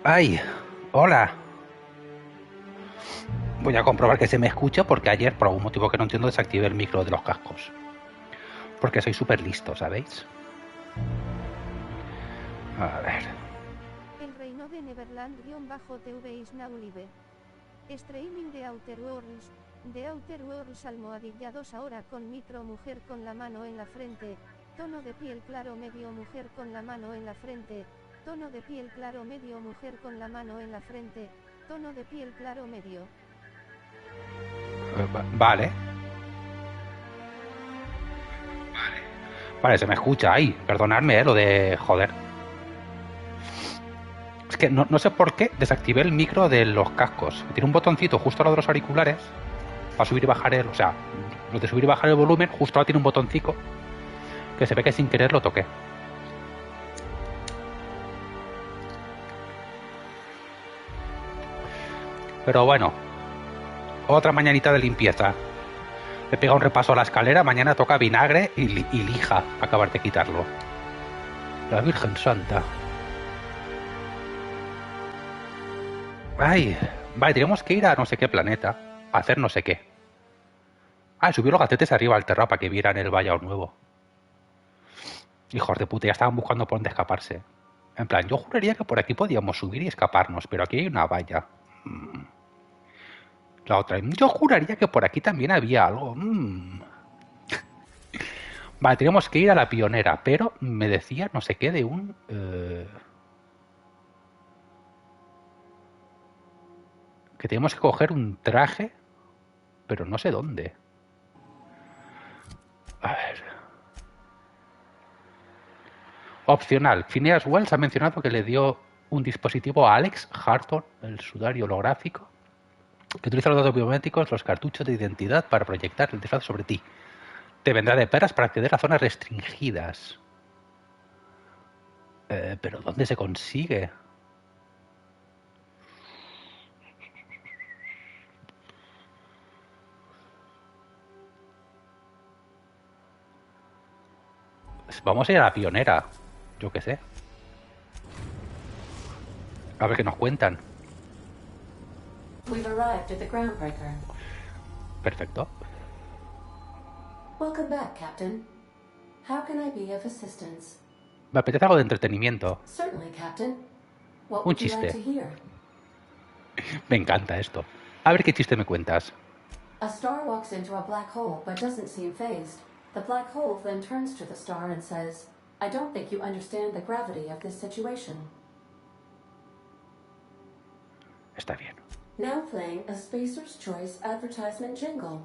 Ay, hola. Voy a comprobar que se me escucha porque ayer, por algún motivo que no entiendo, desactivé el micro de los cascos. Porque soy súper listo, ¿sabéis? A ver. El reino de Neverland-TV is now live. Streaming de Outer Worlds. De Outer Worlds almohadillados ahora con micro mujer con la mano en la frente. Tono de piel claro medio mujer con la mano en la frente. Tono de piel claro medio mujer con la mano en la frente. Tono de piel claro medio. Vale. Vale, se me escucha. Ay, perdonadme, lo de... Joder. Es que no sé por qué desactivé el micro de los cascos. Tiene un botoncito justo al lado de los auriculares para subir y bajar el... O sea, lo de subir y bajar el volumen, justo ahora tiene un botoncito que se ve que sin querer lo toqué. Pero bueno, otra mañanita de limpieza. Le pega un repaso a la escalera, mañana toca vinagre y lija para acabar de quitarlo. La Virgen Santa. Ay, vale, tenemos que ir a no sé qué planeta a hacer no sé qué. Ah, subió los gatetes arriba al terrado para que vieran el vallado nuevo. Hijos de puta, ya estaban buscando por dónde escaparse. En plan, yo juraría que por aquí podíamos subir y escaparnos, pero aquí hay una valla. La otra, yo juraría que por aquí también había algo. Vale, tenemos que ir a la pionera, pero me decía no sé qué de un... que tenemos que coger un traje, pero no sé dónde. A ver. Opcional. Phineas Wells ha mencionado que le dio un dispositivo a Alex Harton, el sudario holográfico, que utiliza los datos biométricos, los cartuchos de identidad para proyectar el disfraz sobre ti. Te vendrá de peras para acceder a zonas restringidas. ¿Pero dónde se consigue? Vamos a ir a la pionera. Yo qué sé. A ver qué nos cuentan. We've arrived at the groundbreaker. Perfecto. Welcome back, Captain. How can I be of assistance? Me apetece algo de entretenimiento. Certainly, Captain. What Un would you like chiste. to hear? Me encanta esto. A ver qué chiste me cuentas. A star walks into a black hole but doesn't seem phased. The black hole then turns to the star and says, I don't think you understand the gravity of this situation. Está bien. Now playing a Spacer's Choice advertisement jingle.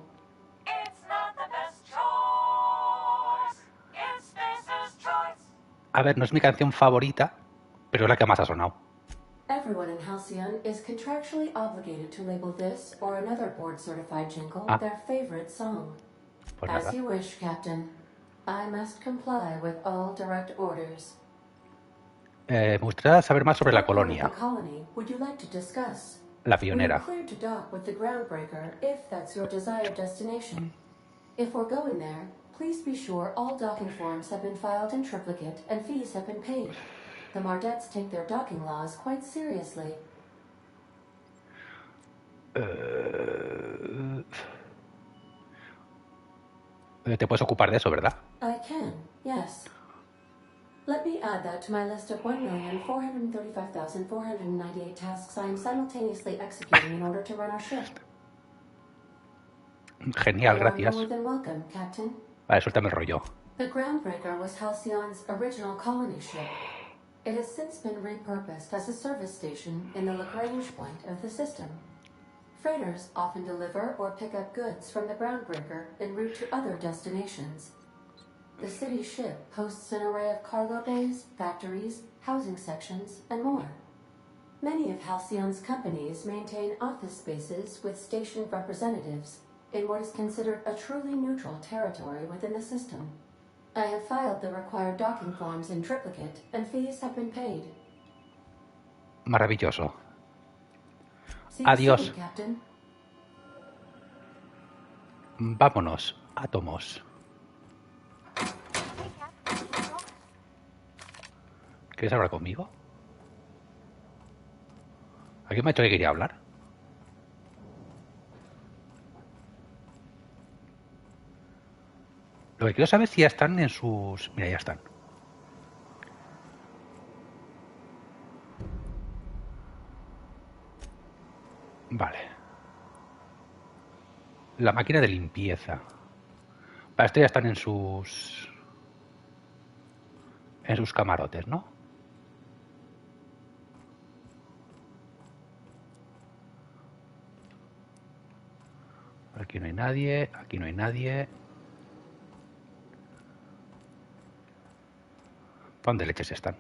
It's not the best choice. It's Spacer's Choice. A ver, no es mi canción favorita, pero es la que más ha sonado. Everyone in Halcyon is contractually obligated to label this or another board-certified jingle their favorite song. Pues As nada. you wish, Captain. I must comply with all direct orders. Me gustaría saber más sobre la What part of colonia, the colony would you like to discuss? la We are pionera. cleared to dock with the groundbreaker if that's your desired destination. If we're going there, please be sure all docking forms have been filed in triplicate and fees have been paid. The Mardettes take their docking laws quite seriously. Te puedes ocupar de eso, ¿verdad? I can, yes. Let me add that to my list of 1,435,498 tasks I am simultaneously executing in order to run our ship. Genial, You are gracias. more than welcome, Captain. Vale, suéltame el rollo. The Groundbreaker was Halcyon's original colony ship. It has since been repurposed as a service station in the Lagrange point of the system. Freighters often deliver or pick up goods from the Groundbreaker en route to other destinations. The city ship hosts an array of cargo bays, factories, housing sections, and more. Many of Halcyon's companies maintain office spaces with stationed representatives in what is considered a truly neutral territory within the system. I have filed the required docking forms in triplicate, and fees have been paid. Maravilloso. See you Adiós. soon, Captain. Vámonos, átomos. Hey, Cap. Talk. ¿Quieres hablar conmigo? Aquí me ha dicho que quería hablar. Lo que quiero saber es si ya están en sus... Mira, ya están. Vale. La máquina de limpieza. Vale, estos ya están en sus... En sus camarotes, ¿no? Aquí no hay nadie, aquí no hay nadie. ¿Dónde leches están?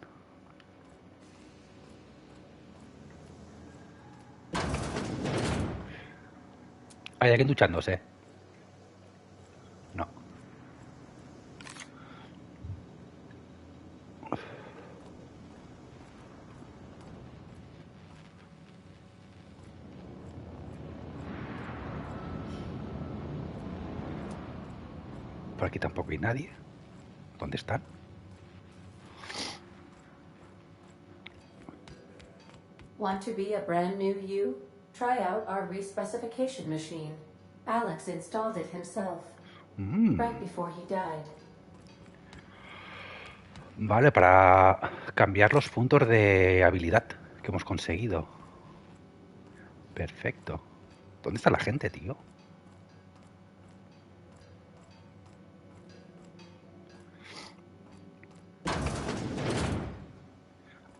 ¿Hay alguien duchándose? No. Por aquí tampoco hay nadie. ¿Dónde están? Want to be a brand new you? Try out our respecification machine. Alex installed it himself right before he died. Vale, para cambiar los puntos de habilidad que hemos conseguido. Perfecto. ¿Dónde está la gente, tío?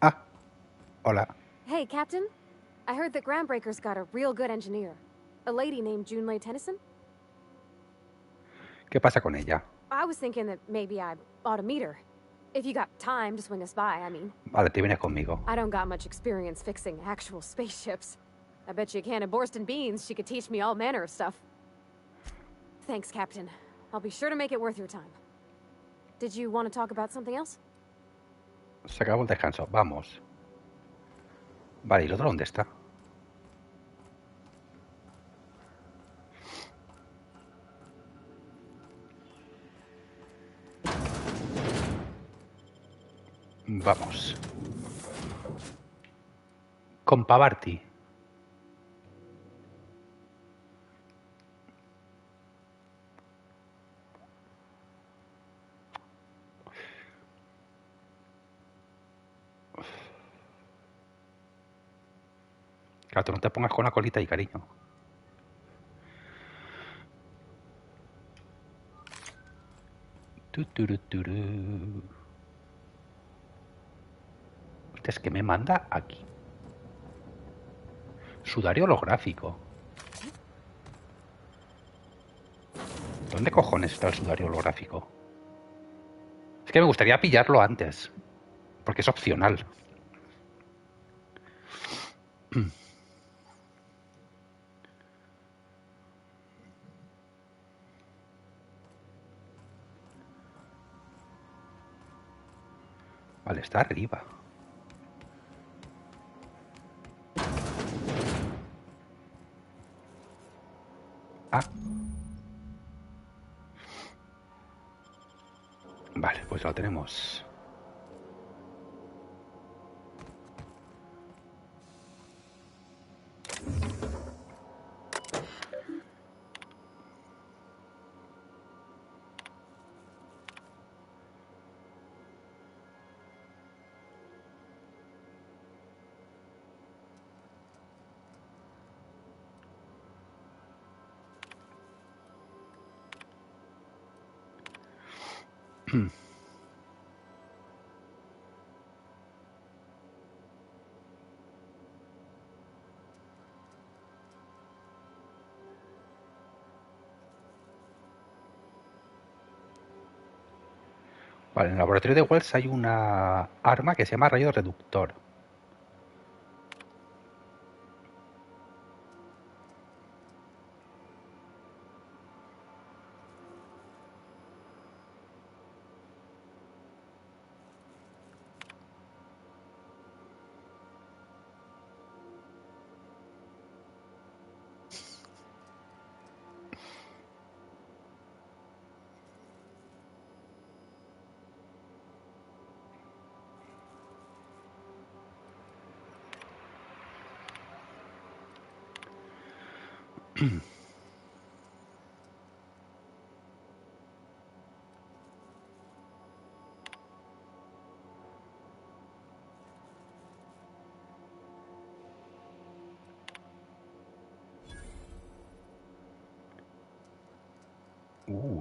Ah, hola. Hey, Captain. I heard that Groundbreaker's got a real good engineer. A lady named Junlei Tennyson. ¿Qué pasa con ella? I was thinking that maybe I ought to meet her. If you got time to swing us by, I mean. Vale, te vienes conmigo. I don't got much experience fixing actual spaceships. I bet you a can of Borston beans she could teach me all manner of stuff. Thanks, Captain. I'll be sure to make it worth your time. Did you want to talk about something else? Se acabó el descanso. Vamos. Vale, ¿y el otro dónde está? Vamos. Con Pavarti. Claro, tú no te pongas con la colita y cariño. Turú. Hostia, es que me manda aquí. Sudario holográfico. ¿Dónde cojones está el sudario holográfico? Es que me gustaría pillarlo antes. Porque es opcional. Vale, está arriba. Ah. Vale, pues lo tenemos. Vale, en el laboratorio de Wells hay una arma que se llama rayo reductor.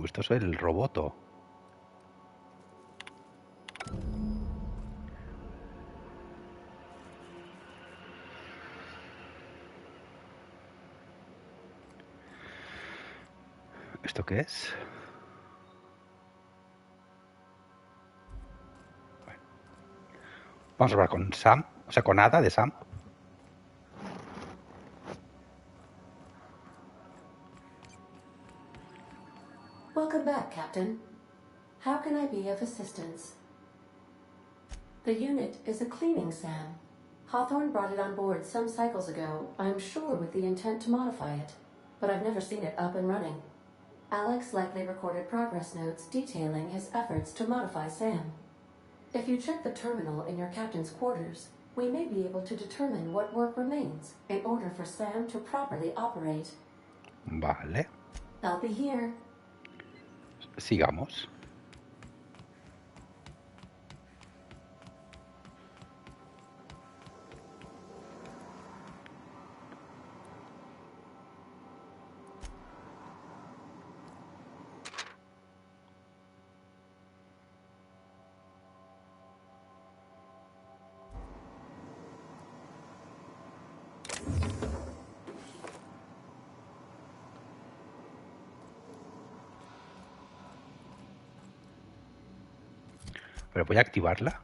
Esto es el roboto. ¿Esto qué es? Bueno. Vamos a hablar con Sam, o sea, con Ada de Sam. Welcome back, Captain. How can I be of assistance? The unit is a cleaning SAM. Hawthorne brought it on board some cycles ago, I'm sure with the intent to modify it. But I've never seen it up and running. Alex likely recorded progress notes detailing his efforts to modify SAM. If you check the terminal in your captain's quarters, we may be able to determine what work remains in order for SAM to properly operate. Vale. I'll be here. Sigamos. Pero voy a activarla.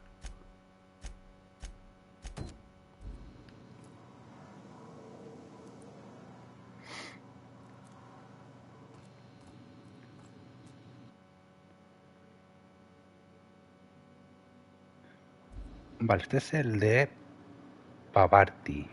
Vale, este es el de Pavarti.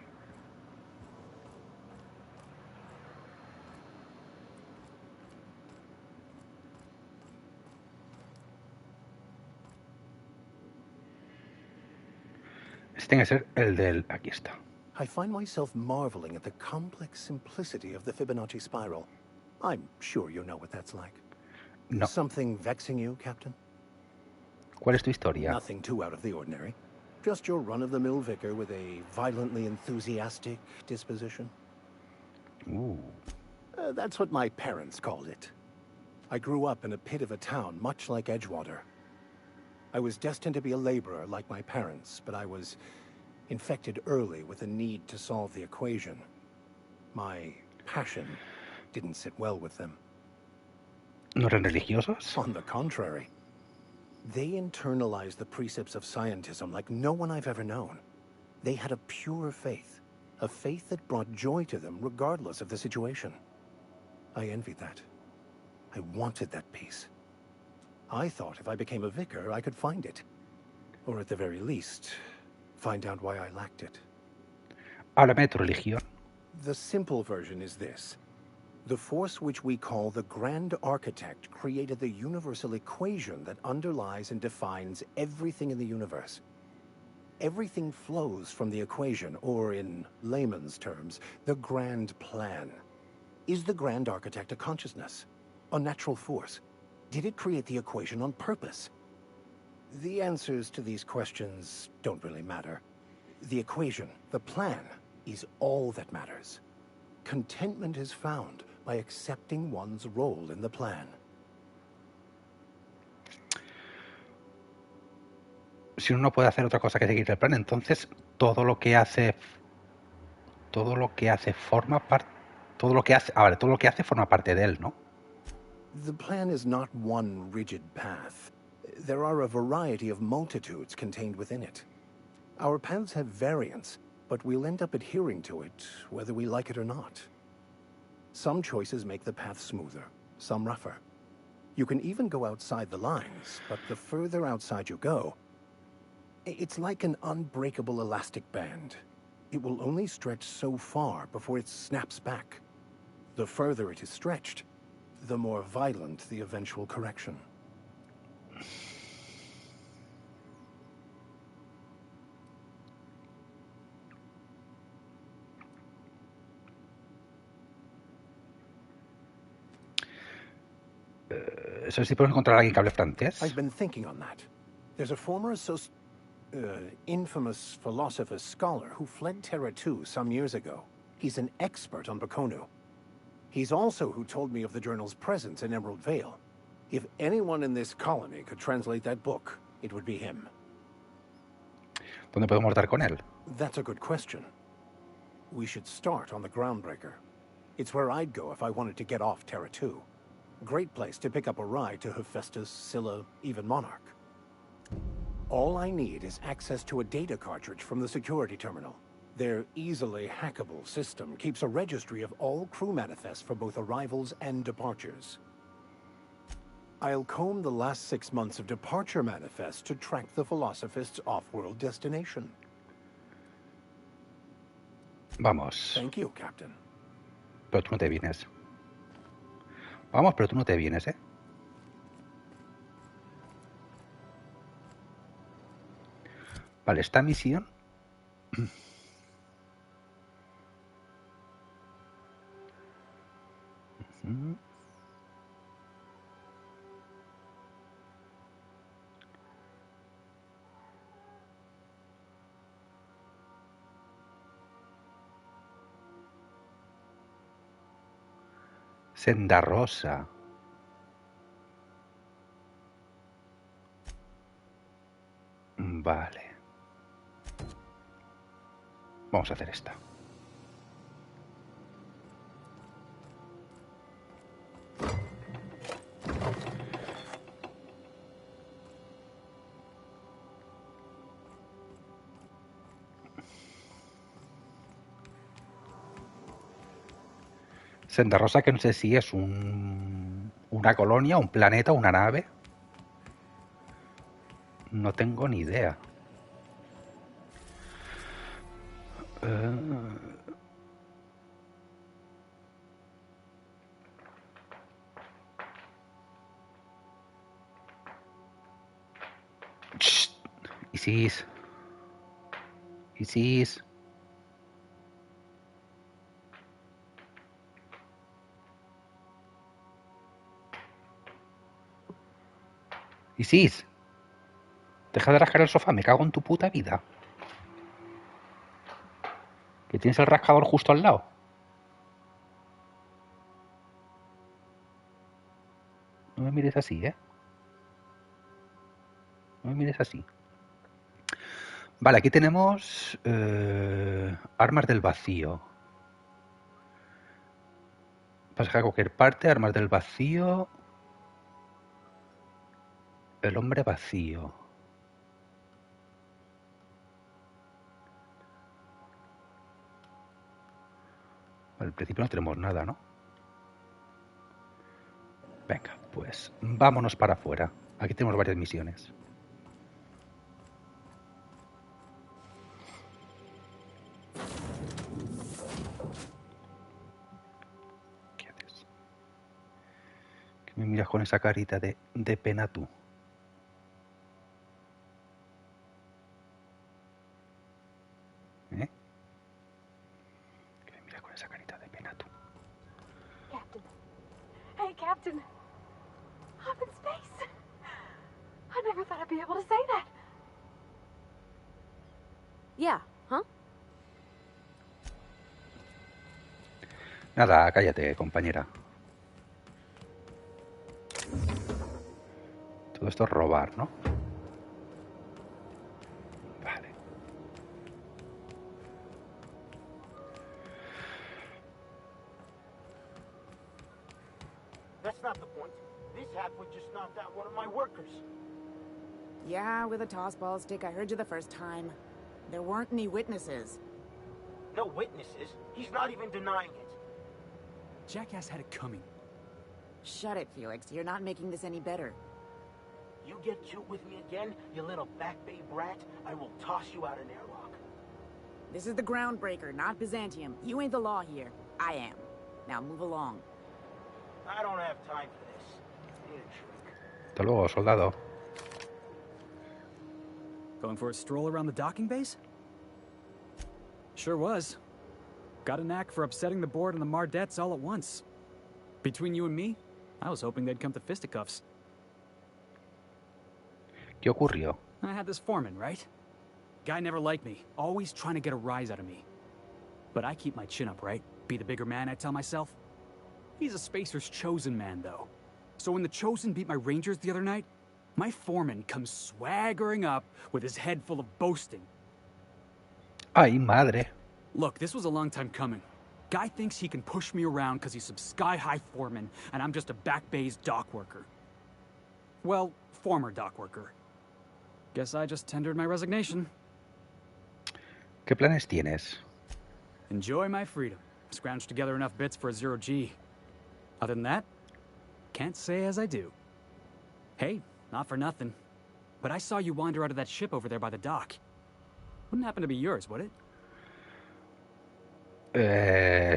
Este tiene que ser el del... Aquí está. I find myself marveling at the complex simplicity of the Fibonacci spiral. I'm sure you know what that's like. No. Something vexing you, Captain? ¿Cuál es tu historia? Nothing too out of the ordinary. Just your run-of-the-mill vicar with a violently enthusiastic disposition. That's what my parents called it. I grew up in a pit of a town much like Edgewater. I was destined to be a laborer like my parents, but I was infected early with a need to solve the equation. My passion didn't sit well with them. ¿No eran religiosos? On the contrary. They internalized the precepts of scientism like no one I've ever known. They had a pure faith, a faith that brought joy to them regardless of the situation. I envied that. I wanted that peace. I thought if I became a vicar, I could find it. Or at the very least, find out why I lacked it. Háblame de tu religión. The simple version is this. The force which we call the Grand Architect created the universal equation that underlies and defines everything in the universe. Everything flows from the equation, or in layman's terms, the grand plan. Is the Grand Architect a consciousness? A natural force? Did it create the equation on purpose? The answers to these questions don't really matter. The equation, the plan, is all that matters. Contentment is found by accepting one's role in the plan. Si uno no puede hacer otra cosa que seguir el plan, entonces todo lo que hace forma parte, todo lo que hace forma parte de él, ¿no? The plan is not one rigid path. There are a variety of multitudes contained within it. Our paths have variance, but we'll end up adhering to it, whether we like it or not. Some choices make the path smoother, some rougher. You can even go outside the lines, but the further outside you go, it's like an unbreakable elastic band. It will only stretch so far before it snaps back. The further it is stretched, the more violent the eventual correction. Eso sí podemos encontrar a alguien que hable francés. I've been thinking on that. There's a former infamous philosopher scholar who fled Terra 2 some years ago. He's an expert on Bakonu. He's also who told me of the journal's presence in Emerald Vale. If anyone in this colony could translate that book, it would be him. ¿Dónde podemos dar con él? That's a good question. We should start on the Groundbreaker. It's where I'd go if I wanted to get off Terra 2. Great place to pick up a ride to Hephaestus, Scylla, even Monarch. All I need is access to a data cartridge from the security terminal. Their easily hackable system keeps a registry of all crew manifests for both arrivals and departures. I'll comb the last 6 months of departure manifests to track the Philosophist's off-world destination. Vamos. Thank you, Captain. Pero tú no te vienes. Vamos, pero tú no te vienes, ¿eh? Vale, esta misión... Senda Rosa. Vale. Vamos a hacer esta. Senda Rosa, que no sé si es una colonia, un planeta, una nave. No tengo ni idea. Isis. Isis. Isis. Deja de rascar el sofá, me cago en tu puta vida. Que tienes el rascador justo al lado. No me mires así, ¿eh? No me mires así. Vale, aquí tenemos armas del vacío. Pasaje a cualquier parte, armas del vacío. El hombre vacío. Al principio no tenemos nada, ¿no? Venga, pues vámonos para afuera. Aquí tenemos varias misiones. ¿Qué haces? ¿Qué me miras con esa carita de pena tú? ¿Eh? ¿Qué me miras con esa carita de pena tú? Captain. Hey, Captain. I'm in space. I never thought I'd be able to say that. Yeah, huh? Nada, cállate, compañera. Todo esto es robar, ¿no? Vale. That's not the point. This halfwit just knocked out one of my workers. Yeah, with a tossball stick. I heard you the first time. There weren't any witnesses. No witnesses. He's not even denying it. Jackass had it coming. Shut it, Felix. You're not making this any better. You get cute with me again, you little back bay brat, I will toss you out an airlock. This is the Groundbreaker, not Byzantium. You ain't the law here. I am. Now move along. I don't have time for this. Need a drink. Hasta luego, soldado. Going for a stroll around the docking base? Sure was. Got a knack for upsetting the board and the Mardettes all at once. Between you and me, I was hoping they'd come to fisticuffs. ¿Qué ocurrió? I had this foreman, right? Guy never liked me, always trying to get a rise out of me. But I keep my chin up, right? Be the bigger man, I tell myself. He's a Spacer's chosen man, though. So when the Chosen beat my Rangers the other night, my foreman comes swaggering up with his head full of boasting. ¡Ay, madre! Look, this was a long time coming. Guy thinks he can push me around because he's some sky-high foreman, and I'm just a back bay's dock worker. Well, former dock worker. Guess I just tendered my resignation. ¿Qué planes tienes? Enjoy my freedom. Scrounged together enough bits for a 0G. Other than that, can't say as I do. Hey, not for nothing, but I saw you wander out of that ship over there by the dock. Wouldn't happen to be yours, would it?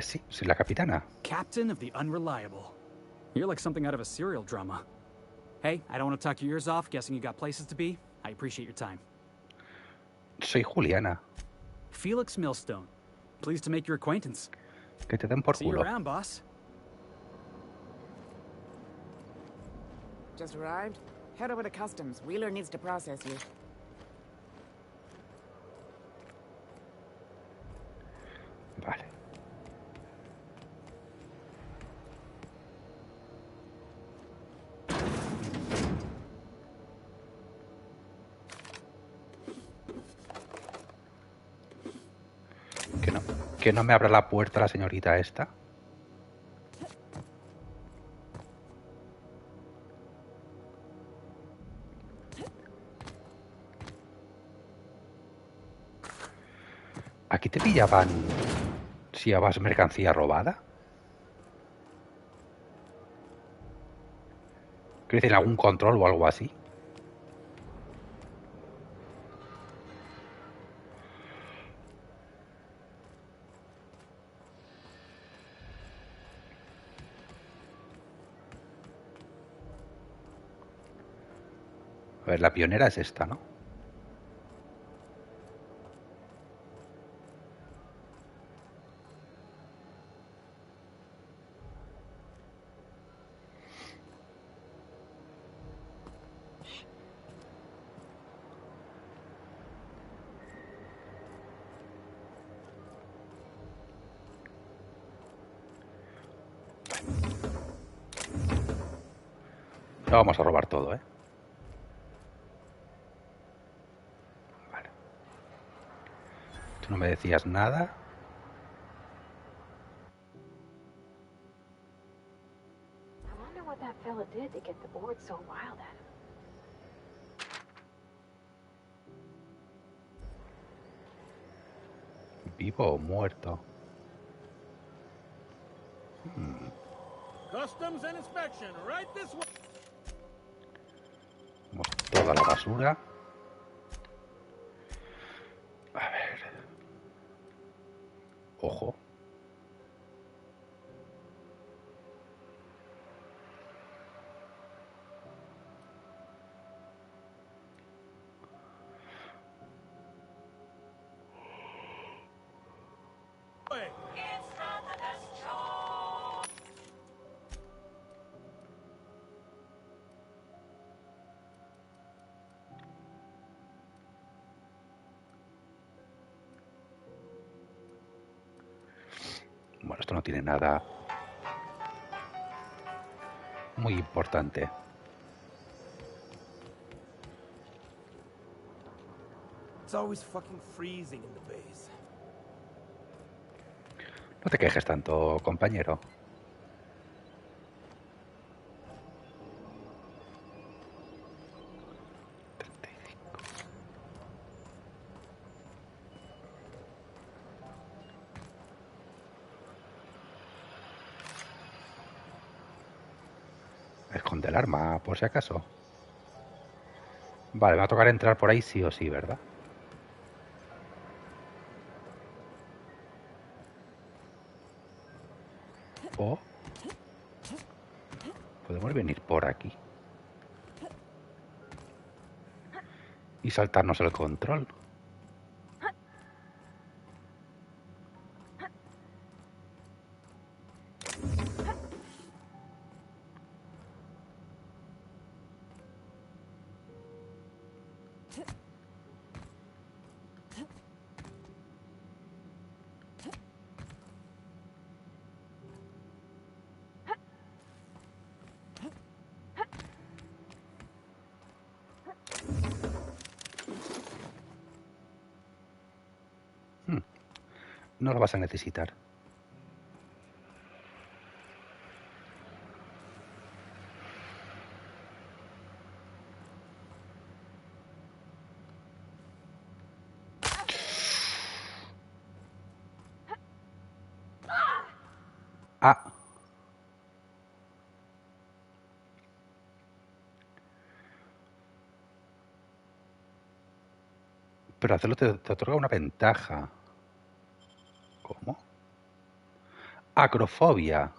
Sí, soy la capitana. Captain of the Unreliable. You're like something out of a serial drama. Hey, I don't want to talk your ears off, guessing you got places to be. I appreciate your time. Soy Juliana. Felix Millstone. Pleased to make your acquaintance. Que te den por See you culo. around, boss. Just arrived? Head over to customs. Wheeler needs to process you. Vale. Que no me abra la puerta la señorita esta. ¿Aquí te pillaban si llevas mercancía robada? Quiero decir, algún control o algo así. A ver, la pionera es esta, ¿no? Lo vamos a robar todo, ¿eh? Vale. Tú no me decías nada. I wonder what that fella did to get the board so wild at him. ¿Vivo o muerto? Customs and inspection, right this way. Vamos toda la basura. A ver. Ojo. It's not the best choice. Bueno, esto no tiene nada muy importante. It's always fucking freezing in the base. No te quejes tanto, compañero. Esconde el arma, por si acaso. Vale, me va a tocar entrar por ahí sí o sí, ¿verdad? O podemos venir por aquí y saltarnos el control. No lo vas a necesitar. Ah. Pero hacerlo te otorga una ventaja. ¿Cómo? Acrofobia.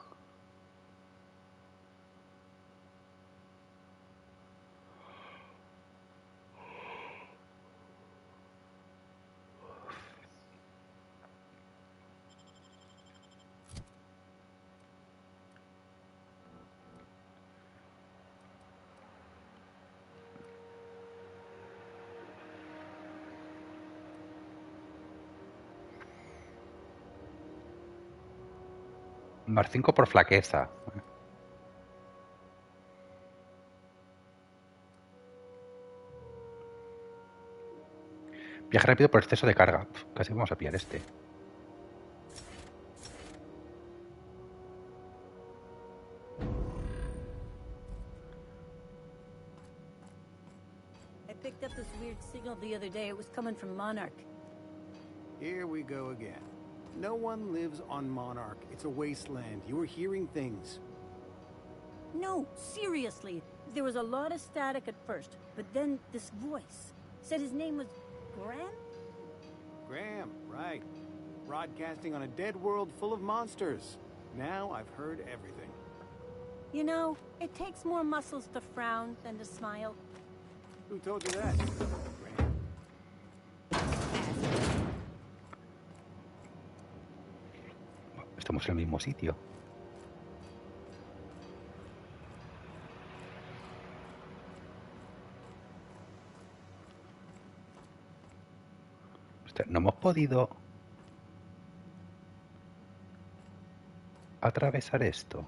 Más 5 por flaqueza. Viaje rápido por exceso de carga. Casi vamos a pillar este. I picked up this weird signal the other day. It was coming from Monarch. Here we go again. No one lives on Monarch. It's a wasteland. You were hearing things. No, seriously. There was a lot of static at first, but then this voice said his name was Graham? Graham, right. Broadcasting on a dead world full of monsters. Now I've heard everything. You know, it takes more muscles to frown than to smile. Who told you that? Graham. Estamos en el mismo sitio. Hostia, no hemos podido atravesar esto.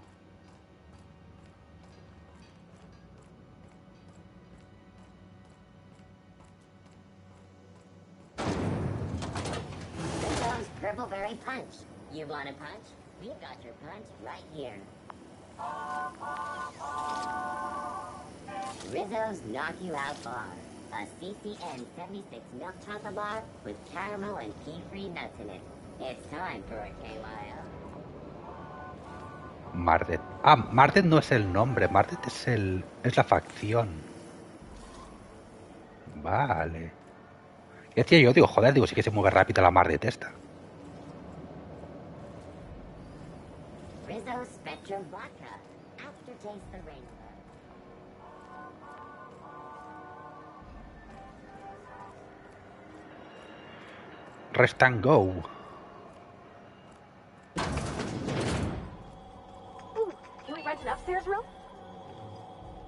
Purpleberry punch. You want a punch? We've got your punch right here. Rizzo's Knock You Out Bar. A CCN 76 milk chocolate bar with caramel and pea-free nuts in it. It's time for a KYO. Mardet. Ah, Mardet no es el nombre. Mardet es la facción. Vale. Y decía yo, digo, joder, digo, sí que se mueve rápido la Mardet esta. Rizzo's Spectrum Vodka. Aftertaste the rainbow. Rest and go. Ooh, can we rent an upstairs room?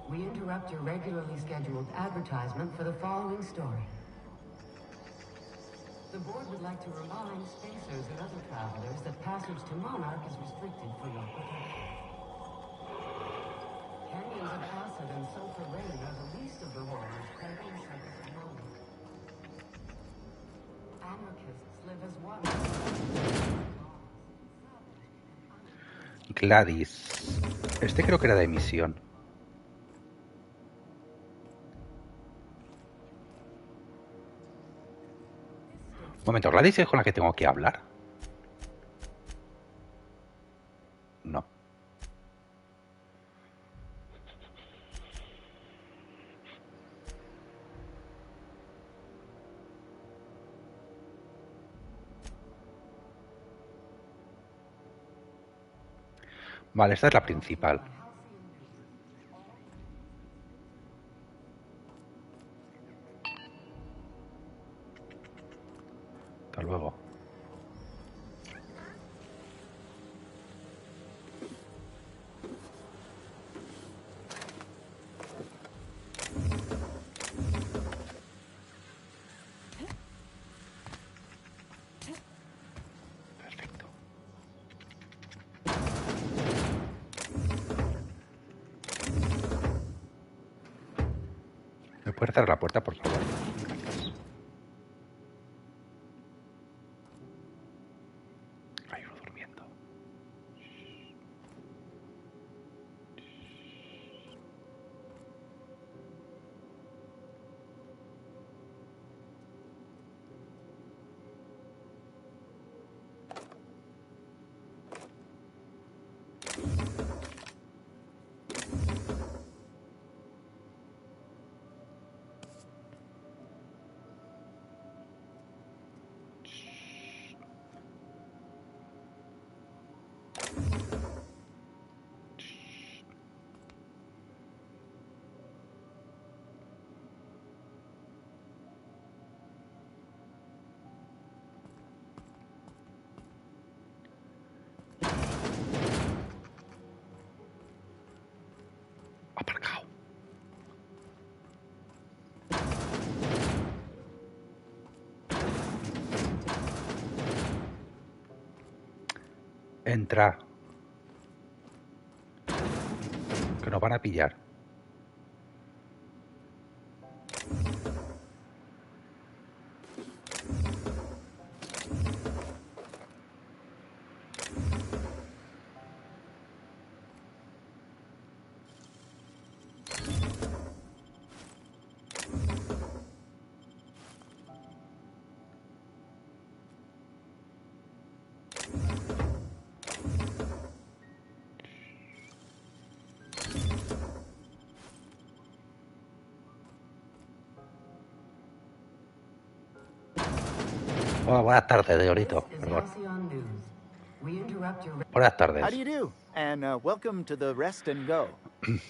We interrupt your regularly scheduled advertisement for the following story. The board would like to remind spacers and other travelers that passage to Monarch is restricted for your protection. Canyons of acid and sulfur rain are the least of the horrors plaguing cities of Monarch. Anarchists live as one. Gladys. Este creo que era de misión. Un momento, ¿Gladys es con la que tengo que hablar? No. Vale, esta es la principal. Hasta luego. Perfecto. ¿Me puedes cerrar la puerta, por favor? Gracias. Entra. Que nos van a pillar. Oh, buenas tardes, Diorito. Perdón. Buenas tardes. How do you do? And welcome to the Rest and Go.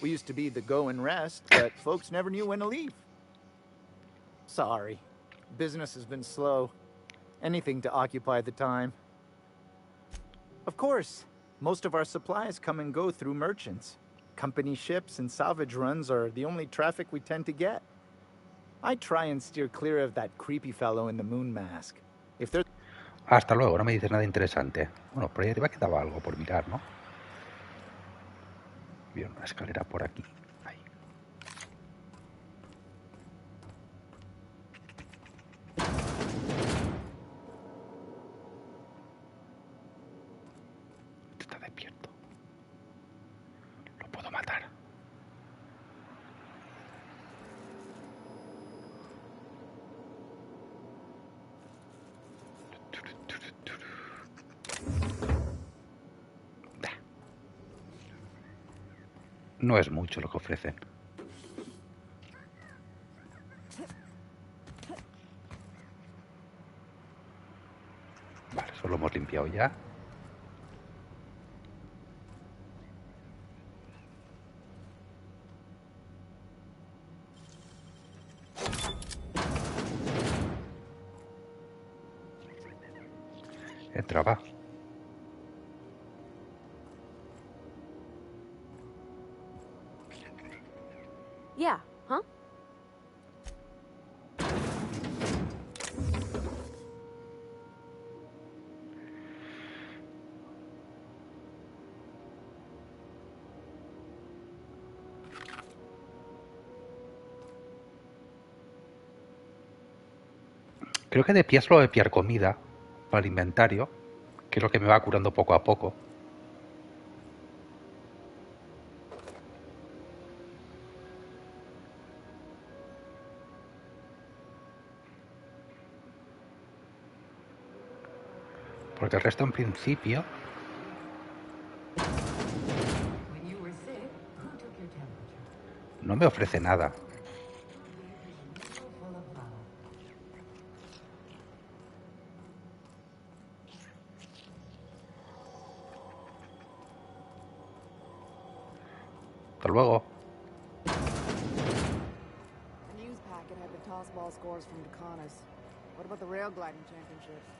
We used to be the Go and Rest, but folks never knew when to leave. Sorry. Business has been slow. Anything to occupy the time. Of course, most of our supplies come and go through merchants. Company ships and salvage runs are the only traffic we tend to get. I try and steer clear of that creepy fellow in the moon mask. If there's... Hasta luego, no me dices nada interesante. Bueno, por ahí arriba quedaba algo por mirar, ¿no? Bien, una escalera por aquí. Ahí. Está despierto. Lo puedo matar. No es mucho lo que ofrecen. Vale, eso lo hemos limpiado ya. Entra, va. Yeah, huh? Creo que de pie solo de pillar comida para el inventario, que es lo que me va curando poco a poco. Porque el resto en principio... no me ofrece nada. Hasta luego. The news packet had the tossball scores from Dakotas. What about the rail gliding championships?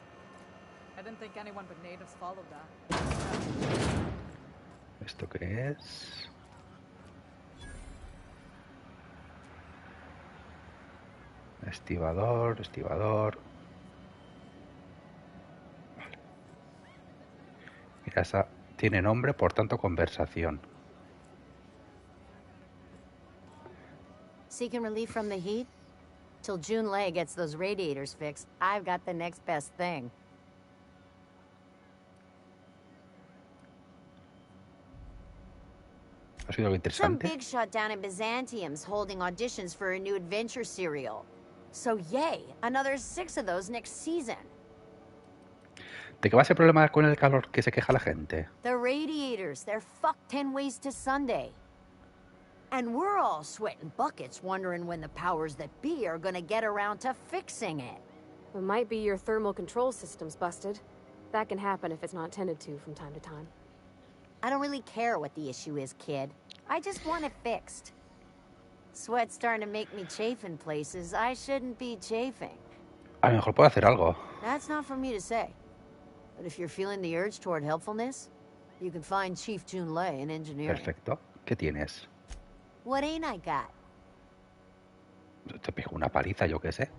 I didn't think anyone but natives followed that. ¿Esto qué es? Estibador, estibador. Vale. Mira, esa tiene nombre, por tanto, conversación. Seeking relief from the heat? Till June Lay gets those radiators fixed, I've got the next best thing. ¿Ha sido algo Some interesante? big shot down in Byzantium's holding auditions for a new adventure serial. So yay, another 6 of those next season. ¿De qué va ese problema con el calor que se queja la gente? The radiators, they're fucked 10 ways to Sunday. And we're all sweating buckets wondering when the powers that be are gonna get around to fixing it. It might be your thermal control system's busted. That can happen if it's not tended to from time to time. I don't really care what the issue is, kid. I just want it fixed. Sweat's starting to make me chafe in places I shouldn't be chafing. A lo mejor puedo hacer algo. That's not for me to say. But if you're feeling the urge toward helpfulness, you can find Chief Jun Lei in engineering. Perfecto. ¿Qué tienes? What ain't I got? Te pego una paliza, yo qué sé.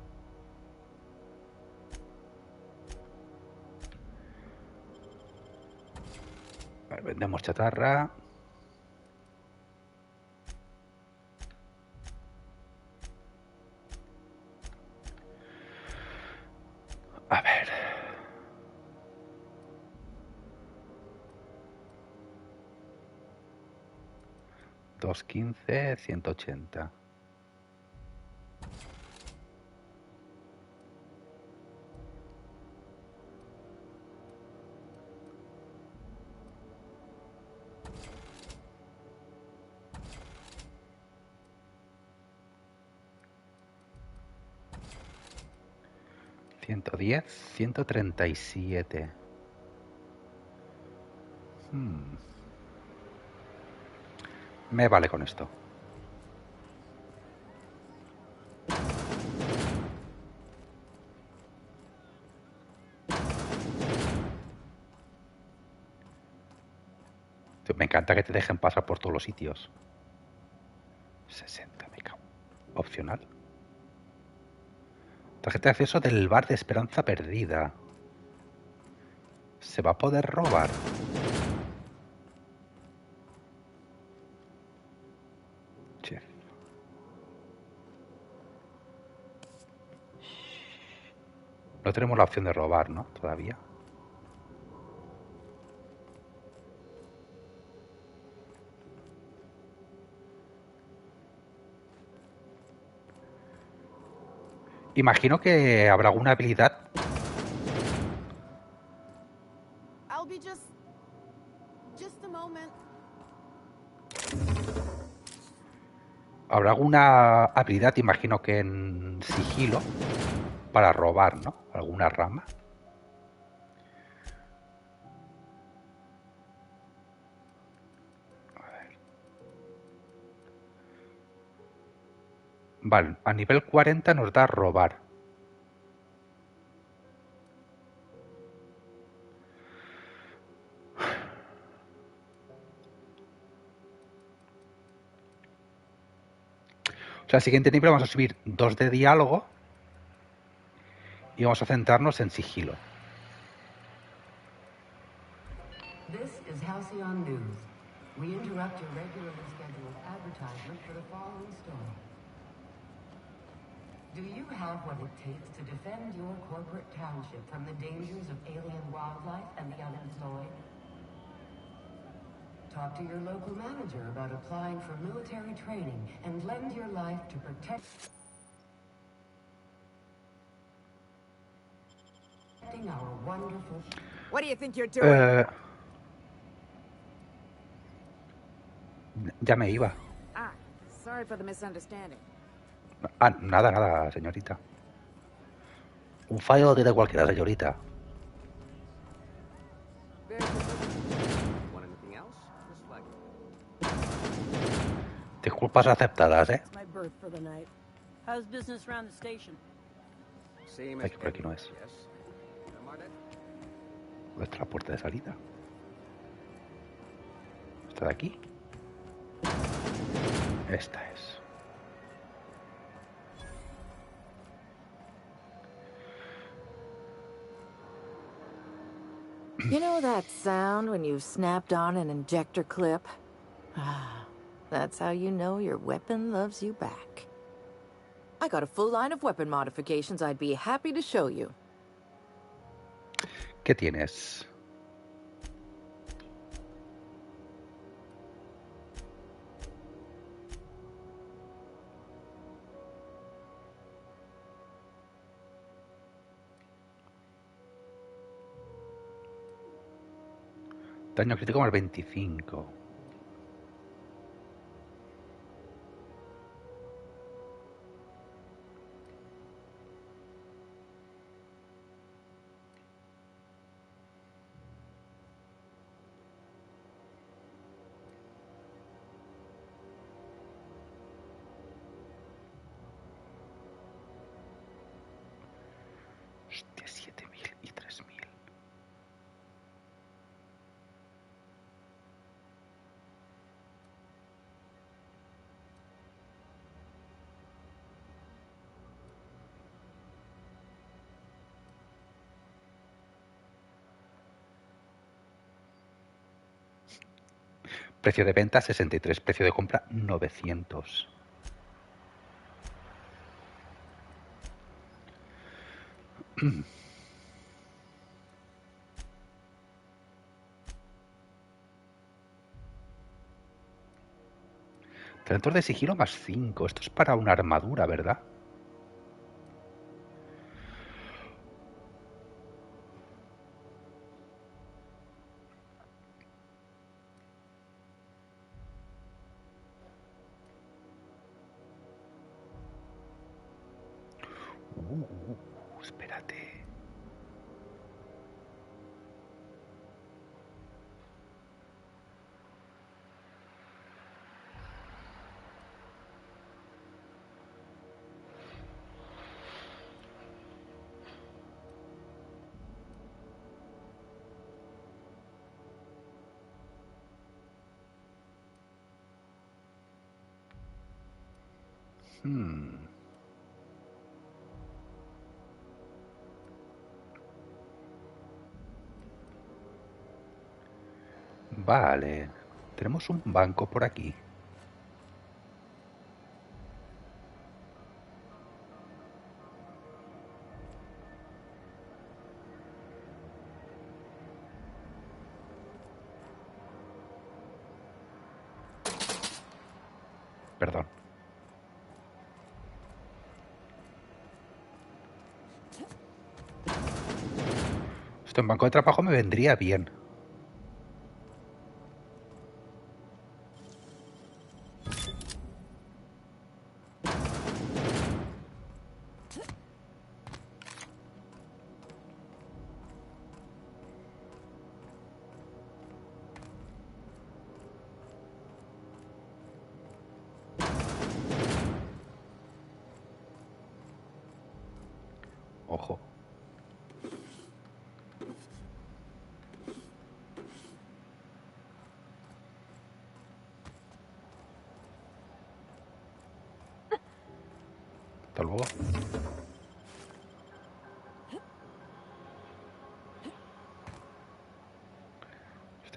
ver, vendemos chatarra. A ver. $215, 180. $110, 137. Me vale con esto. Me encanta que te dejen pasar por todos los sitios. 60, me cago. Opcional. Tarjeta de acceso del bar de Esperanza Perdida. ¿Se va a poder robar? Chef. No tenemos la opción de robar, ¿no? Todavía. Imagino que habrá alguna habilidad. I'll be just a moment. Habrá alguna habilidad, imagino que en sigilo, para robar, ¿no? Alguna rama. A ver. Vale, a nivel 40 nos da robar. O sea, al siguiente nivel vamos a subir 2 de diálogo y vamos a centrarnos en sigilo. This is Halcyon News. We interrupt your regularly scheduled advertisement for the following story. Do you have what it takes to defend your corporate township from the dangers of alien wildlife and the unemployed? Talk to your local manager about applying for military training and lend your life to protecting our wonderful... What do you think you're doing? Ya me iba. Ah, sorry for the misunderstanding. Ah, nada, nada, señorita. Un fallo lo tiene cualquiera, señorita. Disculpas aceptadas, ¿eh? How's business around the station? Aquí, por aquí no es. ¿Dónde está la puerta de salida? ¿Esta de aquí? Esta es. You know that sound when you've snapped on an injector clip? Ah, that's how you know your weapon loves you back. I got a full line of weapon modifications I'd be happy to show you. ¿Qué tienes? Daño crítico más 25. Hostia, 7.000 y 3.000. Precio de venta 63, precio de compra 900. Talentos de sigilo más 5. Esto es para una armadura, ¿verdad? Espérate. Vale. Tenemos un banco por aquí. Perdón. Esto en banco de trabajo me vendría bien. Ojo. Hasta luego.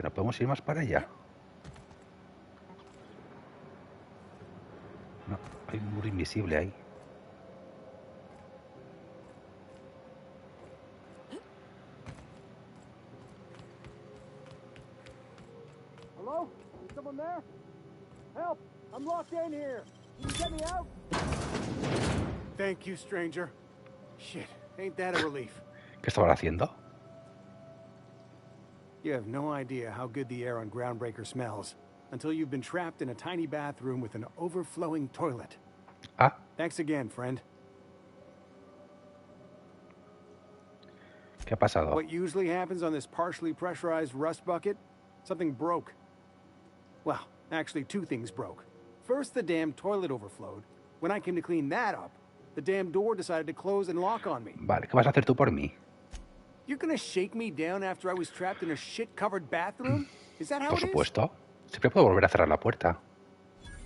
¿No podemos ir más para allá? No, hay un muro invisible ahí. Hello? Is someone there? Help! I'm locked in here. Can you get me out? Thank you, stranger. Shit, ain't that a relief? ¿Qué estaban haciendo? You have no idea how good the air on Groundbreaker smells until you've been trapped in a tiny bathroom with an overflowing toilet. Ah. Thanks again, friend. ¿Qué ha pasado? What usually happens on this partially pressurized rust bucket? Something broke. Well, actually two things broke. First, the damn toilet overflowed. When I came to clean that up, the damn door decided to close and lock on me. Vale, ¿qué vas a hacer tú por mí? You're gonna shake me down after I was trapped in a shit-covered bathroom? Is that how Por it is? supuesto. Siempre puedo volver a cerrar la puerta.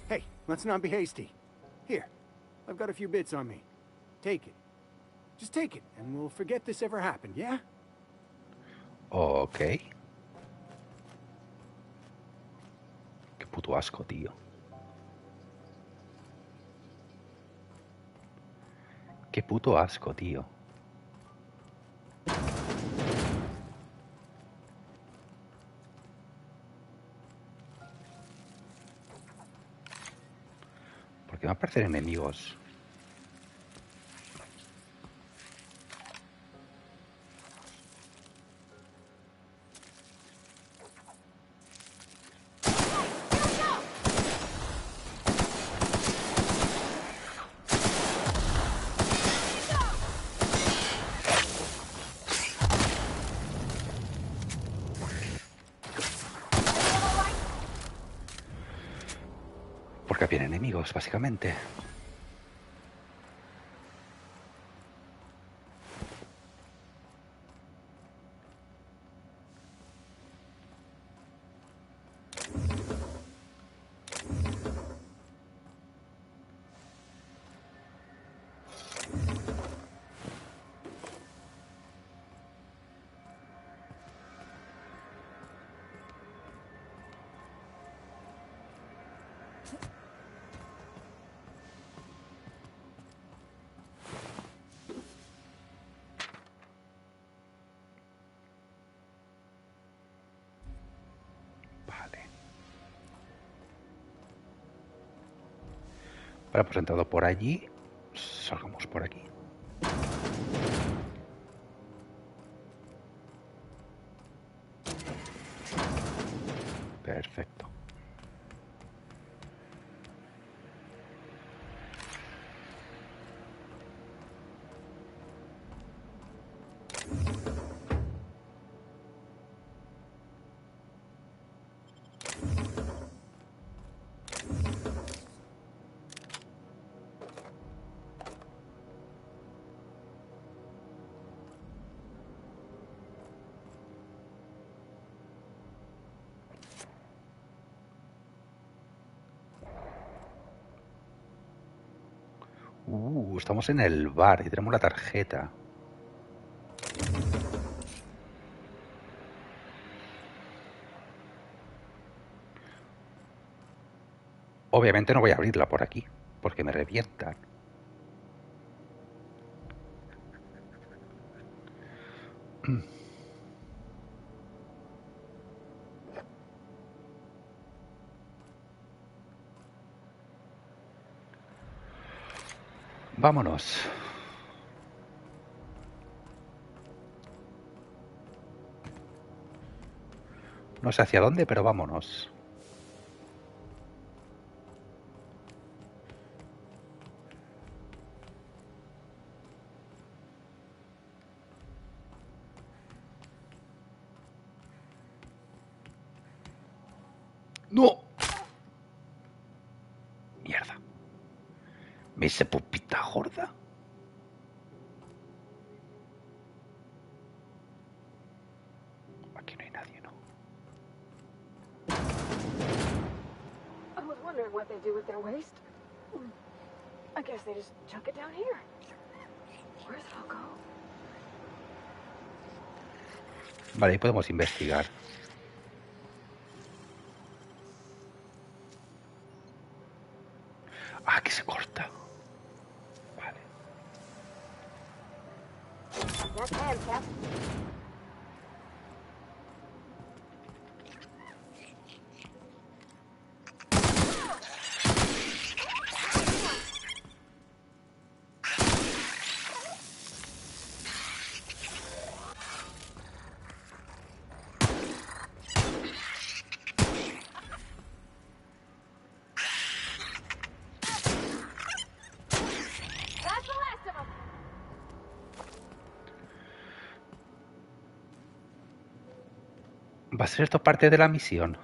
Hey, let's not be hasty. Here, I've got a few bits on me. Take it. Just take it, and we'll forget this ever happened, yeah? Ok. Qué puto asco, tío. Qué puto asco, tío. ¿Por qué me aparecen enemigos? Porque había enemigos, básicamente. Vale, pues entrado por allí, salgamos por aquí. Perfecto. Estamos en el bar y tenemos la tarjeta. Obviamente no voy a abrirla por aquí, porque me revientan. Vámonos. No sé hacia dónde, pero vámonos. ¡No! Mierda. ¿Me hice pupita gorda? Aquí no hay nadie, ¿no? I was wondering what they do with their waste. I guess they just chuck it down here. Where's it all go? Vale, ahí podemos investigar. Ah, que se corta. Vale. Yes, ma'am, Cap. ¿Va a ser esto parte de la misión?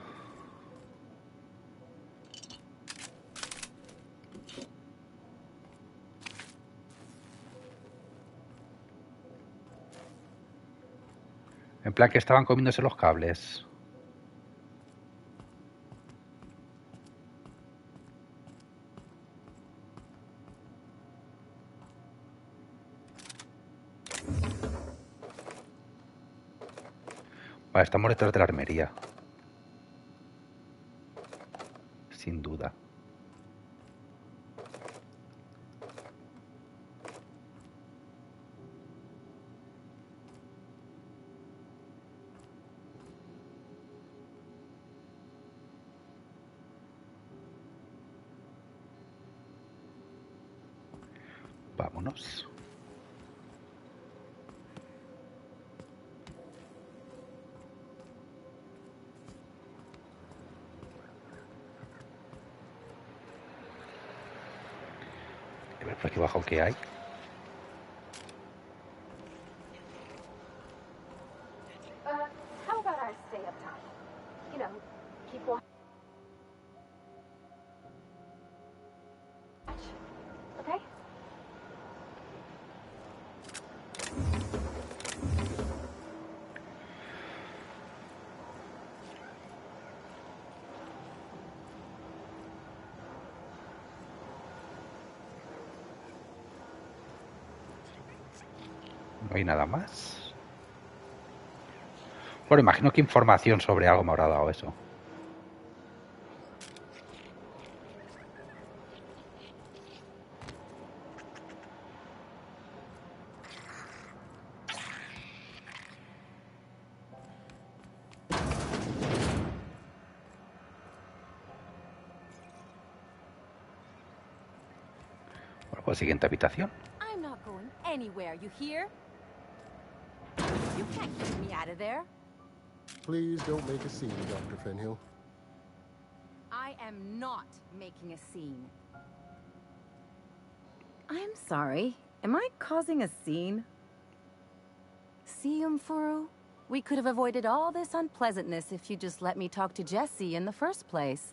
En plan que estaban comiéndose los cables. Vale, estamos detrás de la armería. Sin duda. Vámonos. A ver por aquí abajo qué hay. How about I stay up top? You know, keep watch. Okay? No hay nada más. Bueno, imagino que información sobre algo me habrá dado eso. O siguiente habitación. I'm not going anywhere, you hear? You can't get me out of there. Please don't make a scene, Dr. Fenhill. I am not making a scene. I'm sorry. Am I causing a scene? See, Umfuru? We could have avoided all this unpleasantness if you just let me talk to Jessie in the first place.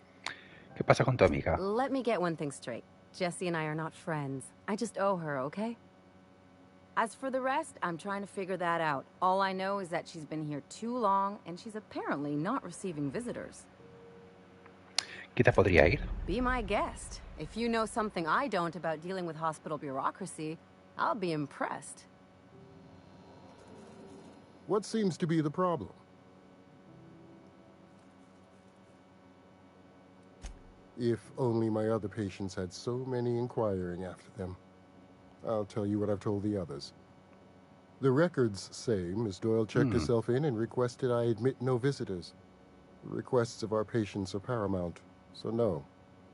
¿Qué pasa con tu amiga? Let me get one thing straight. Jessie and I are not friends. I just owe her, okay? As for the rest, I'm trying to figure that out. All I know is that she's been here too long, and she's apparently not receiving visitors. Quizá podría ir. Be my guest. If you know something I don't about dealing with hospital bureaucracy, I'll be impressed. What seems to be the problem? If only my other patients had so many inquiring after them. I'll tell you what I've told the others. The records say Miss Doyle checked herself in and requested I admit no visitors. The requests of our patients are paramount, so no,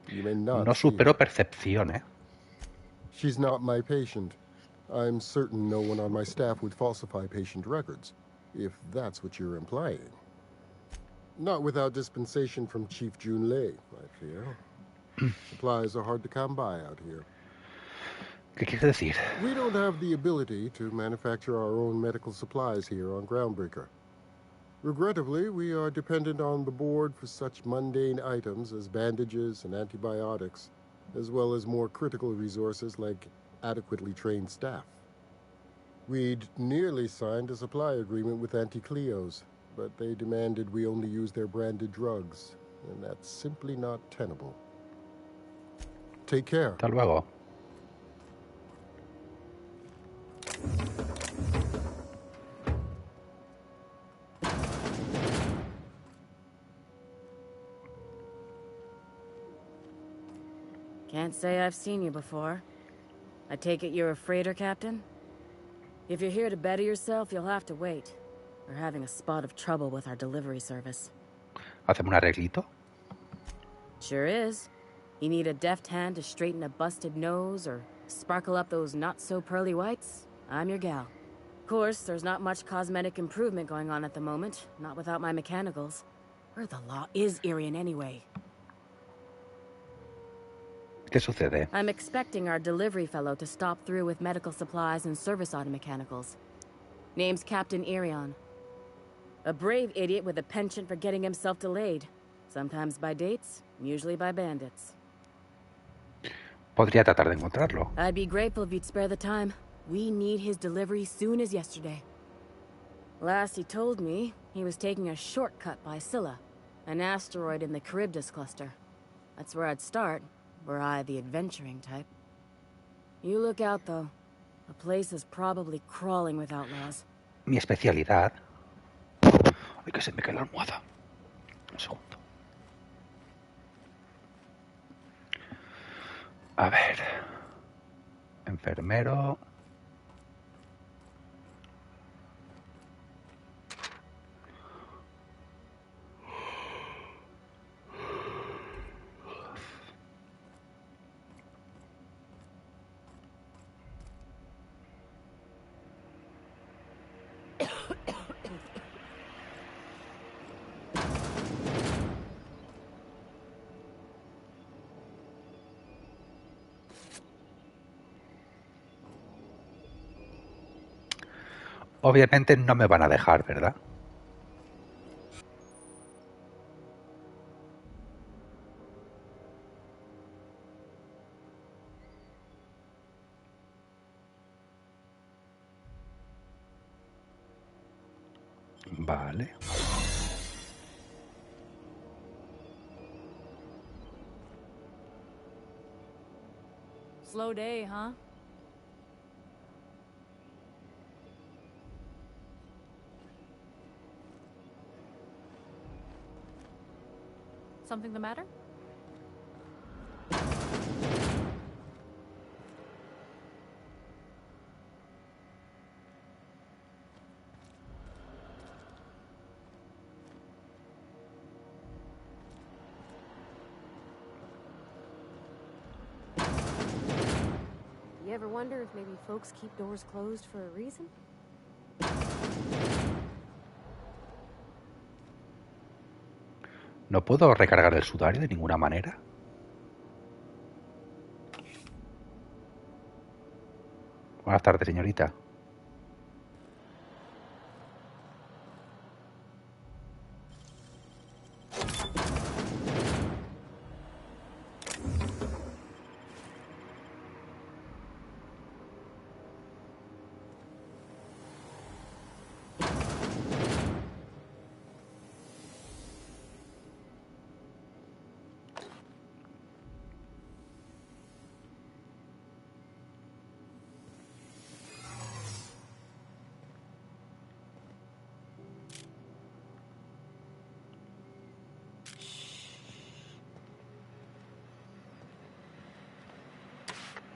you may not. No supero percepción, eh? She's not my patient. I'm certain no one on my staff would falsify patient records, if that's what you're implying. Not without dispensation from Chief Jun Lei, I fear. Supplies are hard to come by out here. ¿Qué quiere decir? We don't have the ability to manufacture our own medical supplies here on Groundbreaker. Regrettably, we are dependent on the board for such mundane items as bandages and antibiotics, as well as more critical resources like adequately trained staff. We'd nearly signed a supply agreement with Anti-Cleos, but they demanded we only use their branded drugs, and that's simply not tenable. Take care. Hasta luego. Can't say I've seen you before. I take it you're a freighter captain? If you're here to better yourself, you'll have to wait. We're having a spot of trouble with our delivery service. ¿Hacemos un arreglito? Sure is. You need a deft hand to straighten a busted nose or sparkle up those not-so-pearly whites? I'm your gal. Of course, there's not much cosmetic improvement going on at the moment, not without my mechanicals. Where the law is Irian anyway? ¿Qué sucede? I'm expecting our delivery fellow to stop through with medical supplies and service auto mechanicals. Name's Captain Irion. A brave idiot with a penchant for getting himself delayed. Sometimes by dates, usually by bandits. Podría tratar de encontrarlo. I'd be grateful if you'd spare the time. We need his delivery soon as yesterday. Last he told me, he was taking a shortcut by Scylla, an asteroid in the Charybdis cluster. That's where I'd start, were I the adventuring type. You look out, though. The place is probably crawling with outlaws. Mi especialidad. Ay, que se me cae la almohada. Un segundo. A ver. Enfermero. Obviamente no me van a dejar, ¿verdad? Vale. Slow day, huh? Something the matter? You ever wonder if maybe folks keep doors closed for a reason? ¿No puedo recargar el sudario de ninguna manera? Buenas tardes, señorita.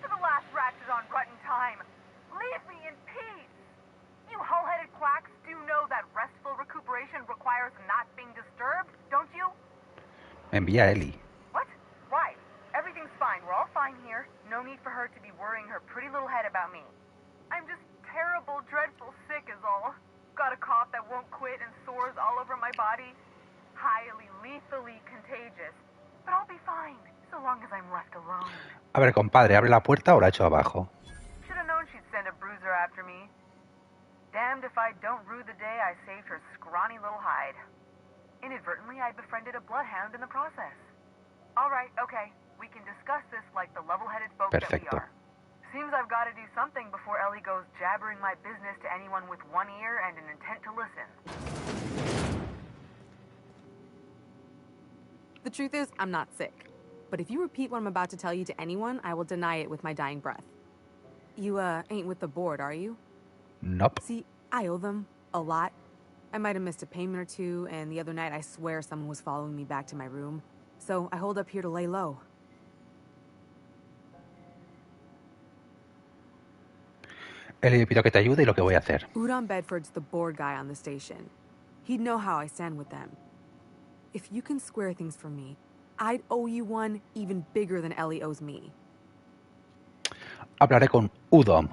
To the last ratchet on rotten time. Leave me in peace. You hull-headed quacks do know that restful recuperation requires not being disturbed, don't you? Envía a Ellie. What? Why? Everything's fine. We're all fine here. No need for her to be worrying her pretty little head about me. I'm just terrible, dreadful sick is all. Got a cough that won't quit and sores all over my body. Highly, lethally contagious. But I'll be fine, so long as I'm left alone. A ver, compadre, ¿abre la puerta o la echo abajo? Should have known she'd send a bruiser after me. Damned if I don't rue the day I saved her scrawny little hide. Inadvertently, I befriended a bloodhound in the process. All right, okay. We can discuss this like the level-headed folk that we Perfecto. are. Seems I've got to do something before Ellie goes jabbering my business to anyone with one ear and an intent to listen. The truth is, I'm not sick. But if you repeat what I'm about to tell you to anyone, I will deny it with my dying breath. You, ain't with the board, are you? Nope. See, I owe them a lot. I might have missed a payment or two, and the other night I swear someone was following me back to my room. So I hold up here to lay low. Ellie, pido que te ayude y lo que voy a hacer. Udon Bedford's the board guy on the station. He'd know how I stand with them. If you can square things for me, I'd owe you one even bigger than Ellie owes me. Hablaré con Udom.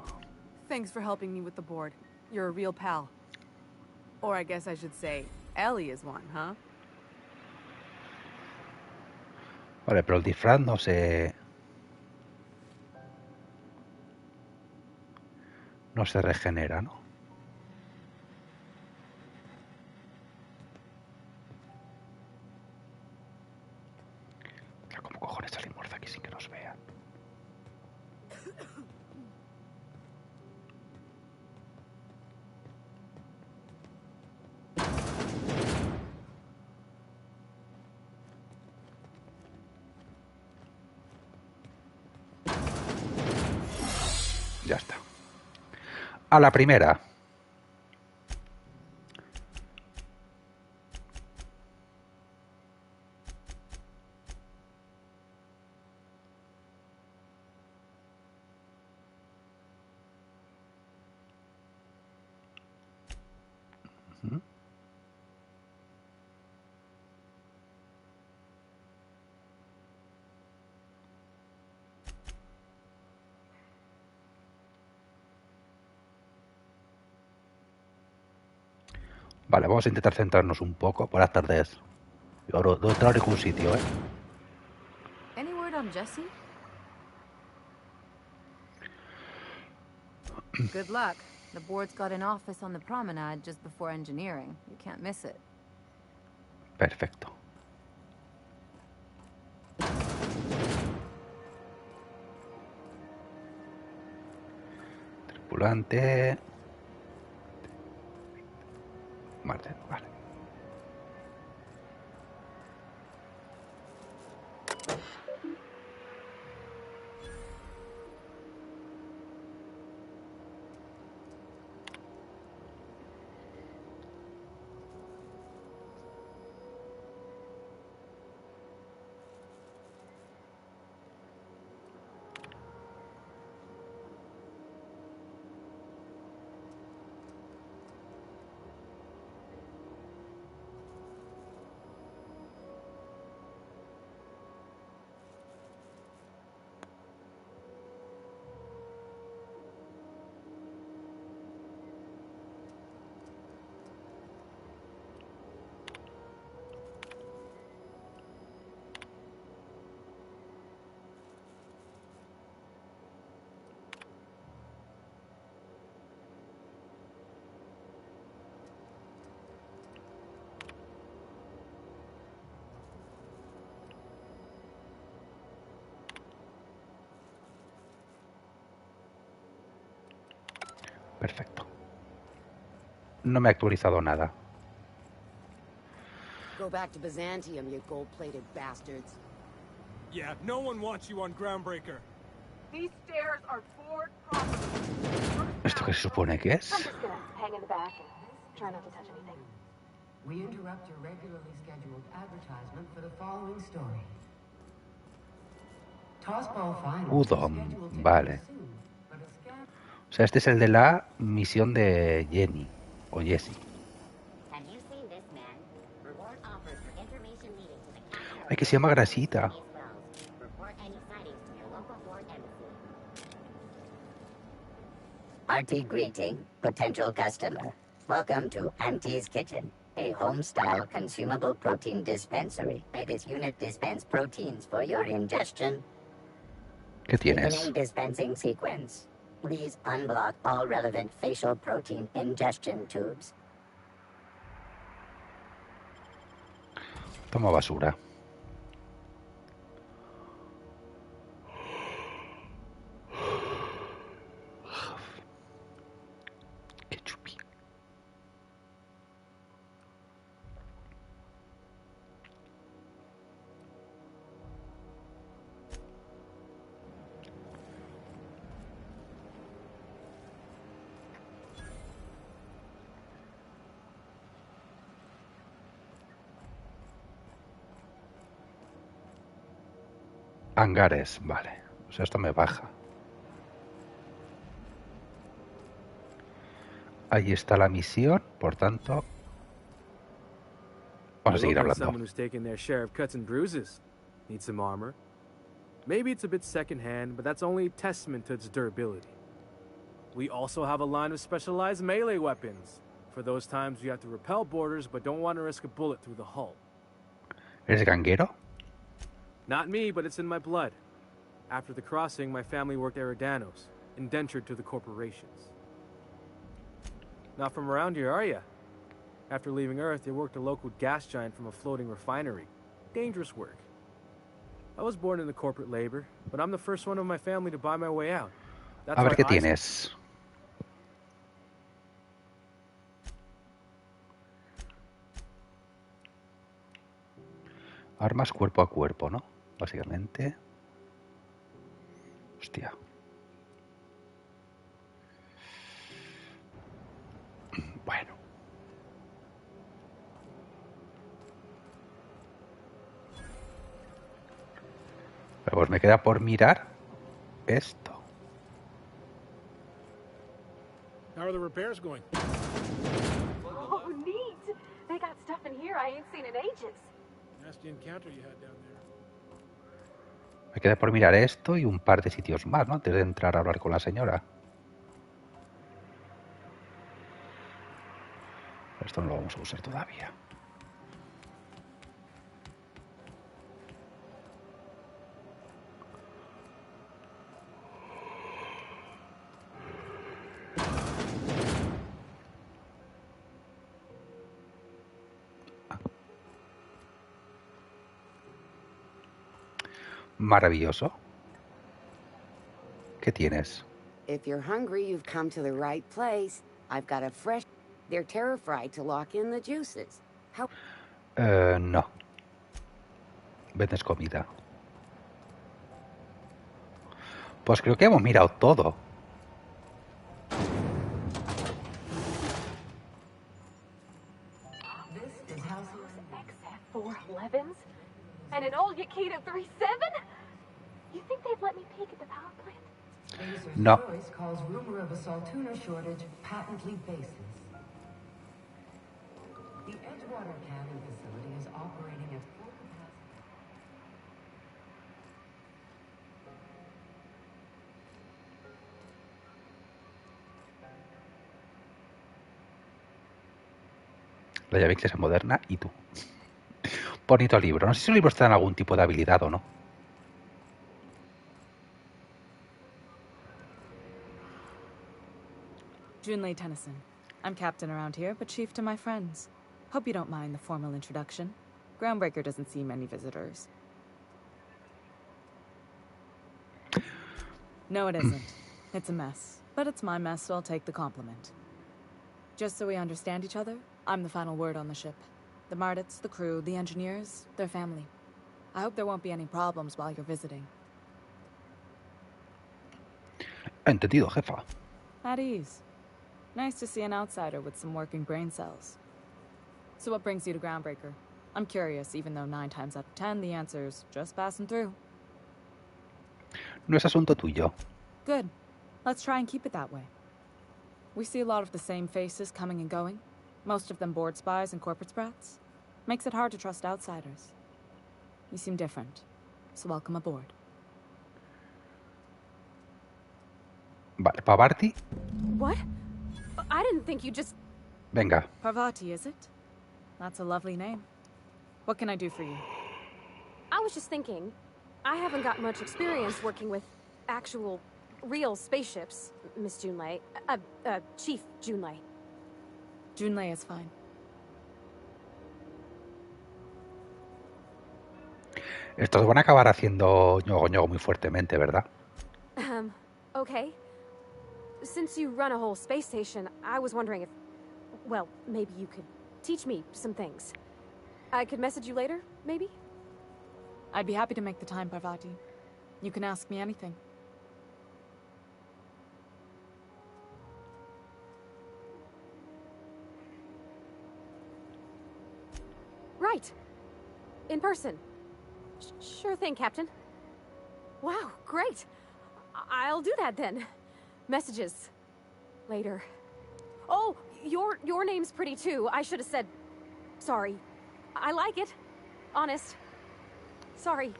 Thanks for helping me with the board. You're a real pal. Or I guess I should say, Ellie is one, huh? Vale, pero el disfraz no se... no se regenera, ¿no? ¿Cómo cojones salimos de aquí sin que nos vean? Ya está. A la primera. Ujú. Vale, vamos a intentar centrarnos un poco. Buenas tardes. Ahora, no está en ningún sitio, ¿eh? Any word on Jesse? Good luck. The board's got an office on the promenade just before engineering. You can't miss it. Perfecto. Tripulante. Vale, vale. no me ha actualizado nada. Go back to Byzantium, you gold-plated bastards. Yeah, no one wants you on Groundbreaker. These stairs are board property. ¿Esto qué se supone que I'm es? just gonna hang in the back and try not to touch anything. We interrupt your regularly scheduled advertisement for the following story. Tossball Final. Udom, vale. O sea, este es el de la misión de Jenny, o Jessie. Have you seen this man? Reward offers for information leading to the capital. Ay, que se llama Grasita. Report any sightings to your local port embassy. Hearty greeting, potential customer. Welcome to Auntie's Kitchen, a home-style consumable protein dispensary. This unit dispense proteins for your ingestion. ¿Qué tienes? Beginning dispensing sequence. Please unblock all relevant facial protein ingestion tubes. Toma basura. Qué chupi. Hangares, vale. O sea, esto me baja. Ahí está la misión, por tanto, vamos a seguir hablando. Someone who's taken their share of cuts and bruises. Need some armor. Maybe it's a bit secondhand, but that's only a testament to its durability. We also have a line of specialized melee weapons. For those times you have to repel boarders but don't want to risk a bullet through the hull. ¿Eres ganguero? Not me, but it's in my blood. After the crossing, my family worked Eridanos, indentured to the corporations. Not from around here, are ya? After leaving Earth, they worked a local gas giant from a floating refinery. Dangerous work. I was born into corporate labor, but I'm the first one of my family to buy my way out. That's A ver why qué I- tienes. Armas cuerpo a cuerpo, ¿no? Básicamente. Hostia. Bueno. Pero pues me queda por mirar esto. How are the repairs going? Oh, neat! They got stuff in here I ain't seen in ages. Nasty encounter you had down there. Me queda por mirar esto y un par de sitios más, ¿no? Antes de entrar a hablar con la señora. Esto no lo vamos a usar todavía. Maravilloso. ¿Qué tienes? If you're hungry, you've come to the right place. I've got a fresh... They're terra-fried to lock in the juices. How... No. Vendes comida. Pues creo que hemos mirado todo. This is House XF411s? And an old Yakita 37? You think they'd let me peek at the power plant? Spacer's No. Choice calls rumor of a Saltuna shortage patently baseless. The Edgewater cabin facility is operating at full capacity. La llave inglesa moderna y tú. Bonito libro. No sé si los libros te dan algún tipo de habilidad o no. Junlei Tennyson. I'm captain around here, but chief to my friends. Hope you don't mind the formal introduction. Groundbreaker doesn't see many visitors. No, it isn't. It's a mess. But it's my mess, so I'll take the compliment. Just so we understand each other, I'm the final word on the ship. The Mardits, the crew, the engineers, they're family. I hope there won't be any problems while you're visiting. Entendido, jefa. At ease. Nice to see an outsider with some working brain cells. So what brings you to Groundbreaker? I'm curious, even though 9 times out of 10 the answer's just passing through. No es asunto tuyo. Good. Let's try and keep it that way. We see a lot of the same faces coming and going, most of them board spies and corporate sprats. Makes it hard to trust outsiders. You seem different, so welcome aboard. Vale, Pavarti. What? I didn't think you just... Venga. Parvati, is it? That's a lovely name. What can I do for you? I was just thinking, I haven't got much experience working with actual, real spaceships, Miss Junlei. Chief Junlei. Junlei is fine. Estos van a acabar haciendo ñogo muy fuertemente, ¿verdad? Okay. Since you run a whole space station, I was wondering if... Well, maybe you could teach me some things. I could message you later, maybe? I'd be happy to make the time, Parvati. You can ask me anything. Right. In person. Sure thing, Captain. Wow, great. I'll do that then. Messages. Later. Oh, your name's pretty too. I should have said... Sorry. I like it. Honest. Sorry.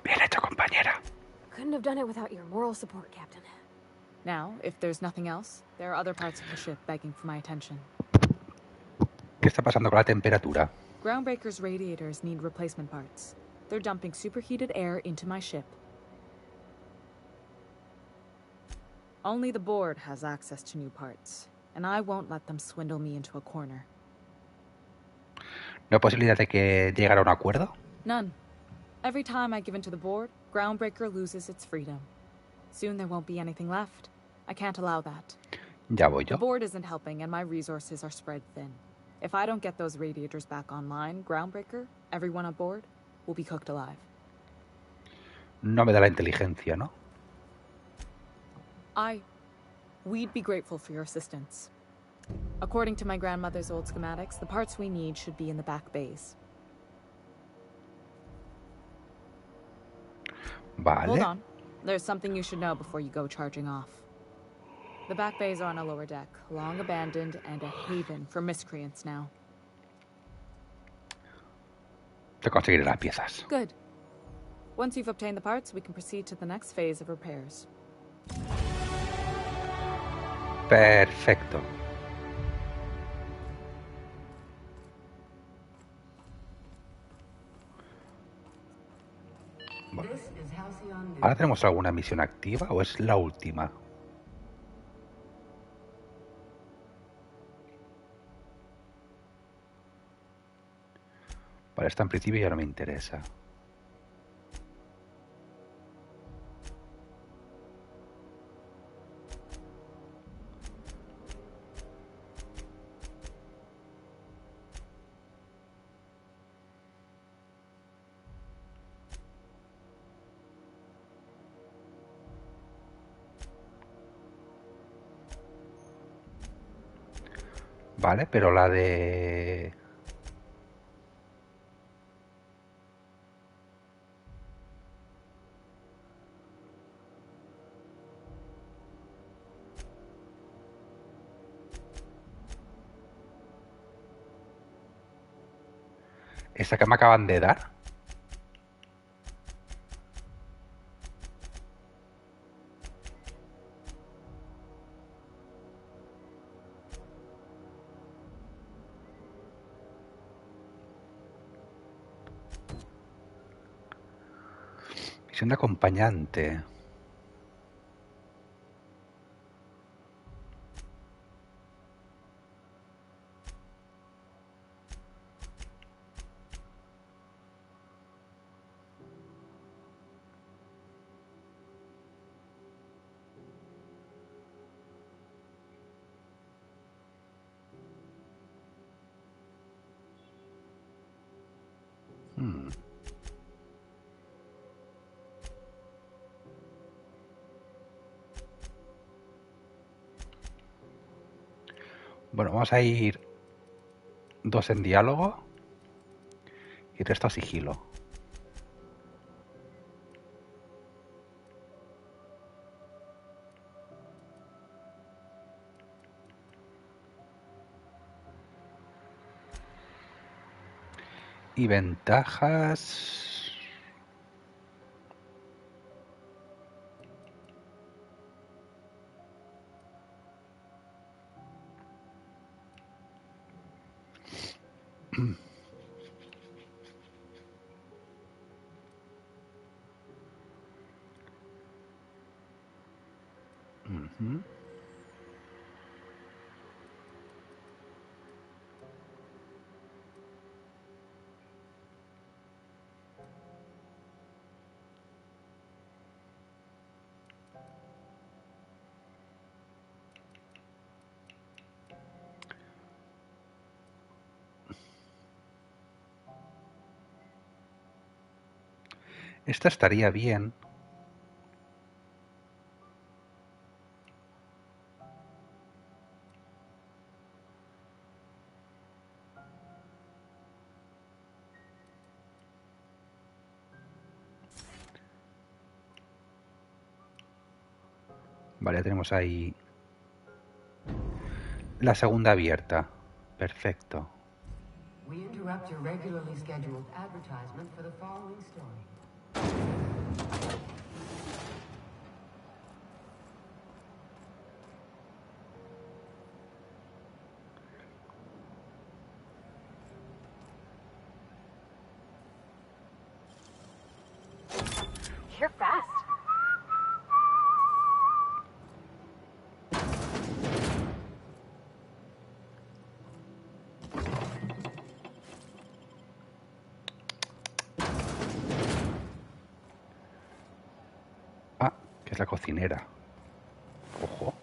Bien hecho, compañera. Couldn't have done it without your moral support, Captain. Now, if there's nothing else, there are other parts of the ship begging for my attention. ¿Qué está pasando con la temperatura? Groundbreaker's radiators need replacement parts. They're dumping superheated air into my ship. Only the board has access to new parts, and I won't let them swindle me into a corner. ¿No hay posibilidad de que llegara a un acuerdo? None. Every time I give in to the board, Groundbreaker loses its freedom. Soon there won't be anything left. I can't allow that. Ya voy yo. The board isn't helping, and my resources are spread thin. If I don't get those radiators back online, Groundbreaker, everyone on board, will be cooked alive. No me da la inteligencia, ¿no? We'd be grateful for your assistance. According to my grandmother's old schematics, the parts we need should be in the back bays. Vale. Hold on. There's something you should know before you go charging off. The back bays are on a lower deck, long abandoned and a haven for miscreants now. Te conseguiré las piezas. Good. Once you've obtained the parts, we can proceed to the next phase of repairs. Perfecto. Bueno. ¿Ahora tenemos alguna misión activa o es la última? Vale, esta en principio ya no me interesa. Vale, pero la de... Esa que me acaban de dar. Misión de acompañante. Bueno, vamos a ir 2 en diálogo y resto a sigilo. Y ventajas... Ujú. Esta estaría bien. Vale, ya tenemos ahí la segunda abierta. Perfecto. We interrupt your regularly scheduled advertisement for the following story. You're fast. Ah, que es la cocinera. Ojo.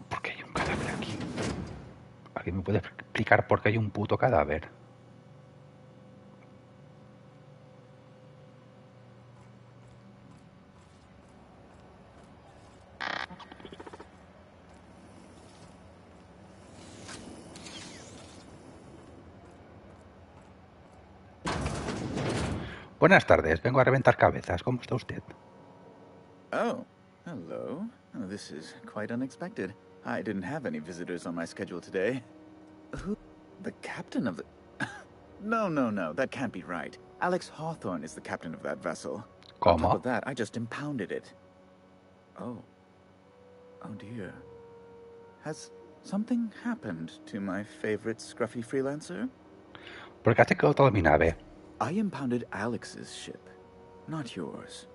¿Por qué hay un cadáver aquí? ¿Alguien me puede explicar por qué hay un puto cadáver? Buenas tardes, vengo a reventar cabezas. ¿Cómo está usted? Oh, hello. Oh, this is quite unexpected. I didn't have any visitors on my schedule today. Who? The captain of the... No, that can't be right. Alex Hawthorne is the captain of that vessel. On top ¿Cómo? of that, I just impounded it. Oh. Oh dear. Has something happened to my favorite scruffy freelancer? ¿Por qué has secuestrado mi nave? I impounded Alex's ship, not yours.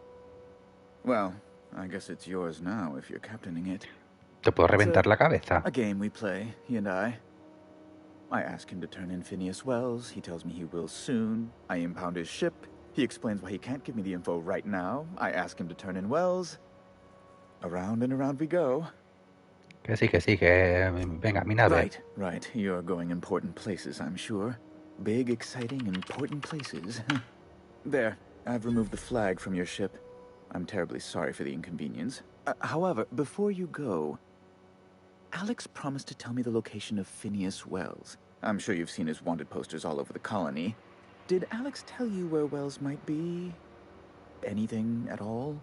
Well, I guess it's yours now if you're captaining it. ¿Te puedo reventar la cabeza? A game we play, he and I. I ask him to turn in Phineas Wells. He tells me he will soon. I impound his ship. He explains why he can't give me the info right now. I ask him to turn in Wells. Around and around we go. Que sí, que... Venga, mi nave. Right. You're going important places, I'm sure. Big, exciting, important places. There, I've removed the flag from your ship. I'm terribly sorry for the inconvenience. However, before you go, Alex promised to tell me the location of Phineas Wells. I'm sure you've seen his wanted posters all over the colony. Did Alex tell you where Wells might be? Anything at all?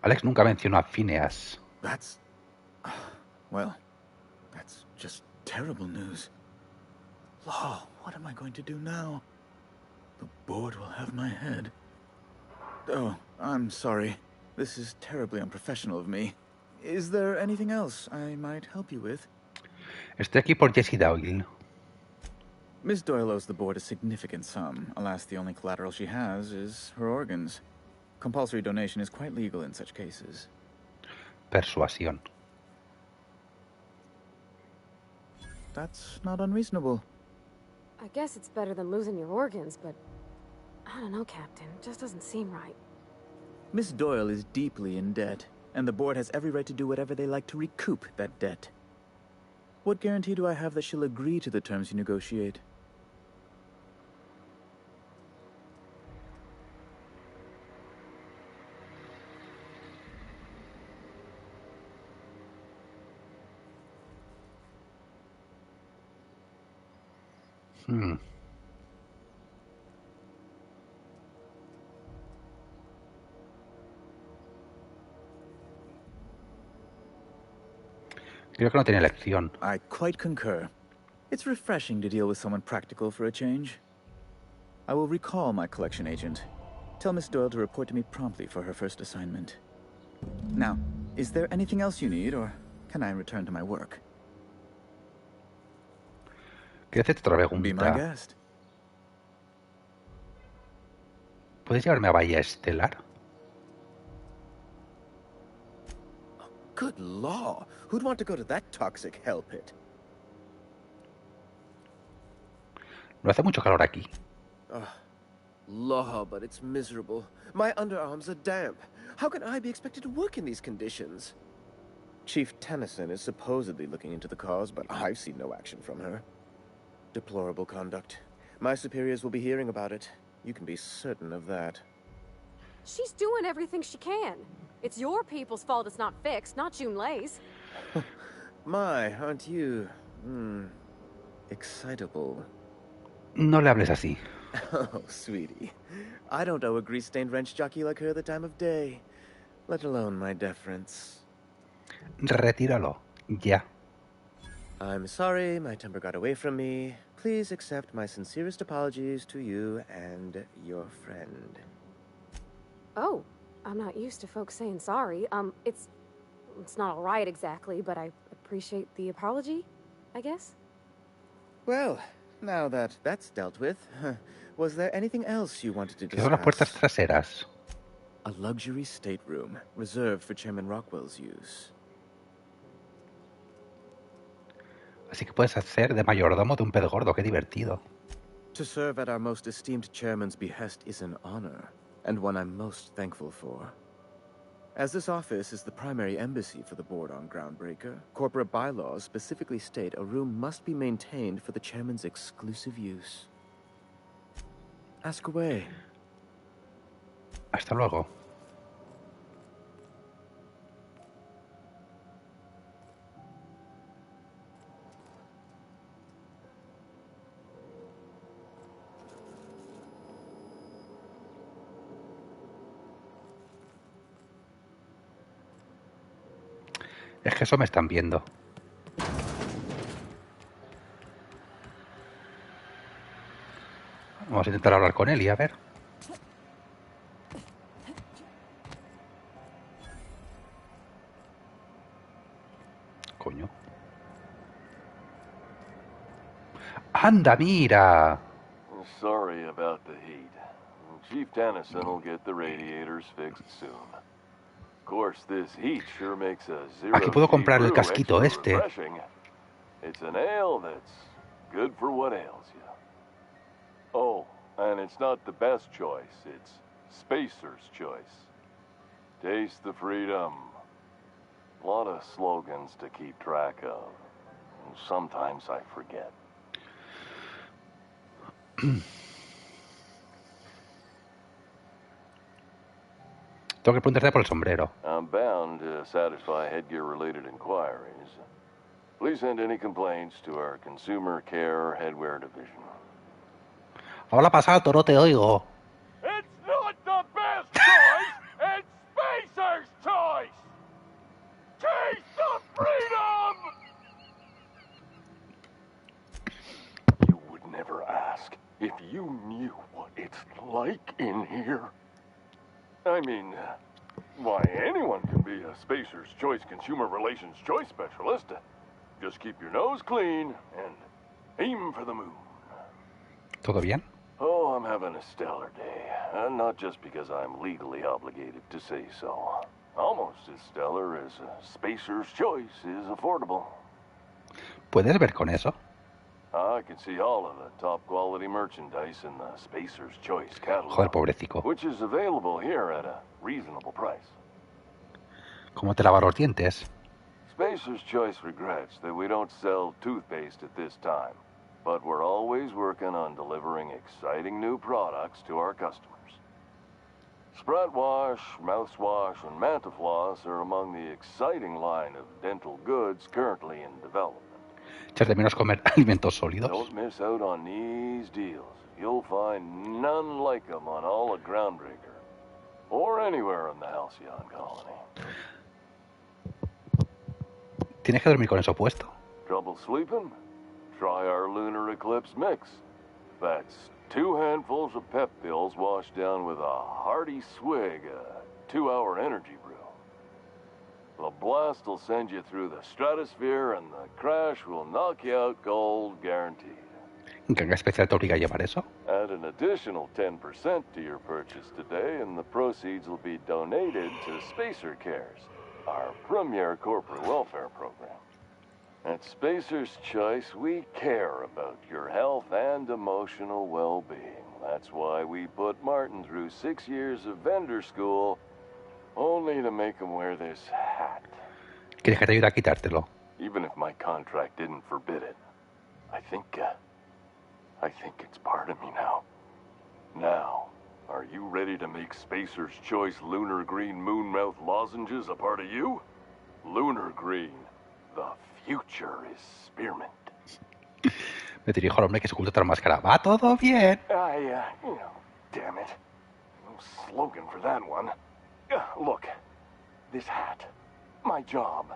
Alex nunca mencionó a Phineas. That's... Well, that's just terrible news. Law, what am I going to do now? The board will have my head. Oh, I'm sorry. This is terribly unprofessional of me. Is there anything else I might help you with? Estoy aquí por Jessie Doyle. Miss Doyle owes the board a significant sum. Alas, the only collateral she has is her organs. Compulsory donation is quite legal in such cases. Persuasión. That's not unreasonable. I guess it's better than losing your organs, but I don't know, Captain. It just doesn't seem right. Miss Doyle is deeply in debt, and the board has every right to do whatever they like to recoup that debt. What guarantee do I have that she'll agree to the terms you negotiate? Creo que no tiene elección. I quite concur. It's refreshing to deal with someone practical for a change. I will recall my collection agent. Tell Miss Doyle to report to me promptly for her first assignment. Now, is there anything else you need, or can I return to my work? Quiero hacerte otra pregunta. Be my guest. ¿Puedes llevarme a Bahía Estelar? Good law. Who'd want to go to that toxic hell pit? No hace mucho calor aquí. Law, but it's miserable. My underarms are damp. How can I be expected to work in these conditions? Chief Tennyson is supposedly looking into the cause, but I've seen no action from her. Deplorable conduct. My superiors will be hearing about it. You can be certain of that. She's doing everything she can. It's your people's fault it's not fixed, not Junlei's. My, aren't you... excitable. No le hables así. Oh, sweetie. I don't owe a grease-stained wrench jockey like her the time of day, let alone my deference. Retíralo. Ya. I'm sorry my temper got away from me. Please accept my sincerest apologies to you and your friend. Oh, I'm not used to folks saying sorry. It's not all right exactly, but I appreciate the apology, I guess. Well, now that that's dealt with, was there anything else you wanted to ¿Qué son las puertas discuss? traseras? A luxury stateroom reserved for Chairman Rockwell's use. Así que puedes hacer de mayordomo de un pez gordo. Qué divertido. To serve at our most esteemed chairman's behest is an honor, and one I'm most thankful for. As this office is the primary embassy for the board on Groundbreaker, corporate bylaws specifically state a room must be maintained for the chairman's exclusive use. Ask away. Hasta luego. Es que eso me están viendo. Vamos a intentar hablar con él y a ver. Coño. ¡Anda, mira! Sorry about the heat. Chief Tennyson will get the radiators fixed soon. Of course, this heat sure makes a zero Aquí puedo comprar el brew casquito extra este. refreshing. It's an ale that's good for what ails you. Oh, and it's not the best choice. It's Spacer's choice. Taste the freedom. A lot of slogans to keep track of. Sometimes I forget. Tengo que preguntarte por el sombrero. I'm bound to satisfy headgear-related inquiries. Please send any complaints to our Consumer Care Headwear Division. Habla pasado, no te oigo. It's not the best choice, it's Spacer's choice! Taste the freedom! You would never ask if you knew what it's like in here. I mean, why, anyone can be a Spacer's Choice Consumer Relations Choice Specialist. Just keep your nose clean and aim for the moon. ¿Todo bien? Oh, I'm having a stellar day. Not just because I'm legally obligated to say so. Almost as stellar as a Spacer's Choice is affordable. ¿Puedes ver con eso? I can see all of the top quality merchandise in the Spacer's Choice catalog, Joder, pobrecito. which is available here at a reasonable price. ¿Cómo te lavas los dientes? Spacer's Choice regrets that we don't sell toothpaste at this time, but we're always working on delivering exciting new products to our customers. Sprat Wash, Mouthwash, and Mantafloss are among the exciting line of dental goods currently in development. ¿Echas de menos comer alimentos sólidos? Don't miss out on these deals. You'll find none like them on all of Groundbreaker, or anywhere in the Halcyon colony. ¿Tienes que dormir con eso puesto? Trouble sleeping? Try our Lunar Eclipse mix. That's 2 handfuls of pep pills washed down with a hearty swig of 2-hour energy brew. The blast will send you through the stratosphere and the crash will knock you out cold, guaranteed. ¿En qué especial te obliga a llevar eso? Add an additional 10% to your purchase today and the proceeds will be donated to Spacer Cares, our premier corporate welfare program. At Spacer's Choice, we care about your health and emotional well-being. That's why we put Martin through 6 years of vendor school, only to make him wear this hat. ¿Quieres que te ayude a quitártelo? Even if my contract didn't forbid it, I think it's part of me now. Now, are you ready to make Spacer's Choice Lunar Green Moonmouth lozenges a part of you? Lunar Green, the future is spearmint. Me dirijo al hombre que se oculta tras la máscara. ¿Va todo bien? Damn it. No slogan for that one. Look, this hat, my job,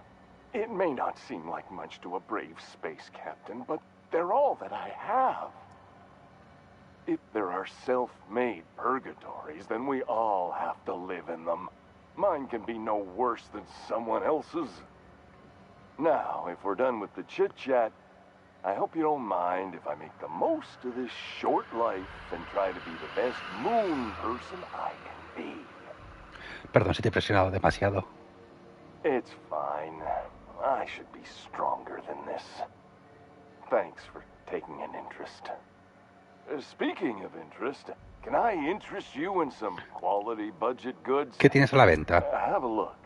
it may not seem like much to a brave space captain, but they're all that I have. If there are self-made purgatories, then we all have to live in them. Mine can be no worse than someone else's. Now, if we're done with the chit-chat, I hope you don't mind if I make the most of this short life and try to be the best moon person I can be. Perdón si te he presionado demasiado. It's fine. I should be stronger than this. Thanks for taking an interest. Speaking of interest, can I interest you in some quality budget goods? ¿Qué tienes a la venta? Have a look.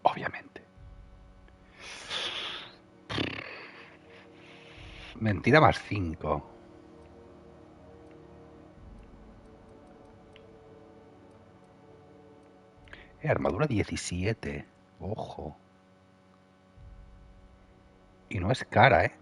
Obviamente. Mentira más 5. Armadura 17. Ojo. Y no es cara, ¿eh?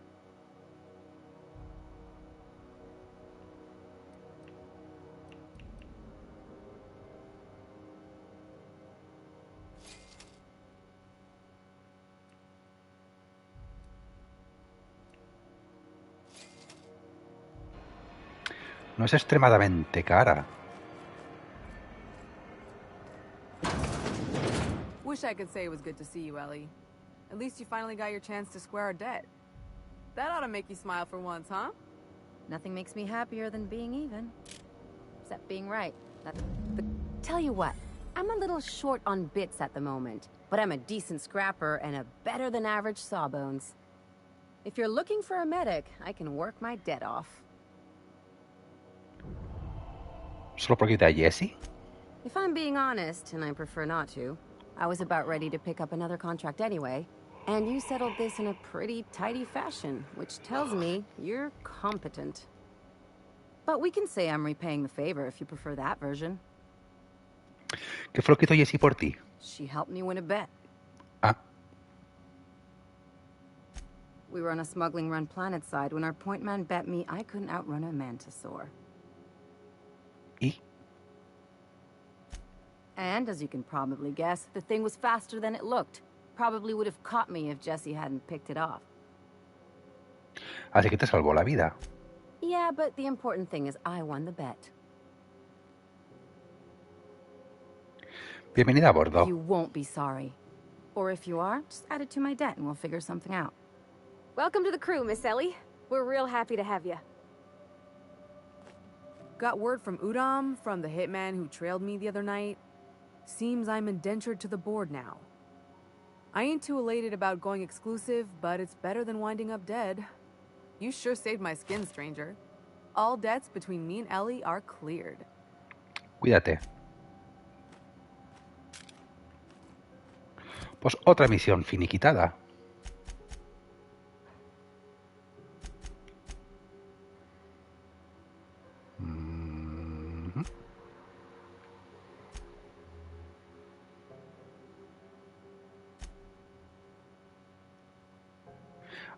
No es extremadamente cara. Wish I could say it was good to see you, Ellie. At least you finally got your chance to square our debt. That ought to make you smile for once, huh? Nothing makes me happier than being even. Except being right. Tell you what, I'm a little short on bits at the moment, but I'm a decent scrapper and a better-than-average sawbones. If you're looking for a medic, I can work my debt off. ¿Solo porque te da Jesse? If I'm being honest, and I prefer not to, I was about ready to pick up another contract anyway, and you settled this in a pretty tidy fashion, which tells me you're competent. But we can say I'm repaying the favor if you prefer that version. ¿Qué fue lo que hizo Jessie por ti? She helped me win a bet. Ah. We were on a smuggling run planetside when our point man bet me I couldn't outrun a mantisaur. ¿Y? And, as you can probably guess, the thing was faster than it looked. Probably would have caught me if Jesse hadn't picked it off. Así que te salvó la vida. Yeah, but the important thing is I won the bet. Bienvenida a bordo. You won't be sorry. Or if you are, just add it to my debt and we'll figure something out. Welcome to the crew, Miss Ellie. We're real happy to have you. Got word from Udam, from the hitman who trailed me the other night. Seems I'm indentured to the board now. I ain't too elated about going exclusive, but it's better than winding up dead. You sure saved my skin, stranger. All debts between me and Ellie are cleared. Cuídate. Pues otra misión finiquitada.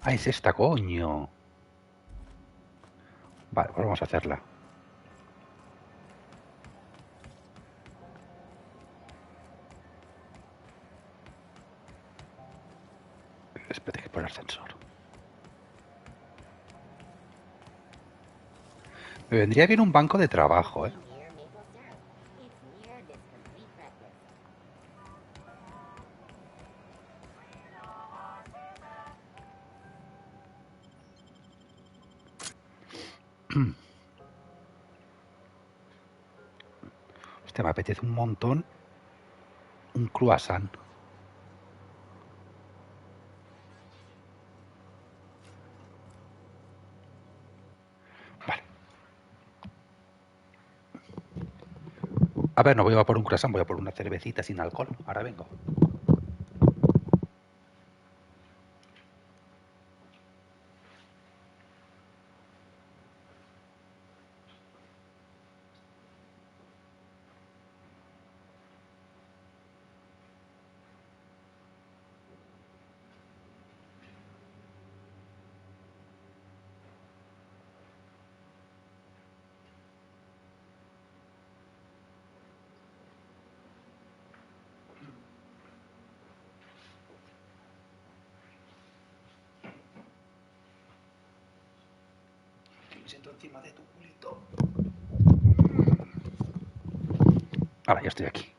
Ah, es esta, coño. Vale, pues vamos a hacerla. Espérate que por el ascensor. Me vendría bien un banco de trabajo, ¿eh? Hostia, me apetece un montón un croissant. Vale. A ver, no voy a por un croissant, voy a por una cervecita sin alcohol. Ahora vengo. Me siento encima de tu culito. Ahora ya estoy aquí.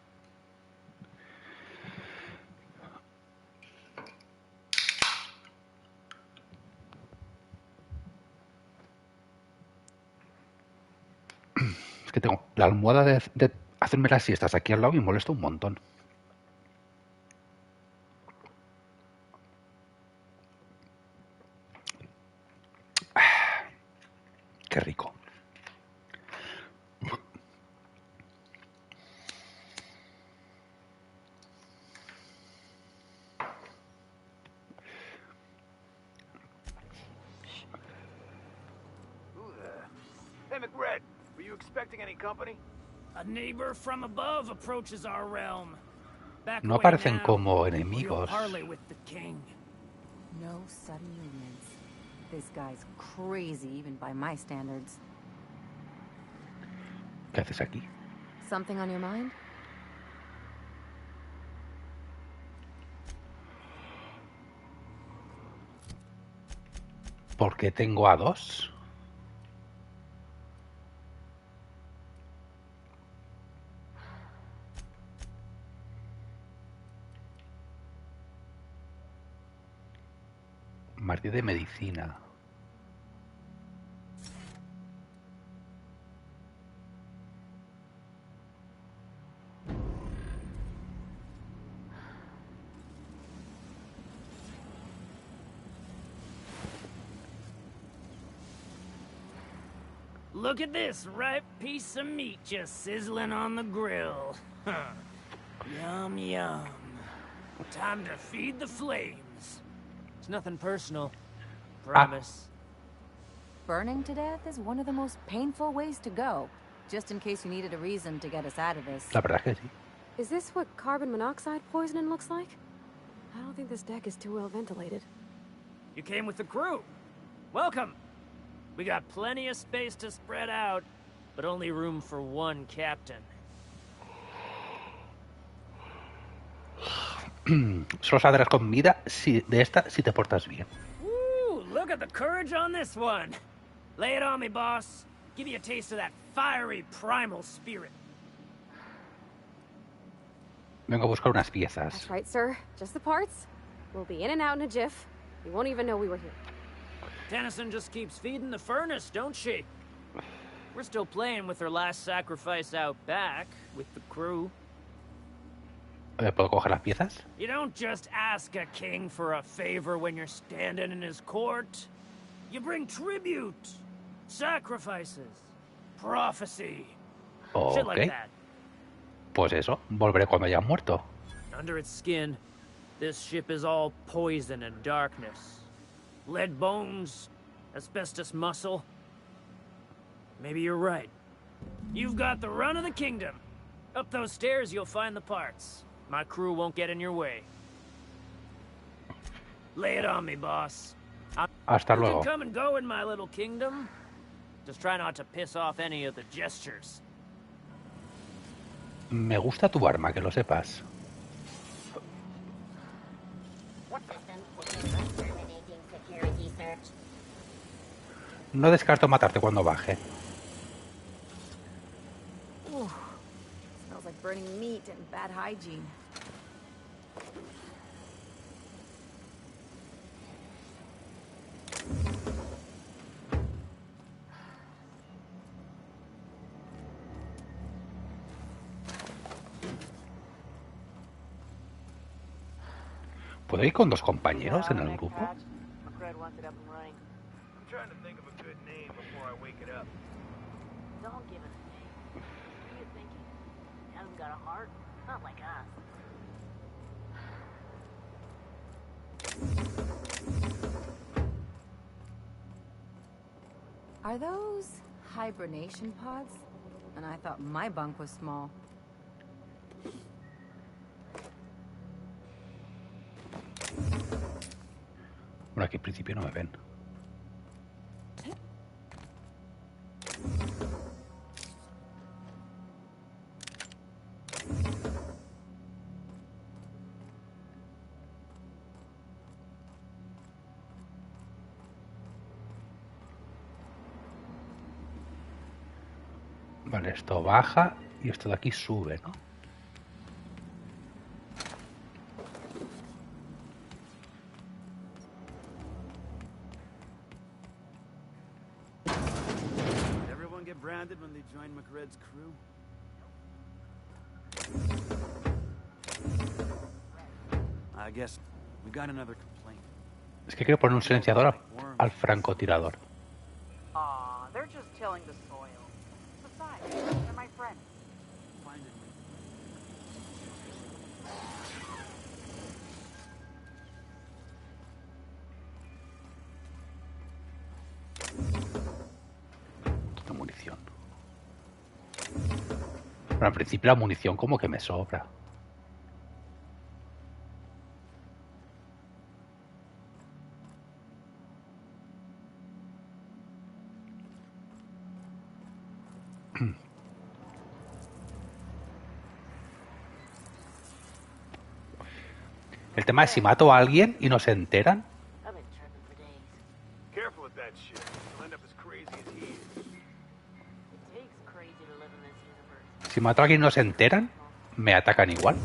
Es que tengo la almohada de hacerme las siestas aquí al lado y me molesta un montón. Qué rico. Hey, McRed, were you expecting any company? A neighbor from above approaches our realm. Back No away aparecen now, como or you'll enemigos. parley with the king. No sudden movements. This guy's crazy, even by my standards. ¿Qué haces aquí? Something on your mind? ¿Por qué tengo a dos? Martillo de medicina. Look at this ripe piece of meat just sizzling on the grill. Yum, yum. Time to feed the flames. It's nothing personal. Promise. Burning to death is one of the most painful ways to go. Just in case you needed a reason to get us out of this. La verdad que sí. Is this what carbon monoxide poisoning looks like? I don't think this deck is too well ventilated. You came with the crew. Welcome. We got plenty of space to spread out, but only room for one captain. Solo saldrás con vida de esta si te portas bien. Ooh, look at the courage on this one. Lay it on me, boss. Give you a taste of that fiery primal spirit. Vengo a buscar unas piezas. That's right, sir. Just the parts. We'll be in and out in a jiff. You won't even know we were here. Tennyson just keeps feeding the furnace, don't she? We're still playing with her last sacrifice out back, with the crew. ¿Puedo coger las piezas? You don't just ask a king for a favor when you're standing in his court. You bring tribute, sacrifices, prophecy, shit like that. Pues eso, volveré cuando hayas muerto. Under its skin, this ship is all poison and darkness. Lead bones, asbestos muscle. Maybe you're right. You've got the run of the kingdom. Up those stairs, you'll find the parts. My crew won't get in your way. Lay it on me, boss. Hasta luego. You can come and go in my little kingdom. Just try not to piss off any of the gestures. Me gusta tu arma, que lo sepas. No descarto matarte cuando baje. Ooh, smells like burning meat and bad hygiene. ¿Puedo ir con dos compañeros en el grupo? McRed wants it up and running. I'm trying to think of a good name before I wake it up. Don't give it a name. What are you thinking? It hasn't got a heart? Not like us. Are those hibernation pods? And I thought my bunk was small. Bueno, aquí en principio no me ven. Vale, esto baja y esto de aquí sube, ¿no? Everyone get branded when they join McRed's crew? I guess we got another complaint. Es que quiero poner un silenciador al francotirador. Aw, they're just tilling the soil. Besides, they're my friends. Toda munición. Pero al principio la munición como que me sobra. El tema es si mato a alguien y no se enteran. Careful with that shit. You'll end up as crazy as he is. It takes crazy to live in this universe. Si mato a alguien y no se enteran, me atacan igual.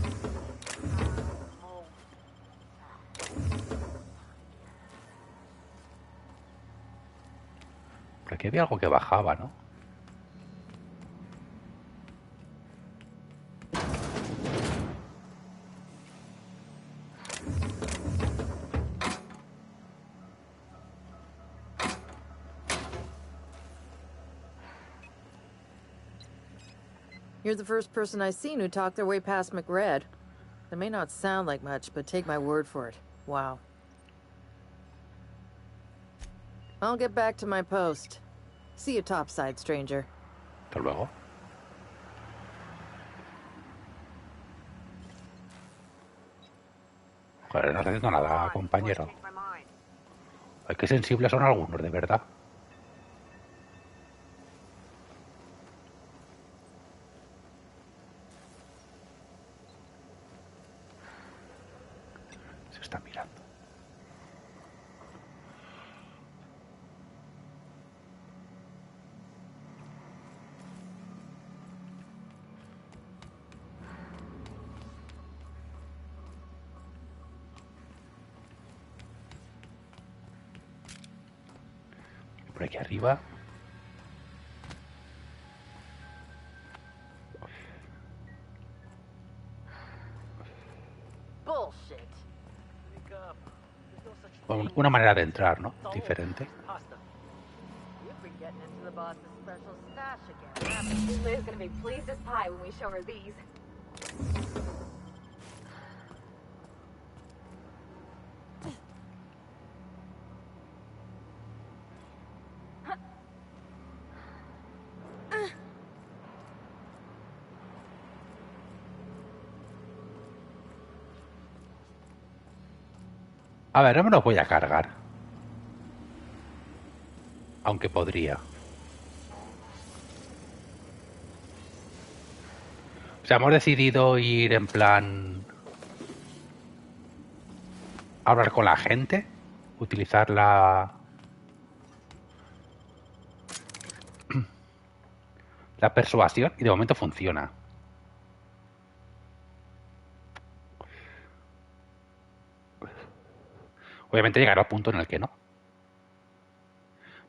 Por aquí había algo que bajaba, ¿no? You're the first person I've seen who talked their way past McRed. It may not sound like much, but take my word for it. Wow. I'll get back to my post. See you topside, stranger. Hasta luego. Joder, no está haciendo nada, compañero. Ay, qué sensibles son algunos, de verdad. Se está mirando. Por aquí arriba. Una manera de entrar, ¿no? Diferente. You've been getting into the boss's special stash again. Liz gonna be pleased as pie when we show her these. A ver, no me los voy a cargar. Aunque podría. O sea, hemos decidido ir en plan... hablar con la gente. Utilizar la persuasión. Y de momento funciona. Obviamente llegará al punto en el que no.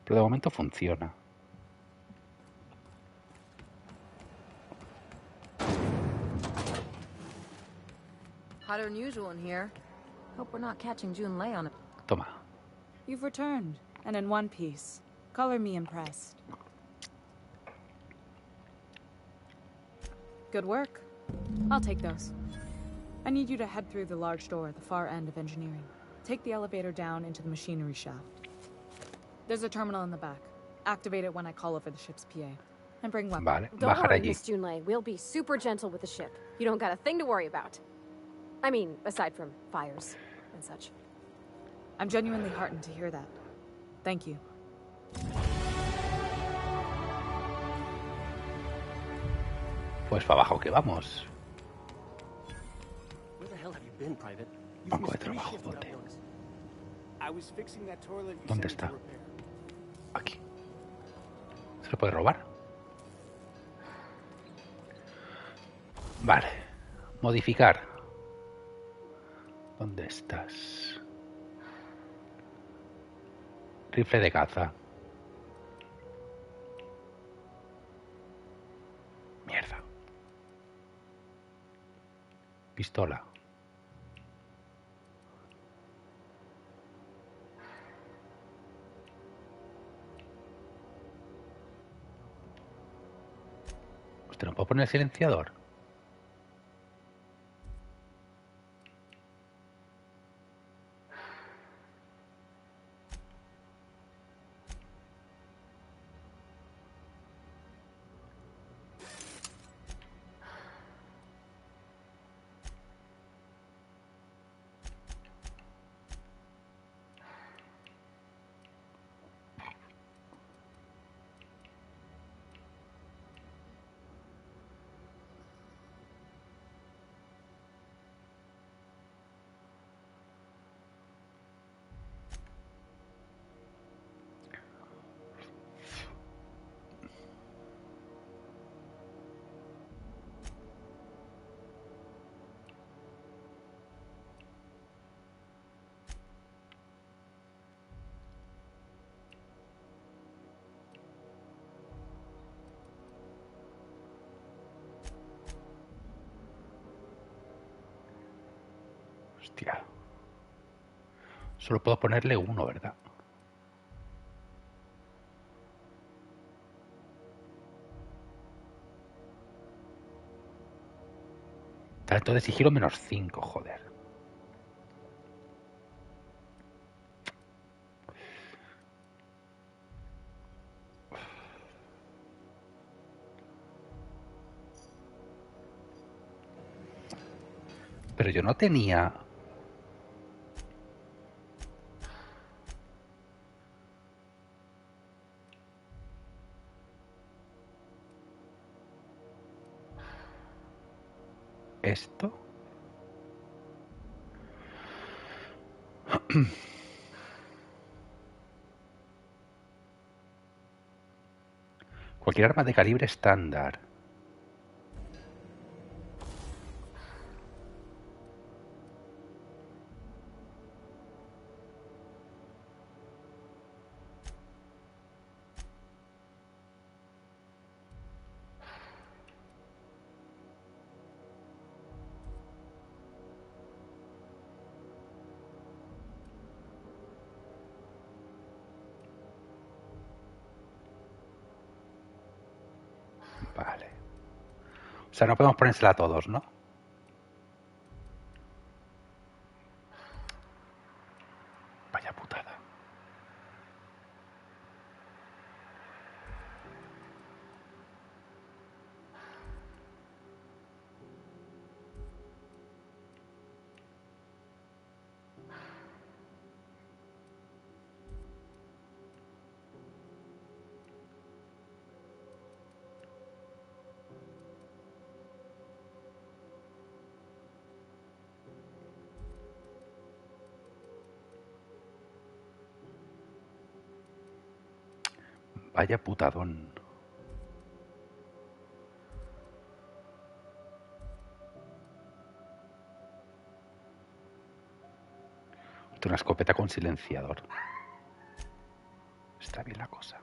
Pero de momento funciona. Hotter than usual in here. Hope we're not catching Junlei on it. Toma. You've returned, and in one piece. Color me impressed. Good work. I'll take those. I need you to head through the large door at the far end of engineering. Take the elevator down into the machinery shaft. There's a terminal in the back. Activate it when I call over the ship's PA. And bring weapons. Vale, Don't bajar worry, allí. Miss Junlei. We'll be super gentle with the ship. You don't got a thing to worry about. I mean, aside from fires and such. I'm genuinely heartened to hear that. Thank you. Pues para abajo que vamos. Where the hell have you been, Private? Banco de trabajo, ¿dónde? I was fixing that toilet you ¿Dónde sent me está? to repair. Aquí. ¿Se lo puede robar? Vale. Modificar. ¿Dónde estás? Rifle de caza. Mierda. Pistola. ¿Usted no puede poner el silenciador? Hostia. Solo puedo ponerle uno, ¿verdad? Talento de sigilo -5, joder. Pero yo no tenía... ¿Esto? Cualquier arma de calibre estándar. sea, no podemos ponérsela a todos, ¿no? Vaya putada. Vaya putadón. Una escopeta con silenciador. Está bien la cosa.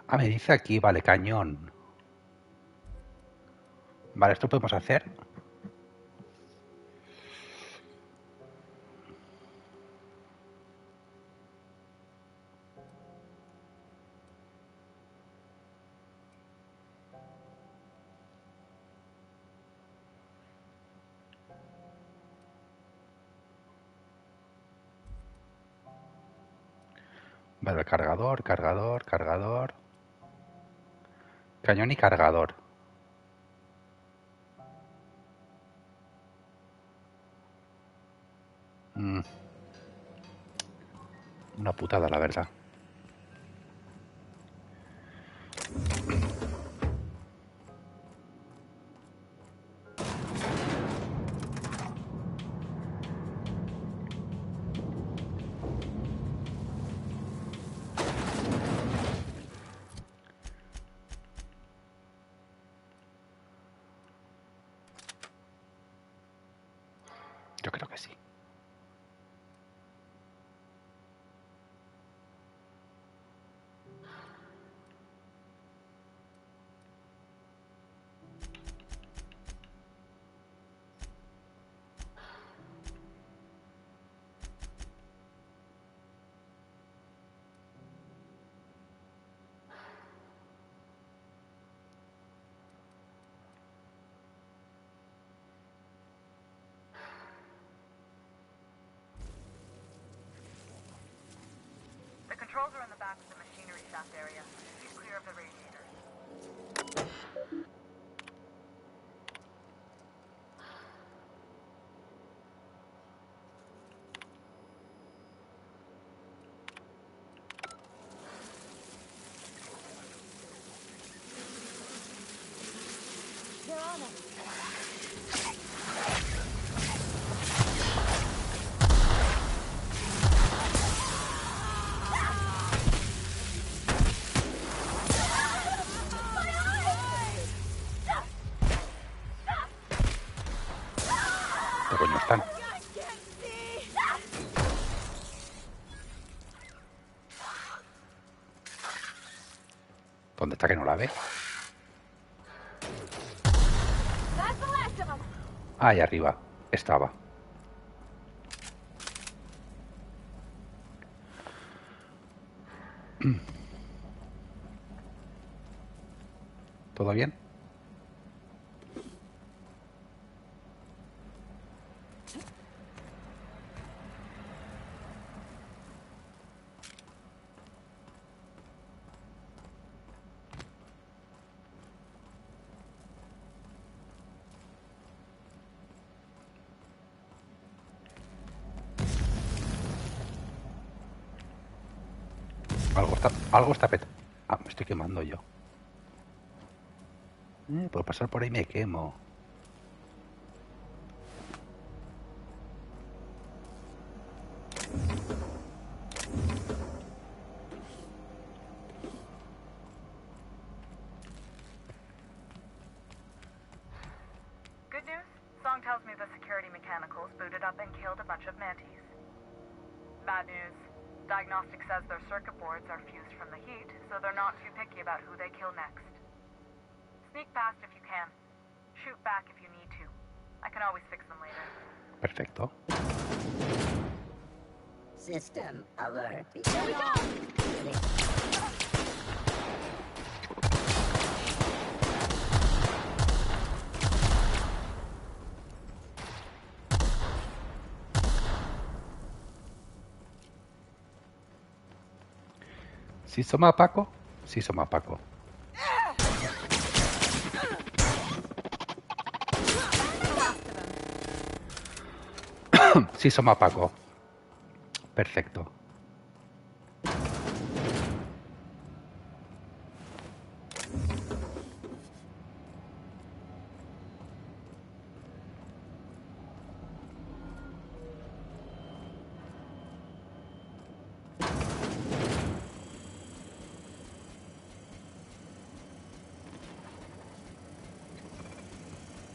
Ah, me dice aquí, vale, cañón. Vale, esto podemos hacer. Vale, cargador, cargador, cargador. Cañón y cargador. Una putada, la verdad. Yo creo que sí. The controls are in the back of the machinery shaft area. Keep clear of the radiators. They're on us. ¿Qué coño están? ¿Dónde está que no la ve? That's the last of them. Ahí arriba. Estaba. ¿Todo bien? Algo está Ah, me estoy quemando yo. Por pasar por ahí me quemo. Good news? Song tells me the security mechanicals booted up and killed a bunch of mantis. Bad news. Diagnostics says their circuit boards are fused from the heat, so they're not too picky about who they kill next. Sneak past if you can. Shoot back if you need to. I can always fix them later. Perfecto. System alert. Here we go! Si som a Paco, si som a Paco. Si som a Paco. Perfecto.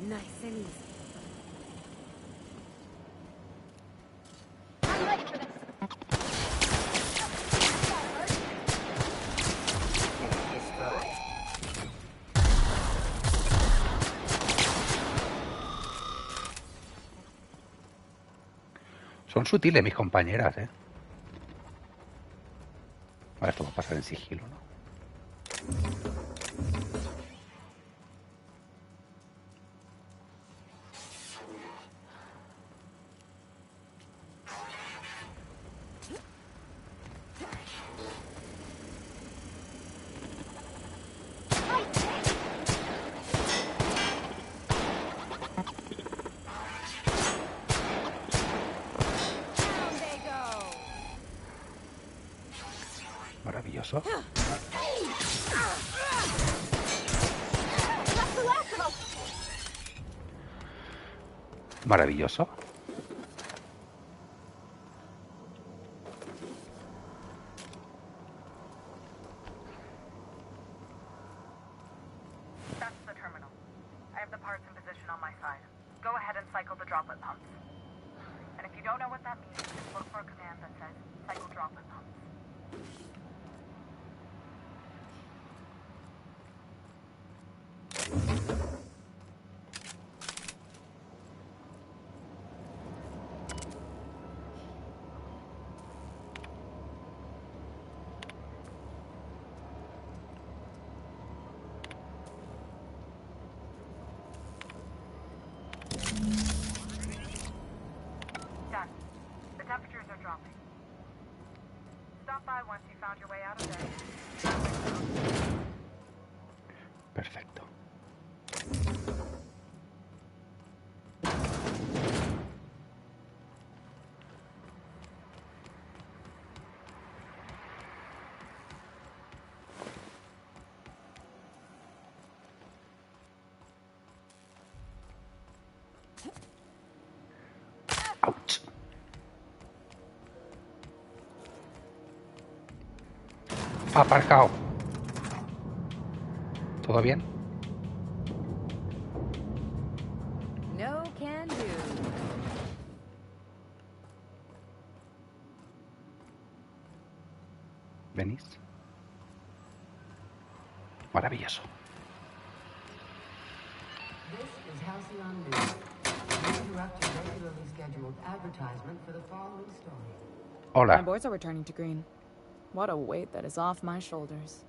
Nice and easy. Son sutiles mis compañeras, ¿eh? Vale, esto va a pasar en sigilo, ¿no? Maravilloso. Maravilloso. That's the terminal. I have the parts in position on my side. Go ahead and cycle the droplet pumps. And if you don't know what that means, just look for a command that says cycle droplet pumps. Done. The temperatures are dropping. Stop by once you found your way out of there. Perfecto. Ouch. Aparcado. ¿Todo bien? No can do. ¿Venís? Maravilloso. This is Halcyon News. We interrupt your regularly scheduled advertisement for the following story. Hola. My boys are returning to Green. What a weight that is off my shoulders.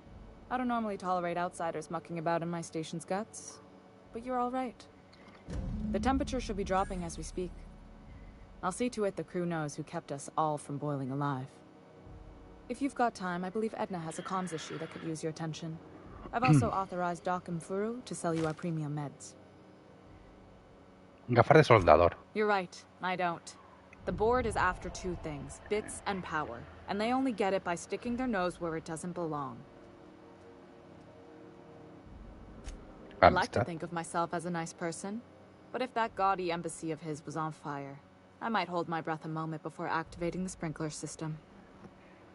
I don't normally tolerate outsiders mucking about in my station's guts, but you're all right. The temperature should be dropping as we speak. I'll see to it the crew knows who kept us all from boiling alive. If you've got time, I believe Edna has a comms issue that could use your attention. I've also authorized Doc and Furu to sell you our premium meds. Gafas de soldador. You're right, I don't. The board is after two things, bits and power, and they only get it by sticking their nose where it doesn't belong. I like to think of myself as a nice person, but if that gaudy embassy of his was on fire, I might hold my breath a moment before activating the sprinkler system.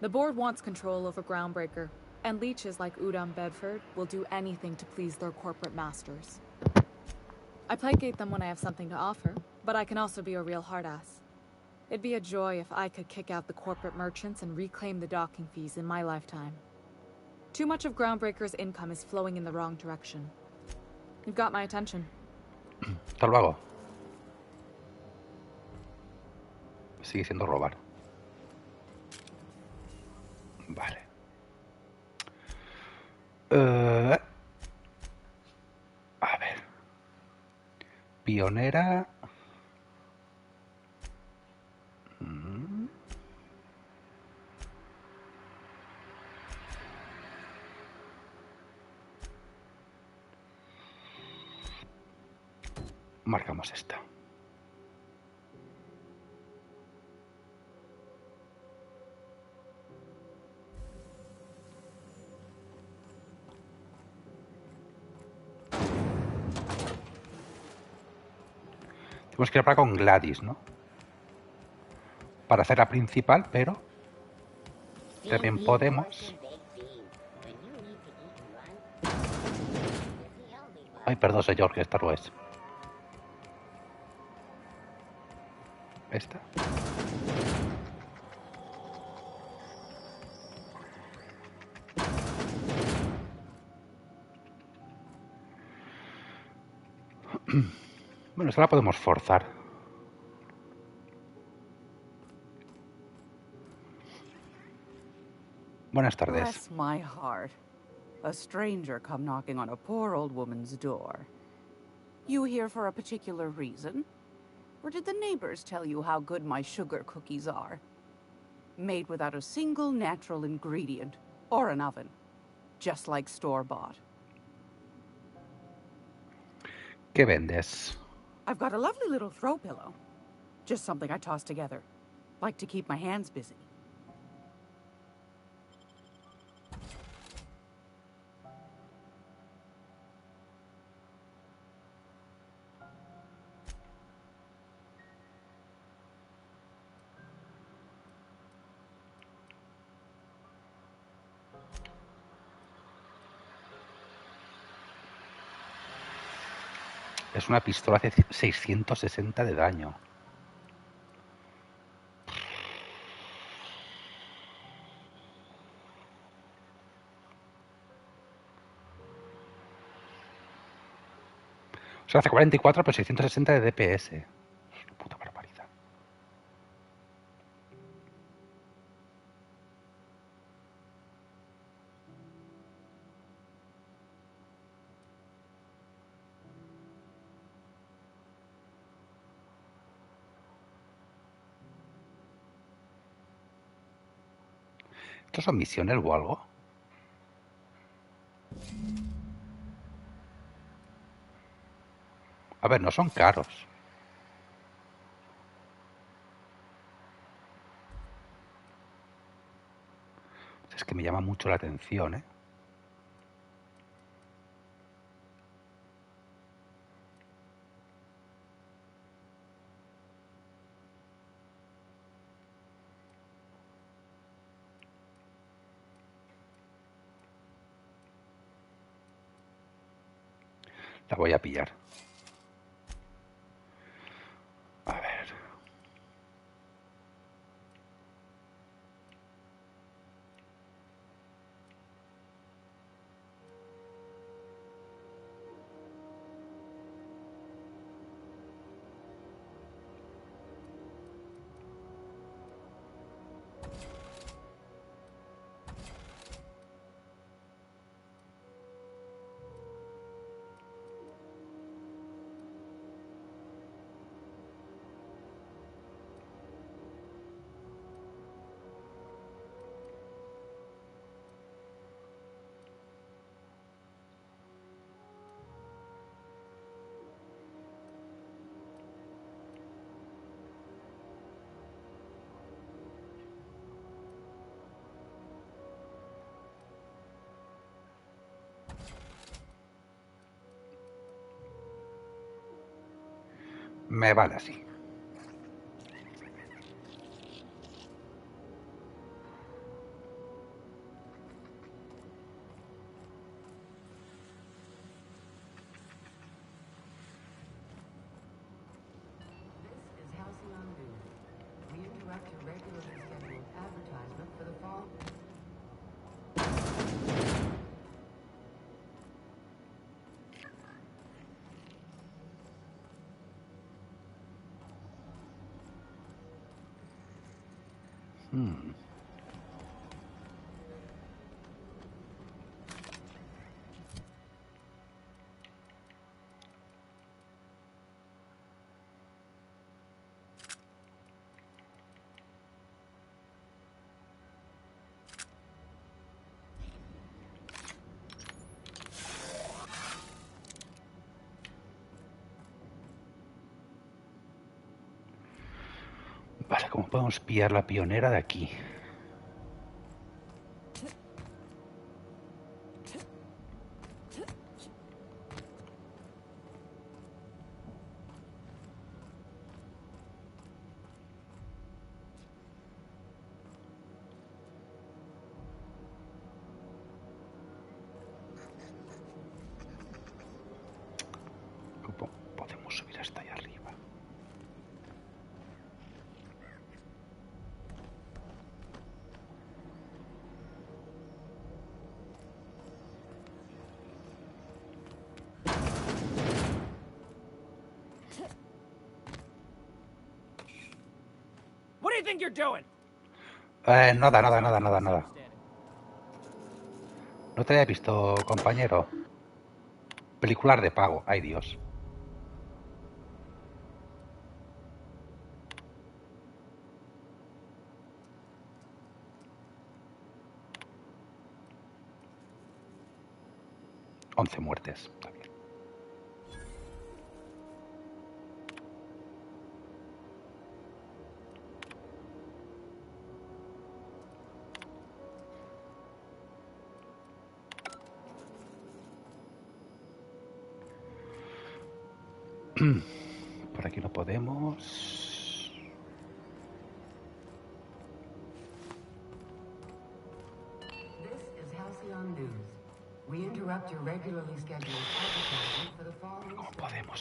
The board wants control over Groundbreaker, and leeches like Udom Bedford will do anything to please their corporate masters. I placate them when I have something to offer, but I can also be a real hard-ass. It'd be a joy if I could kick out the corporate merchants and reclaim the docking fees in my lifetime. Too much of Groundbreaker's income is flowing in the wrong direction. You've got my attention. Hasta luego. Sigue siendo robar. Vale. A ver. Pionera. Marcamos esta. Tenemos que ir para con Gladys, ¿no? Para hacer la principal, pero también podemos... Ay, perdón, señor, que esta no es. Esta. Bueno, esta la podemos forzar. Buenas tardes. Bless my heart. A stranger come knocking on a poor old woman's door. You here for a particular reason? Or did the neighbors tell you how good my sugar cookies are? Made without a single natural ingredient or an oven. Just like store-bought. ¿Qué vendes? I've got a lovely little throw pillow. Just something I toss together. Like to keep my hands busy. Es una pistola de 660 de daño. O sea, hace 44, pero 660 de DPS. Es una puta barbaridad. ¿Estos son misiones o algo? A ver, no son caros. Es que me llama mucho la atención, ¿eh? La voy a pillar. A ver. Me vale así. Vale, ¿cómo podemos pillar la pionera de aquí? ¿Cómo podemos subir hasta allá arriba? What do you think you're doing? Nada. No te había visto, compañero. Películas de pago, ay Dios. Once muertes. Está bien. Por aquí no podemos. This is Halcyon News. We interrupt your regularly scheduled advertising for the following. ¿Cómo podemos?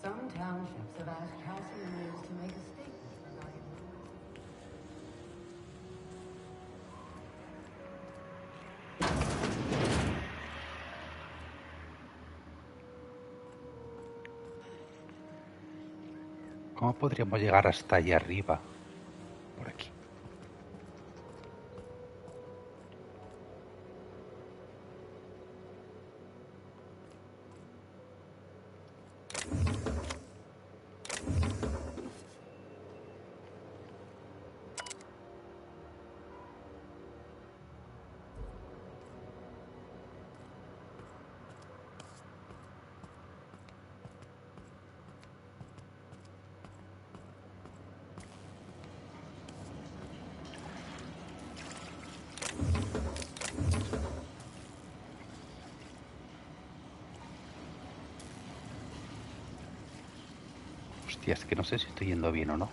Some townships have asked Halcyon News to make a statement regarding. ¿Cómo podríamos llegar hasta allá arriba? Por aquí. Hostia, es que no sé si estoy yendo bien o no.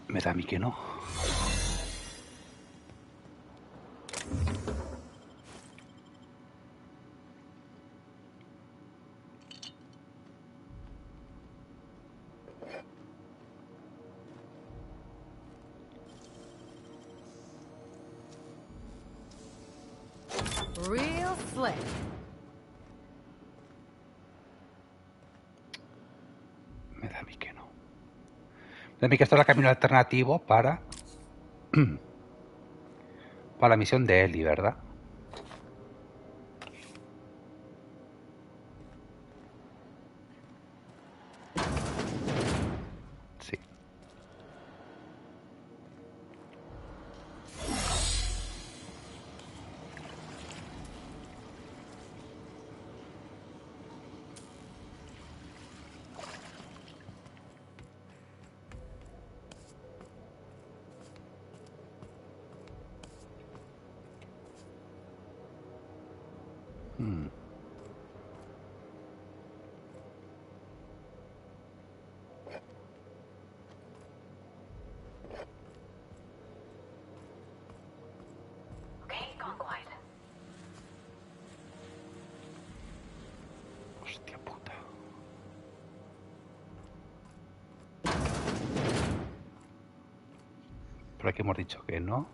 Me da a mí que no. Real slick. Me da a mí que no. Me da a mí que esto es el camino alternativo para... para la misión de Ellie, ¿verdad? Sí. Hostia puta. Por aquí hemos dicho que no.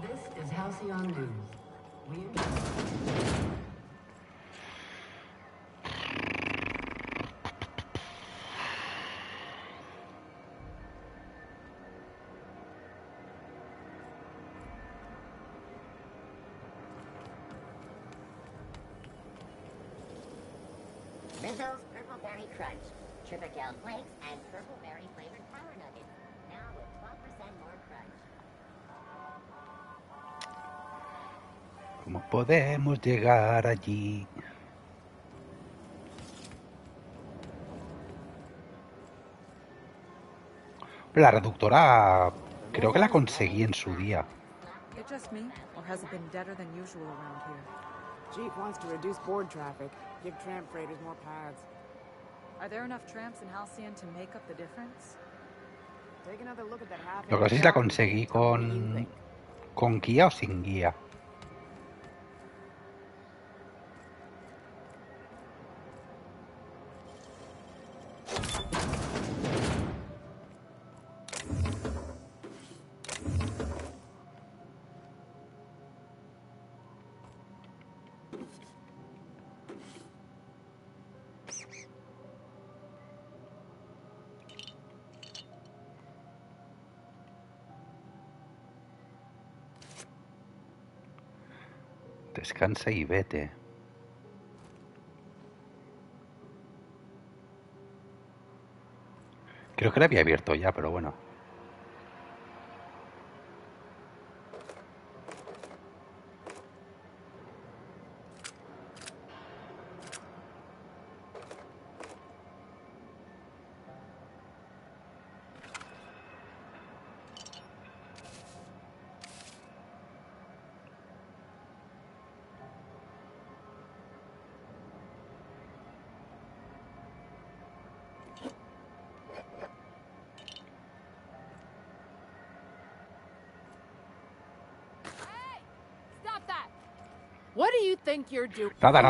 This is Halcyon News. Rizzo's Purple Berry Crunch, Triple Flakes, and Purple Berry flavored Power Nuggets. Now with 12% more crunch. ¿Cómo podemos llegar allí? La reductora creo que la conseguí en su día. It just me, or has it been deader than usual around here? Chief wants to reduce board traffic, give tramp freighters more paths. Are there enough tramps in Halcyon to make up the difference? Take another look at that half. Lo que no sé si la conseguí con guía o sin guía. Descansa y vete. Creo que la había abierto ya, pero bueno. Stop that! What do you think you're doing? Nada.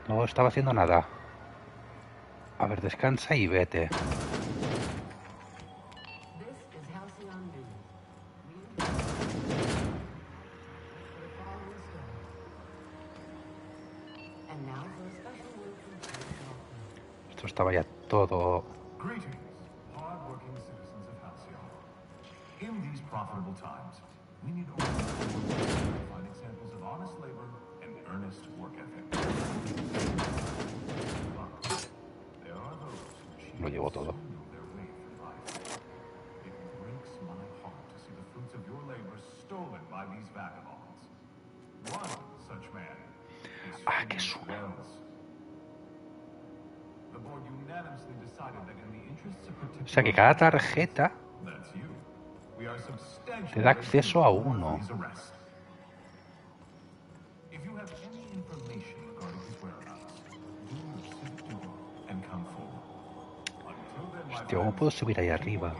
No estaba haciendo nada. A ver, descansa y vete. Esto estaba ya todo. Greetings, hard-working citizens of Halcyon. In these profitable times, we need only to find examples of honest labor and earnest work ethic. But there are those who Lo llevo todo. their way through life. It breaks my heart to see the fruits of your labor stolen by these vagabonds. One such man is Phoenix Wells. The board unanimously decided that in the interests of O sea que cada tarjeta that's you. We are substantially te da acceso a uno. his arrest. If you have any information regarding his whereabouts, do your civic duty and come forward. Until then, my Hostia, ¿cómo puedo subir ahí arriba?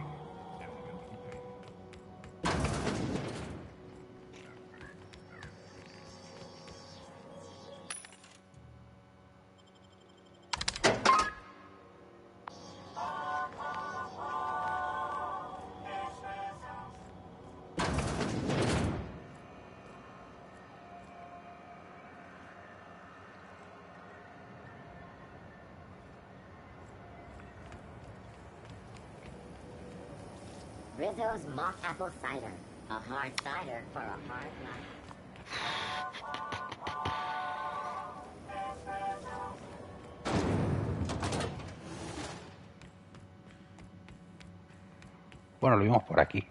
Rizzo's Mock Apple Cider. A hard cider for a hard life. Bueno, lo vimos por aquí.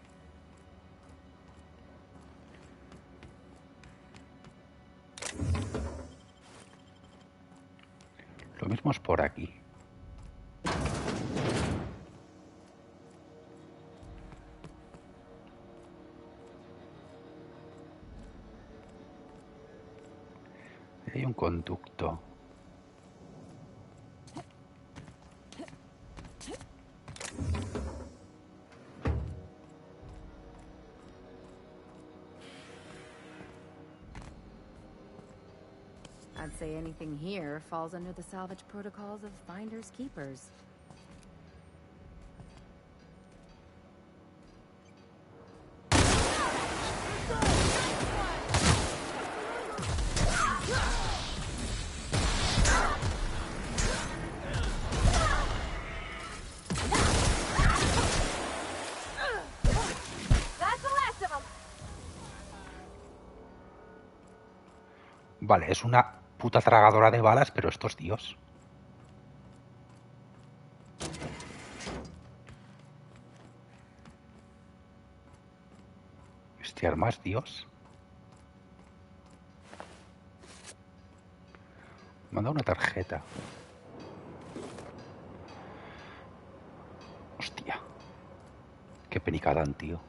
Lo mismo es por aquí. Hay un conducto. I'd say anything here falls under the salvage protocols of finders keepers. Vale, es una puta tragadora de balas, pero esto es Dios. Este arma es Dios. Manda una tarjeta. Hostia. Qué penica dan, tío.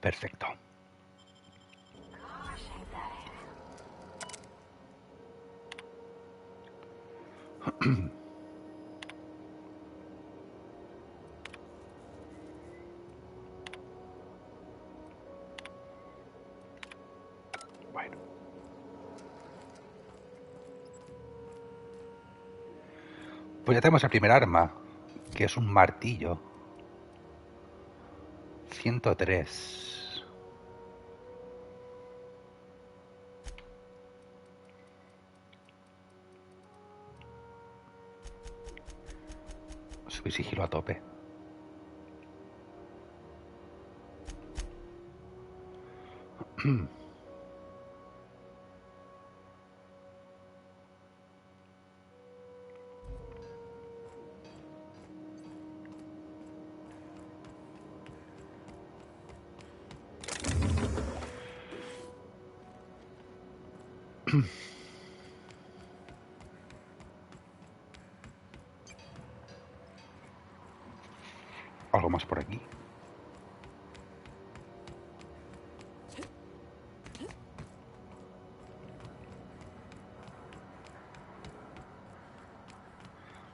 Perfecto. Bueno. Pues ya tenemos el primer arma, que es un martillo. 103. Subir sigilo a tope. Algo más por aquí.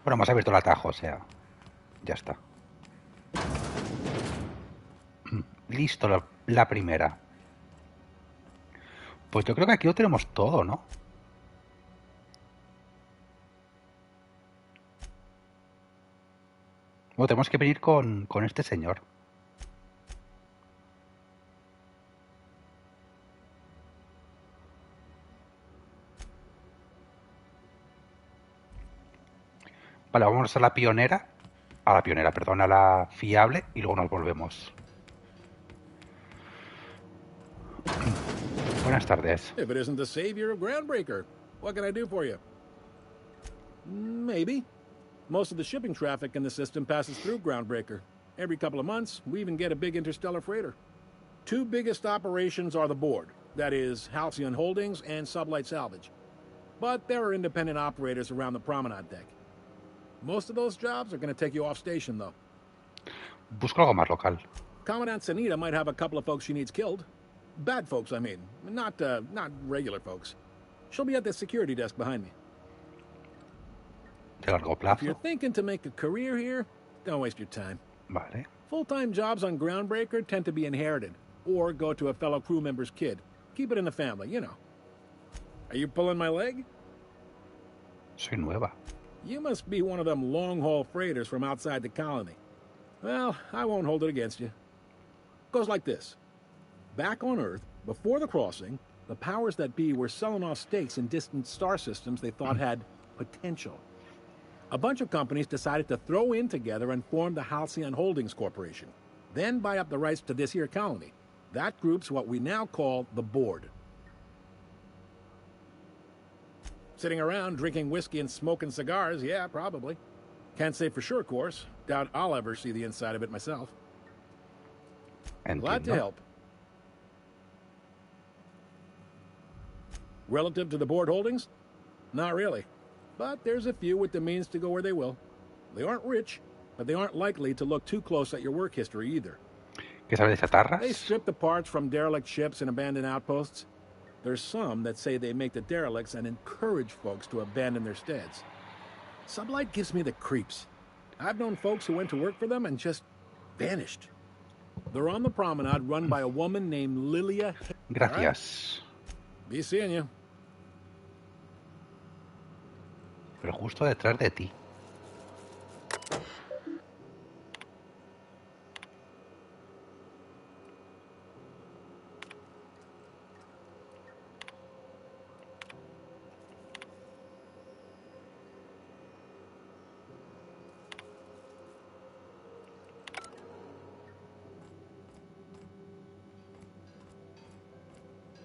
Bueno, hemos abierto el atajo, o sea, ya está. Listo, la primera. Pues yo creo que aquí lo tenemos todo, ¿no? Bueno, tenemos que venir con este señor. Vale, vamos a la pionera. Perdón, a la fiable y luego nos volvemos. Buenas tardes. If it isn't the savior of Groundbreaker, what can I do for you? Maybe. Most of the shipping traffic in the system passes through Groundbreaker. Every couple of months, we even get a big interstellar freighter. Two biggest operations are the board. That is, Halcyon Holdings and Sublight Salvage. But there are independent operators around the promenade deck. Most of those jobs are going to take you off station, though. Busco algo más local. Commandant Sanita might have a couple of folks she needs killed. Bad folks, I mean. Not regular folks. She'll be at the security desk behind me. De largo plazo. If you're thinking to make a career here, don't waste your time. Vale. Full-time jobs on Groundbreaker tend to be inherited, or go to a fellow crew member's kid. Keep it in the family, you know. Are you pulling my leg? Soy nueva. You must be one of them long-haul freighters from outside the colony. Well, I won't hold it against you. Goes like this. Back on Earth, before the crossing, the powers that be were selling off stakes in distant star systems they thought had potential. A bunch of companies decided to throw in together and form the Halcyon Holdings Corporation, then buy up the rights to this here colony. That group's what we now call the Board. Sitting around drinking whiskey and smoking cigars, yeah, probably. Can't say for sure, of course. Doubt I'll ever see the inside of it myself. Glad to help. Relative to the board holdings? Not really. But there's a few with the means to go where they will. They aren't rich, but they aren't likely to look too close at your work history either. ¿Qué sabe de chatarras? They strip the parts from derelict ships and abandoned outposts. There's some that say they make the derelicts and encourage folks to abandon their steads. Sublight gives me the creeps. I've known folks who went to work for them and just vanished. They're on the promenade run by a woman named Lilia. Gracias. Right? Be seeing you. Pero justo detrás de ti.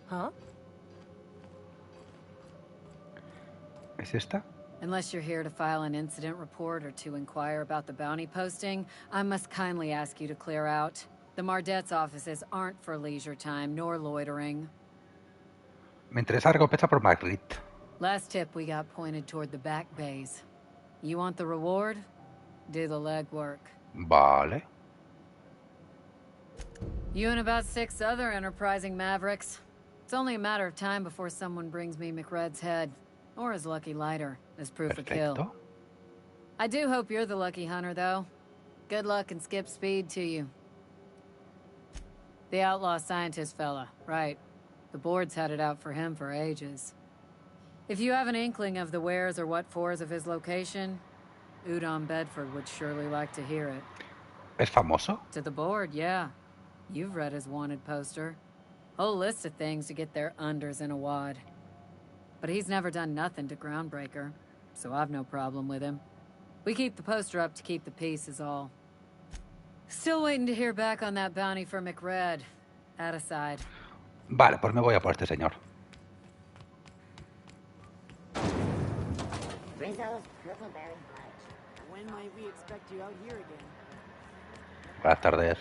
Huh? ¿Es esta? Unless you're here to file an incident report or to inquire about the bounty posting, I must kindly ask you to clear out. The Mardet's offices aren't for leisure time nor loitering. Me interesa recompensa por Magritte. Last tip we got pointed toward the back bays. You want the reward? Do the legwork. Vale. You and about 6 other enterprising mavericks. It's only a matter of time before someone brings me McRed's head, or his lucky lighter, as proof of kill. I do hope you're the lucky hunter, though. Good luck and skip speed to you. The outlaw scientist fella, right. The board's had it out for him for ages. If you have an inkling of the wheres or what-fors of his location, Udon Bedford would surely like to hear it. ¿Es famoso? To the board, yeah. You've read his wanted poster. Whole list of things to get their unders in a wad. But he's never done nothing to Groundbreaker, so I've no problem with him. We keep the poster up to keep the peace is all. Still waiting to hear back on that bounty for McRed. That aside. Vale, pues me voy a por este señor. Rizzo's Purpleberry Fudge. When might we expect you out here again? Buenas tardes.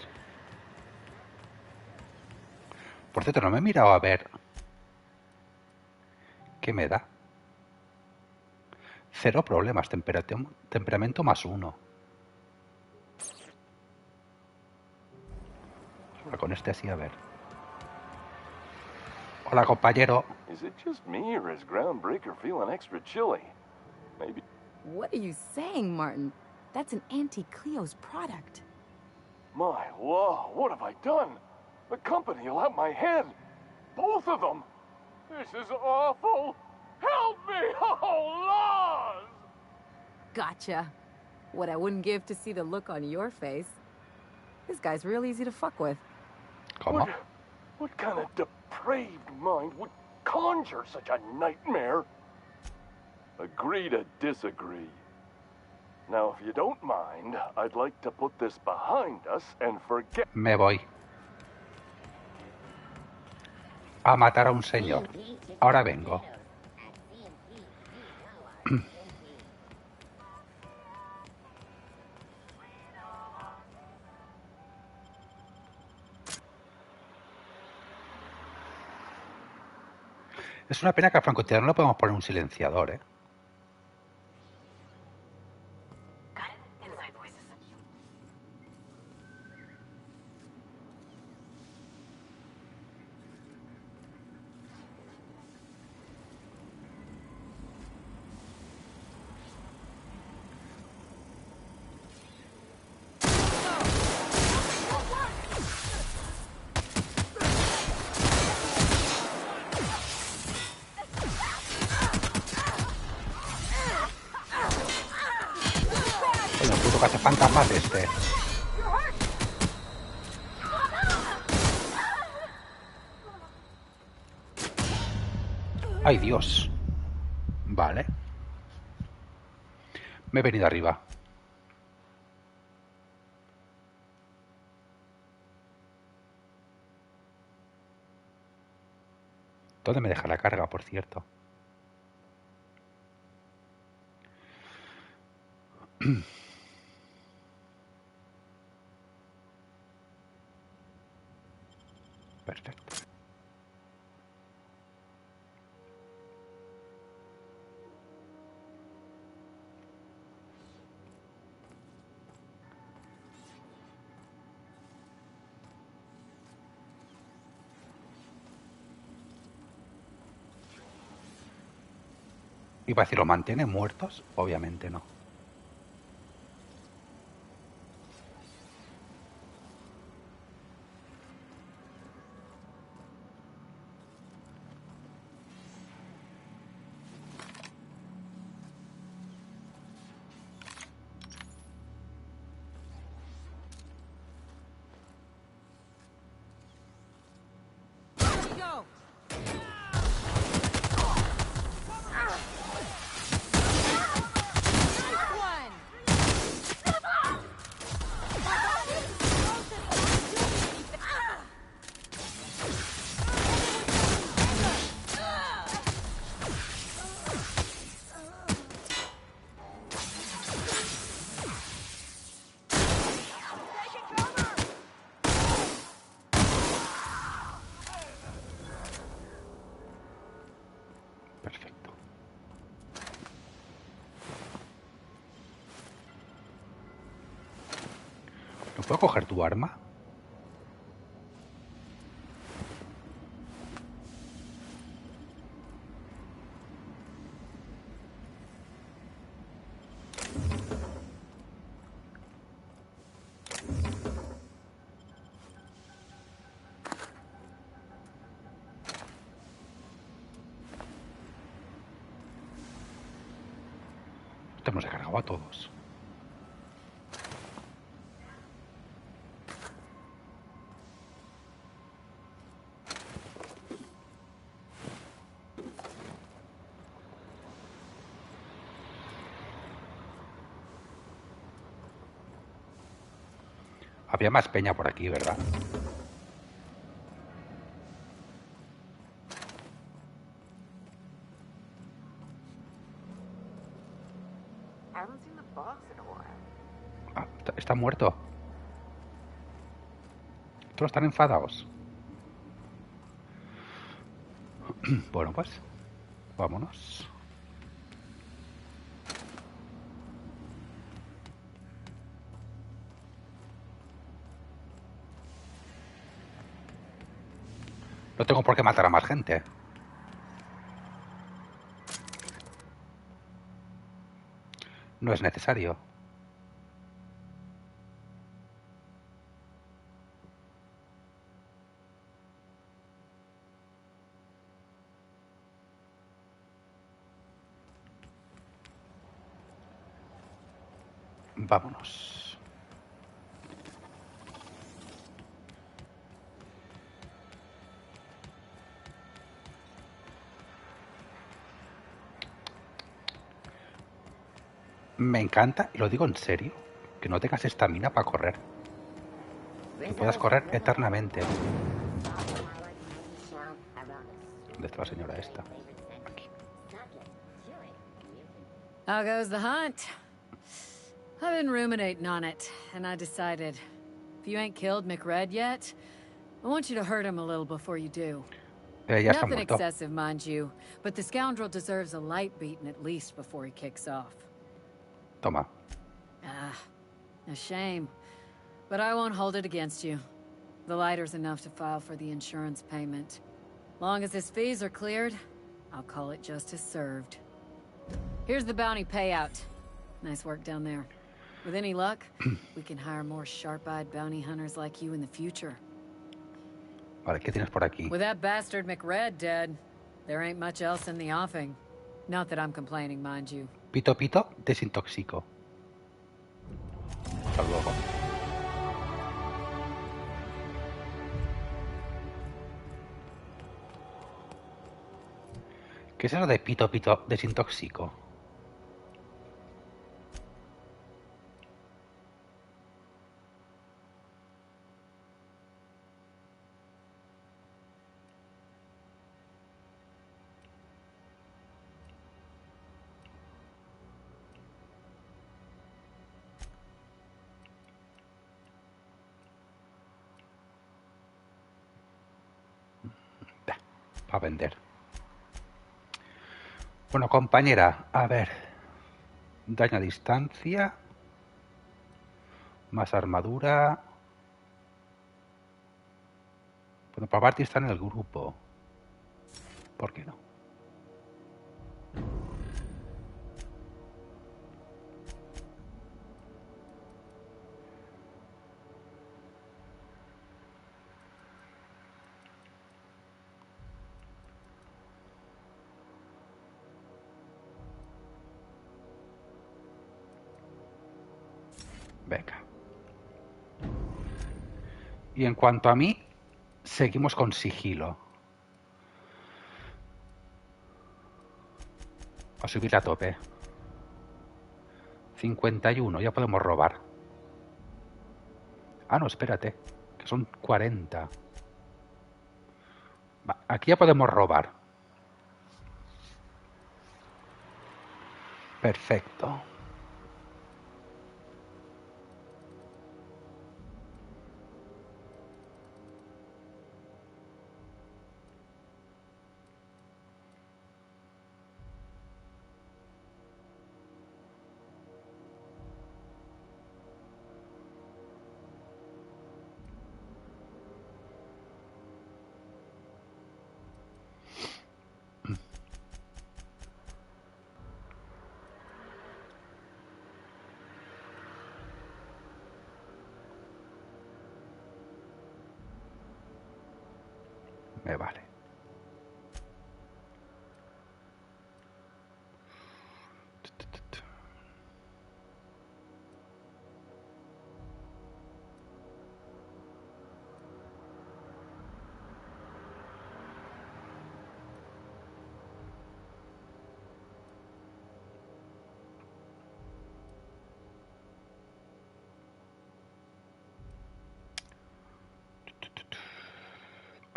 Por cierto, no me he mirado a ver qué me da. 0 problemas, temperamento +1. Con este así, a ver. Hola, compañero. Is it just me or is Groundbreaker feeling extra chilly? Maybe. What are you saying, Martin? That's an Auntie Cleo's product. My law, what have I done? The company will have my head. Both of them. This is awful. Help me! Oh, laws! Gotcha. What I wouldn't give to see the look on your face. This guy's real easy to fuck with. ¿Cómo? What kind of depraved mind would conjure such a nightmare? Agree to disagree. Now, if you don't mind, I'd like to put this behind us and forget... Me voy. A matar a un señor. Ahora vengo. Es una pena que al francotirador no le podemos poner un silenciador, ¿eh? Fantasmas este. ¡Ay, Dios! Vale. Me he venido arriba. ¿Dónde me deja la carga, por cierto? Perfecto. Iba a decir, ¿lo mantiene muertos? Obviamente no. Perfecto. ¿No puedo coger tu arma? Te hemos cargado a todos. Había más peña por aquí, ¿verdad? Haven't seen the boss in a while. Ah, está muerto. Todos están enfadados. Bueno, pues vámonos. No tengo por qué matar a más gente. No es necesario. Vámonos. Me encanta, y lo digo en serio, que no tengas estamina para correr. Que puedas correr eternamente. ¿Dónde está la señora esta? Aquí. How goes the hunt? I've been ruminating on it, and I decided, if you ain't killed McRed yet, I want you to hurt him a little before you do. Ya está Nothing muerto. excessive, mind you, but the scoundrel deserves a light beating at least before he kicks off. Toma. Ah, a shame. But I won't hold it against you. The lighter's enough to file for the insurance payment. Long as his fees are cleared, I'll call it justice served. Here's the bounty payout. Nice work down there. With any luck, we can hire more sharp-eyed bounty hunters like you in the future. Vale, ¿qué tienes por aquí? With that bastard McRed dead, there ain't much else in the offing. Not that I'm complaining, mind you. Pito pito, desintoxico. Hasta luego. ¿Qué es eso de pito pito, desintoxico? A vender. Bueno, compañera, a ver. Daño a distancia. Más armadura. Bueno, para Barty está en el grupo. ¿Por qué no? Venga. Y en cuanto a mí, seguimos con sigilo. A subir a tope. 51, ya podemos robar. Ah, no, espérate, que son 40. Va, aquí ya podemos robar. Perfecto. Me vale.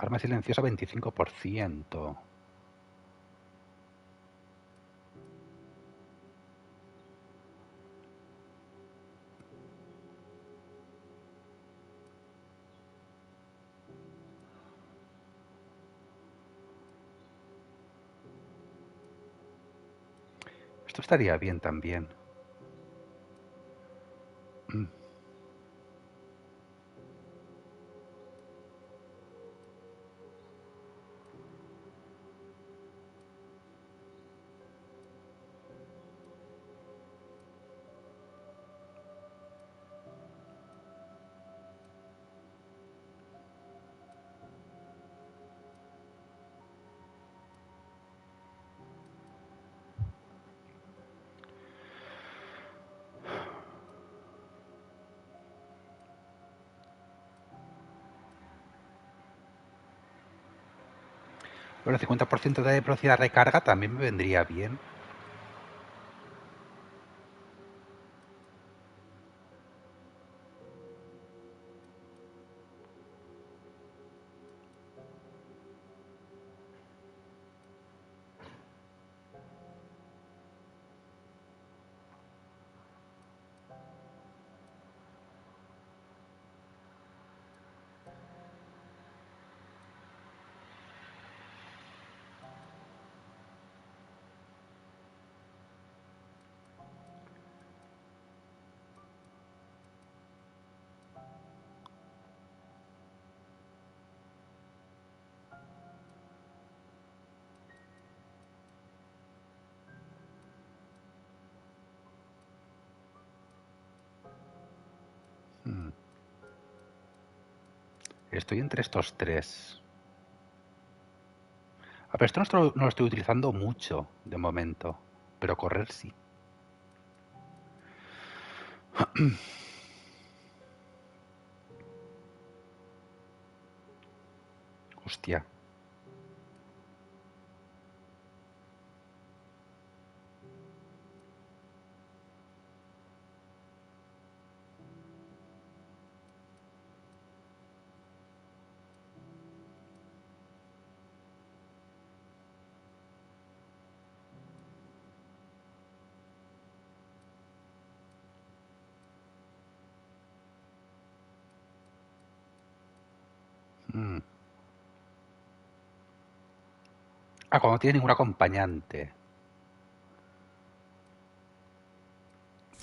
Arma silenciosa 25%. Esto estaría bien también. Bueno, 50% de velocidad de recarga también me vendría bien. Estoy entre estos tres. Pero esto no lo estoy utilizando mucho de momento. Pero correr sí. Hostia. Ah, cuando no tiene ningún acompañante.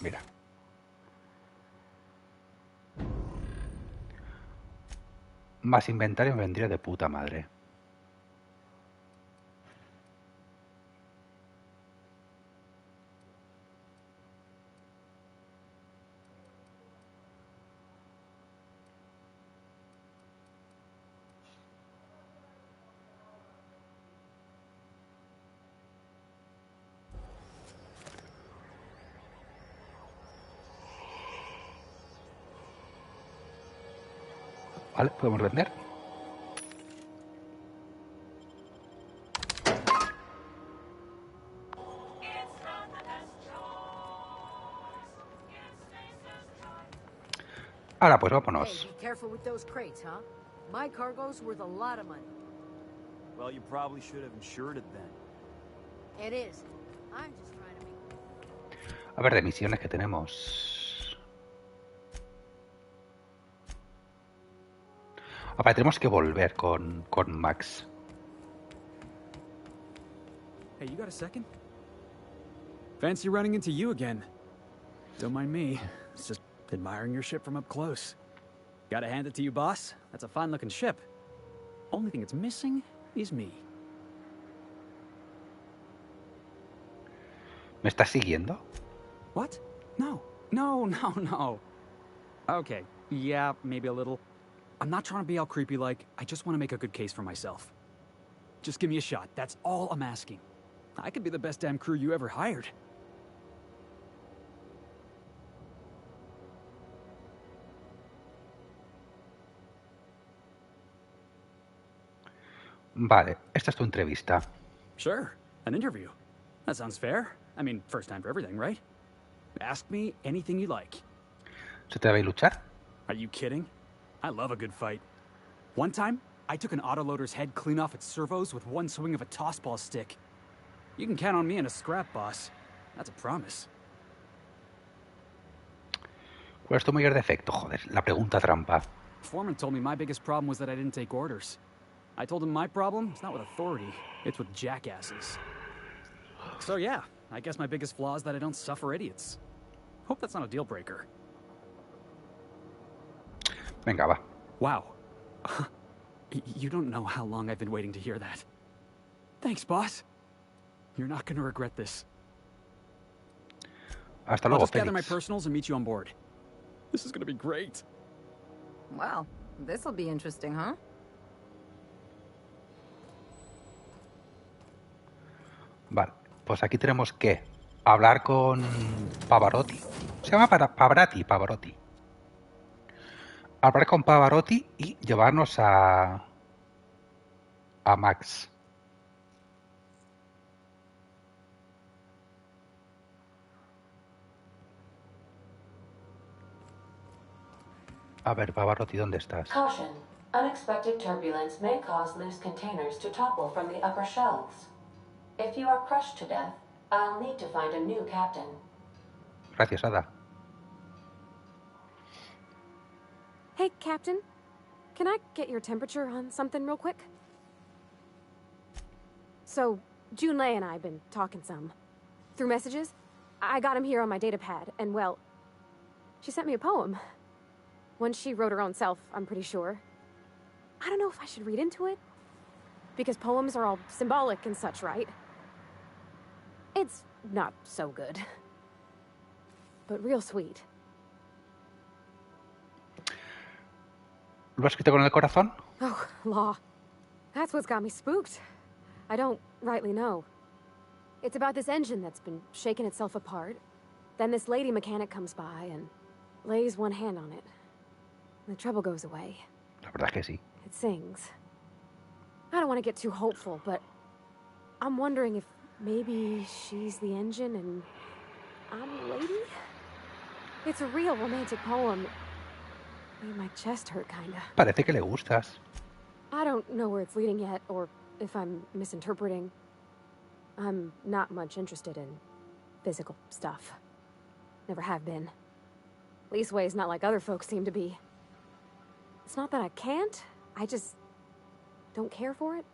Mira. Más inventario me vendría de puta madre. Vale, podemos vender. Ahora pues Hey, vámonos. be careful with those crates, huh? My cargo's worth a lot of money. Well, you probably should have insured it then. It is. I'm just trying to make... A ver, de misiones que tenemos. Ahora tenemos que volver con Max. Hey, you got a second? Fancy running into you again. Don't mind me. It's just admiring your ship from up close. Gotta hand it to you, boss. That's a fine-looking ship. Only thing it's missing is me. ¿Me estás siguiendo? What? No. No. Okay, yeah, maybe a little. I'm not trying to be all creepy-like. I just want to make a good case for myself. Just give me a shot. That's all I'm asking. I could be the best damn crew you ever hired. Vale, esta es tu entrevista. Sure, an interview. That sounds fair. I mean, first time for everything, right? Ask me anything you like. ¿Se te debe luchar? Are you kidding? I love a good fight. One time, I took an autoloader's head clean off its servos with one swing of a tossball stick. You can count on me in a scrap, boss. That's a promise. ¿Cuál es tu mayor defecto? Joder, la pregunta trampa. Foreman told me my biggest problem was that I didn't take orders. I told him my problem is not with authority, it's with jackasses. So yeah, I guess my biggest flaw is that I don't suffer idiots. Hope that's not a deal breaker. Venga, va. Wow. You don't know how long I've been waiting to hear that. Thanks, boss. You're not gonna regret this. Hasta I'll luego, just gather my Felix. personals and meet you on board. This is gonna be great. Well, this'll be interesting, huh? Vale, pues aquí tenemos que hablar con Pavarotti. Se llama Pavarotti. Hablar con Pavarotti y llevarnos a Max. A ver, Pavarotti, ¿dónde estás? Caution. Unexpected turbulence may cause loose containers to topple from the upper shelves. If you are crushed to death, I'll need to find a new captain. Gracias, Ada. Hey, Captain. Can I get your temperature on something real quick? So, Junlei and I have been talking some. Through messages. I got him here on my datapad, and well, she sent me a poem. One she wrote her own self, I'm pretty sure. I don't know if I should read into it. Because poems are all symbolic and such, right? It's not so good. But real sweet. ¿Lo has escrito con el corazón? Oh, law. That's what's got me spooked. I don't rightly know. It's about this engine that's been shaking itself apart. Then this lady mechanic comes by and lays one hand on it. The trouble goes away. La verdad es que sí. It sings. I don't want to get too hopeful, but I'm wondering if maybe she's the engine and I'm the lady? It's a real romantic poem. Made my chest hurt, kinda. Parece que le gustas. I don't know where it's leading yet, or if I'm misinterpreting. I'm not much interested in physical stuff. Never have been. Leastways, not like other folks seem to be. It's not that I can't, I just don't care for it.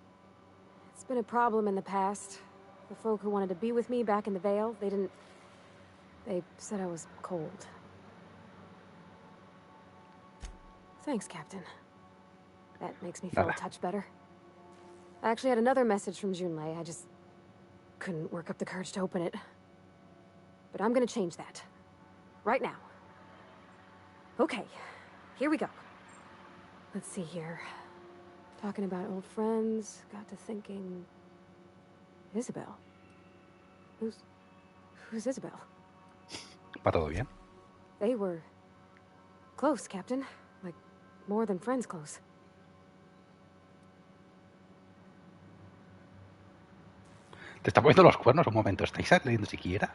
It's been a problem in the past. The folk who wanted to be with me back in the Vale, they said I was cold. Thanks, Captain. That makes me feel a touch better. I actually had another message from Junlei. I just couldn't work up the courage to open it. But I'm gonna change that. Right now. Okay, here we go. Let's see here. Talking about old friends, got to thinking... Isabel? Who's Isabel? ¿Va todo bien? They were close, Captain. Like, more than friends close. Te está poniendo los cuernos un momento. ¿Estáis leyendo siquiera?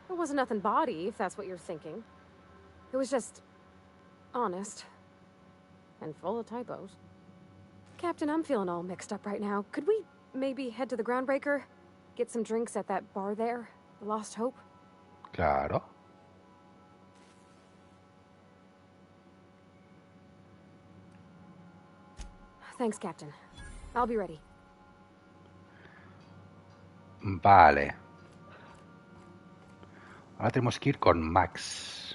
It wasn't nothing bawdy, if that's what you're thinking. It was just honest and full of typos. Captain, I'm feeling all mixed up right now. Could we maybe head to the Groundbreaker? Get some drinks at that bar there? The Lost Hope? Claro. Thanks, Captain. I'll be ready. Vale. Ahora tenemos que ir con Max.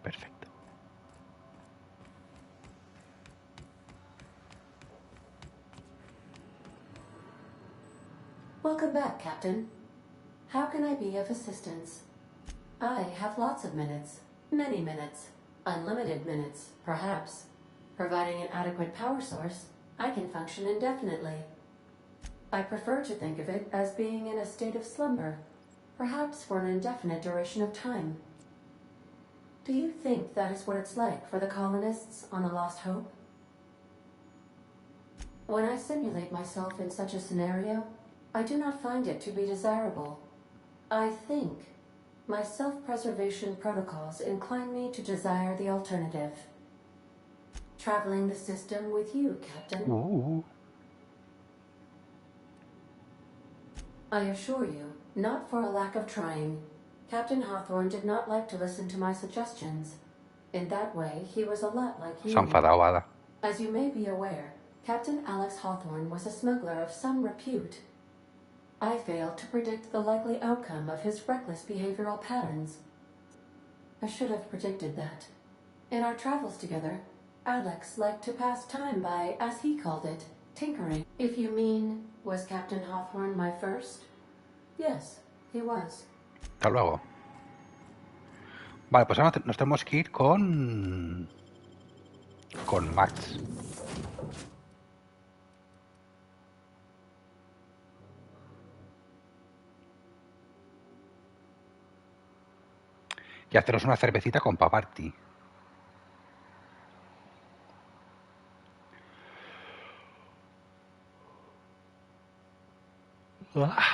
Perfecto. Welcome back, Captain. How can I be of assistance? I have lots of minutes. Many minutes. Unlimited minutes, perhaps. Providing an adequate power source, I can function indefinitely. I prefer to think of it as being in a state of slumber, perhaps for an indefinite duration of time. Do you think that is what it's like for the colonists on the Lost Hope? When I simulate myself in such a scenario, I do not find it to be desirable. I think my self-preservation protocols incline me to desire the alternative. Traveling the system with you, Captain. Ooh. I assure you, not for a lack of trying. Captain Hawthorne did not like to listen to my suggestions. In that way, he was a lot like you. Se ha enfadado, Ada. As you may be aware, Captain Alex Hawthorne was a smuggler of some repute. I failed to predict the likely outcome of his reckless behavioral patterns. I should have predicted that. In our travels together, Alex liked to pass time by, as he called it, tinkering. If you mean, was Captain Hawthorne my first? Yes, he was. Hasta luego. Vale, pues ahora nos tenemos que ir con Max. Y haceros una cervecita con Paparty. Vale.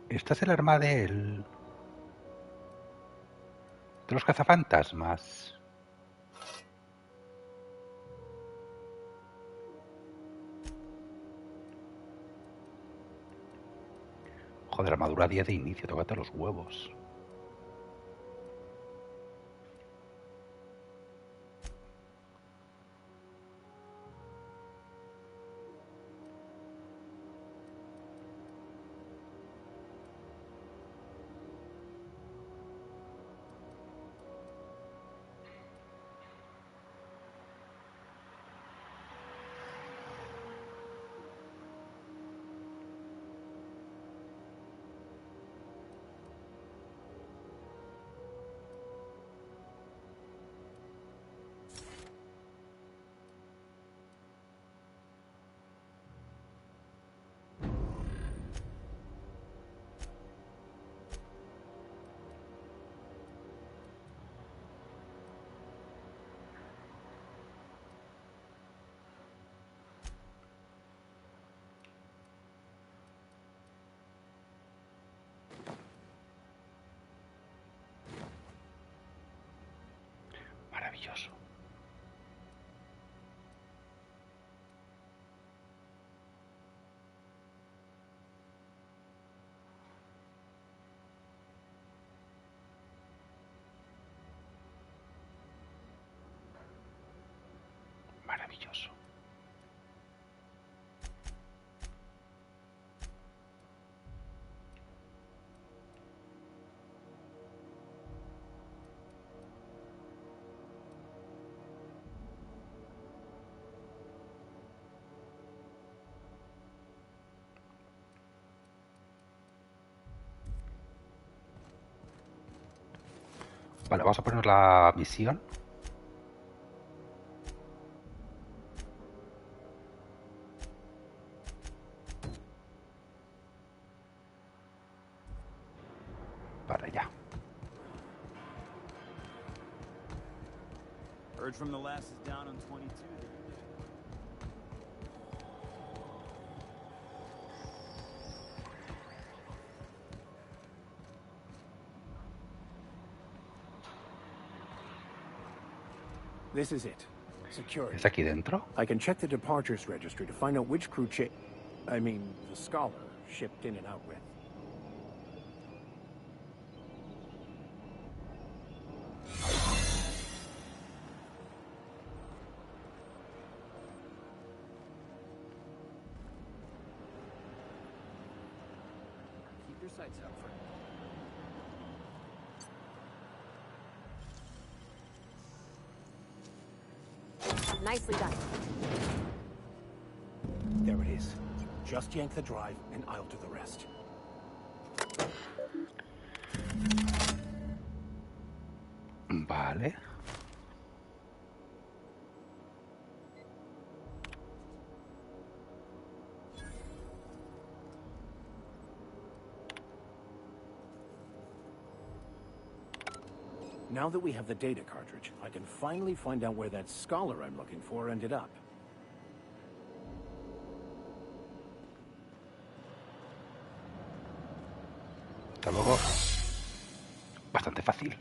Esta es el arma de los cazafantasmas. Joder, armadura 10 de inicio, tócate los huevos. Vale, vamos a poner la misión. Para allá. Heard from the lasses down on 22 there. This is it. Security. ¿Es aquí dentro? I can check the departures registry to find out which crew the Scholar shipped in and out with. Keep your sights out, friend. Nicely done. There it is. Just yank the drive, and I'll do the rest. Vale. Now that we have the data cartridge, I can finally find out where that Scholar I'm looking for ended up. Hasta luego. Bastante fácil.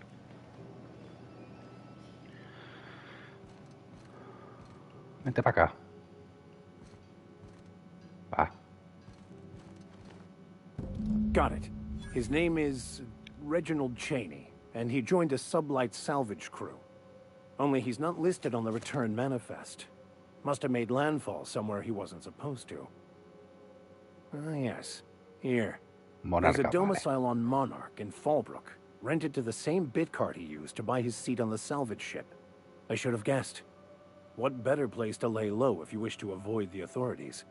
Vente para acá. Va. Got it. His name is Reginald Cheney, and he joined a sublight salvage crew. Only he's not listed on the return manifest. Must have made landfall somewhere he wasn't supposed to. Ah, yes. Here. Monarca, There's a domicile on Monarch in Fallbrook, rented to the same bit card he used to buy his seat on the salvage ship. I should have guessed. What better place to lay low if you wish to avoid the authorities?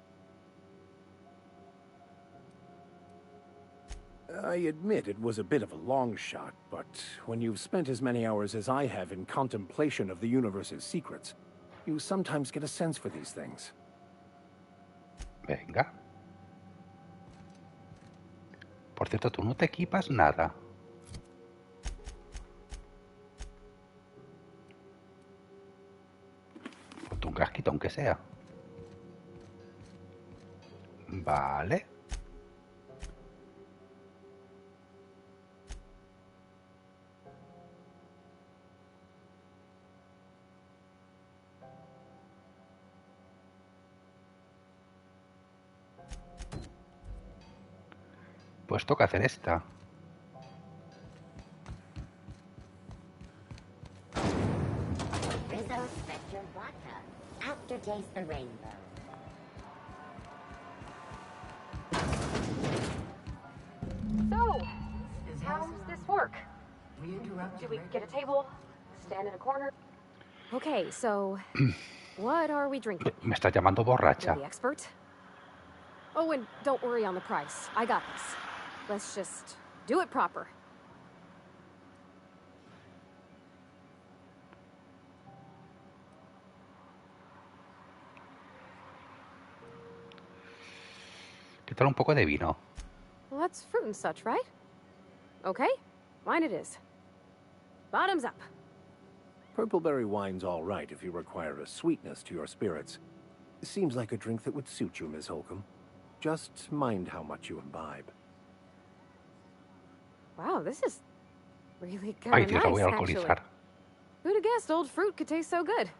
I admit it was a bit of a long shot, but when you've spent as many hours as I have in contemplation of the universe's secrets, you sometimes get a sense for these things. Venga. Por cierto, tú no te equipas nada. Ponte un casquito, aunque sea. Vale. Pues toca hacer esta. Rizzo Spectre Vodka. Aftertaste the rainbow. So, how's this work? We interrupt. Do we get a table? Stand in a corner? Okay, so what are we drinking? Me estás llamando borracha. You're the expert? Oh, and don't worry on the price. I got this. Let's just do it proper. ¿Qué tal un poco de vino? Well, that's fruit and such, right? Okay, wine it is. Bottoms up. Purpleberry wine's all right if you require a sweetness to your spirits. Seems like a drink that would suit you, Miss Holcomb. Just mind how much you imbibe. Wow, this is really Ay, kind of Dios, la voy nice, a actually. alcoholizar. Who'd have guessed old fruit could taste so good?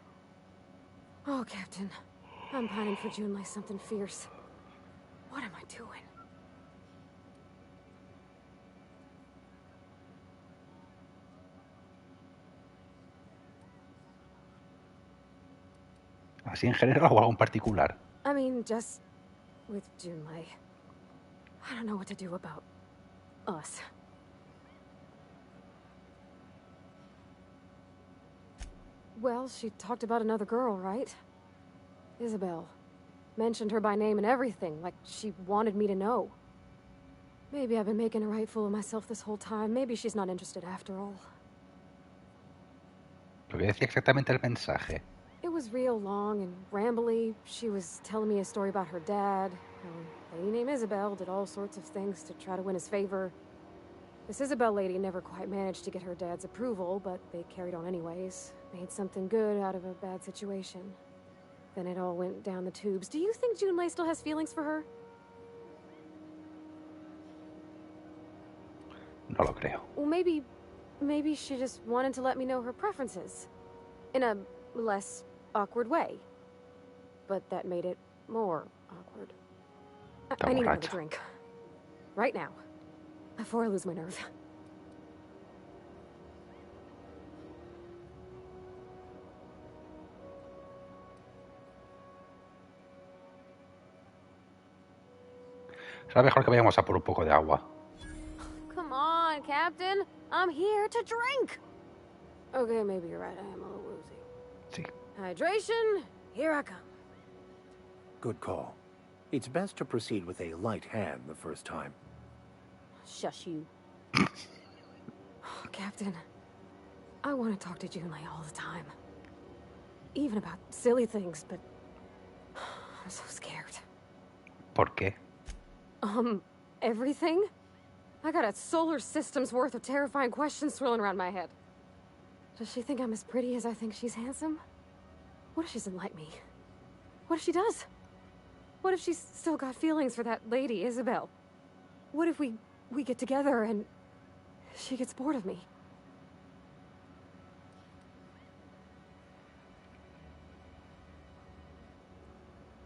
Oh, Captain. I'm pining for June like something fierce. What am I doing? ¿Así en general o algo en particular? I mean, just with Junlei. I don't know what to do about us. Well, she talked about another girl, right? Isabel. Mentioned her by name and everything, like she wanted me to know. Maybe I've been making a right fool of myself this whole time. Maybe she's not interested after all. Lo que decía exactamente el mensaje. It was real long and rambly. She was telling me a story about her dad. A lady named Isabel did all sorts of things to try to win his favor. This Isabel lady never quite managed to get her dad's approval, but they carried on anyways. Made something good out of a bad situation. Then it all went down the tubes. Do you think Junlei still has feelings for her? No lo creo. Well, maybe she just wanted to let me know her preferences. In a less awkward way. But that made it more awkward. I need another drink. Right now. Before I lose my nerve. Será mejor que vayamos a por un poco de agua. Come on, Captain. I'm here to drink. Okay, maybe you're right. I am a little woozy. Sí. Hydration, here I come. Good call. It's best to proceed with a light hand the first time. Shush you. Captain, I want to talk to Junlei all the time. Even about silly things, but I'm so scared. ¿Por qué? Everything? I got a solar system's worth of terrifying questions swirling around my head. Does she think I'm as pretty as I think she's handsome? What if she doesn't like me? What if she does? What if she's still got feelings for that lady, Isabel? What if we get together and she gets bored of me?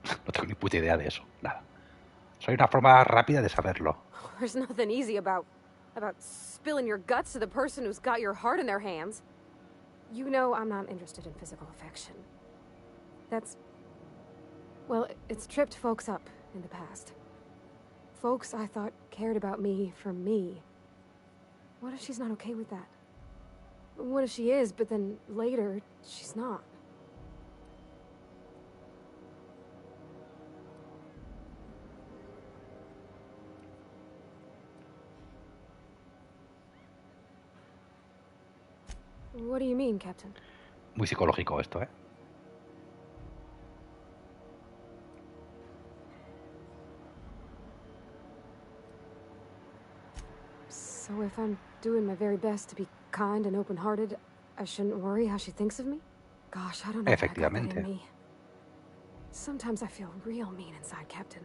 No tengo ni puta idea de eso. Nada. Soy una forma rápida de saberlo. There's nothing easy about spilling your guts to the person who's got your heart in their hands. You know I'm not interested in physical affection. Well, it's tripped folks up in the past. Folks I thought cared about me for me. What if she's not okay with that? What if she is, but then later, she's not? What do you mean, Captain? Muy psicológico esto, ¿eh? So if I'm doing my very best to be kind and open-hearted, I shouldn't worry how she thinks of me? Gosh, I don't know if I got that in me. Sometimes I feel real mean inside, Captain.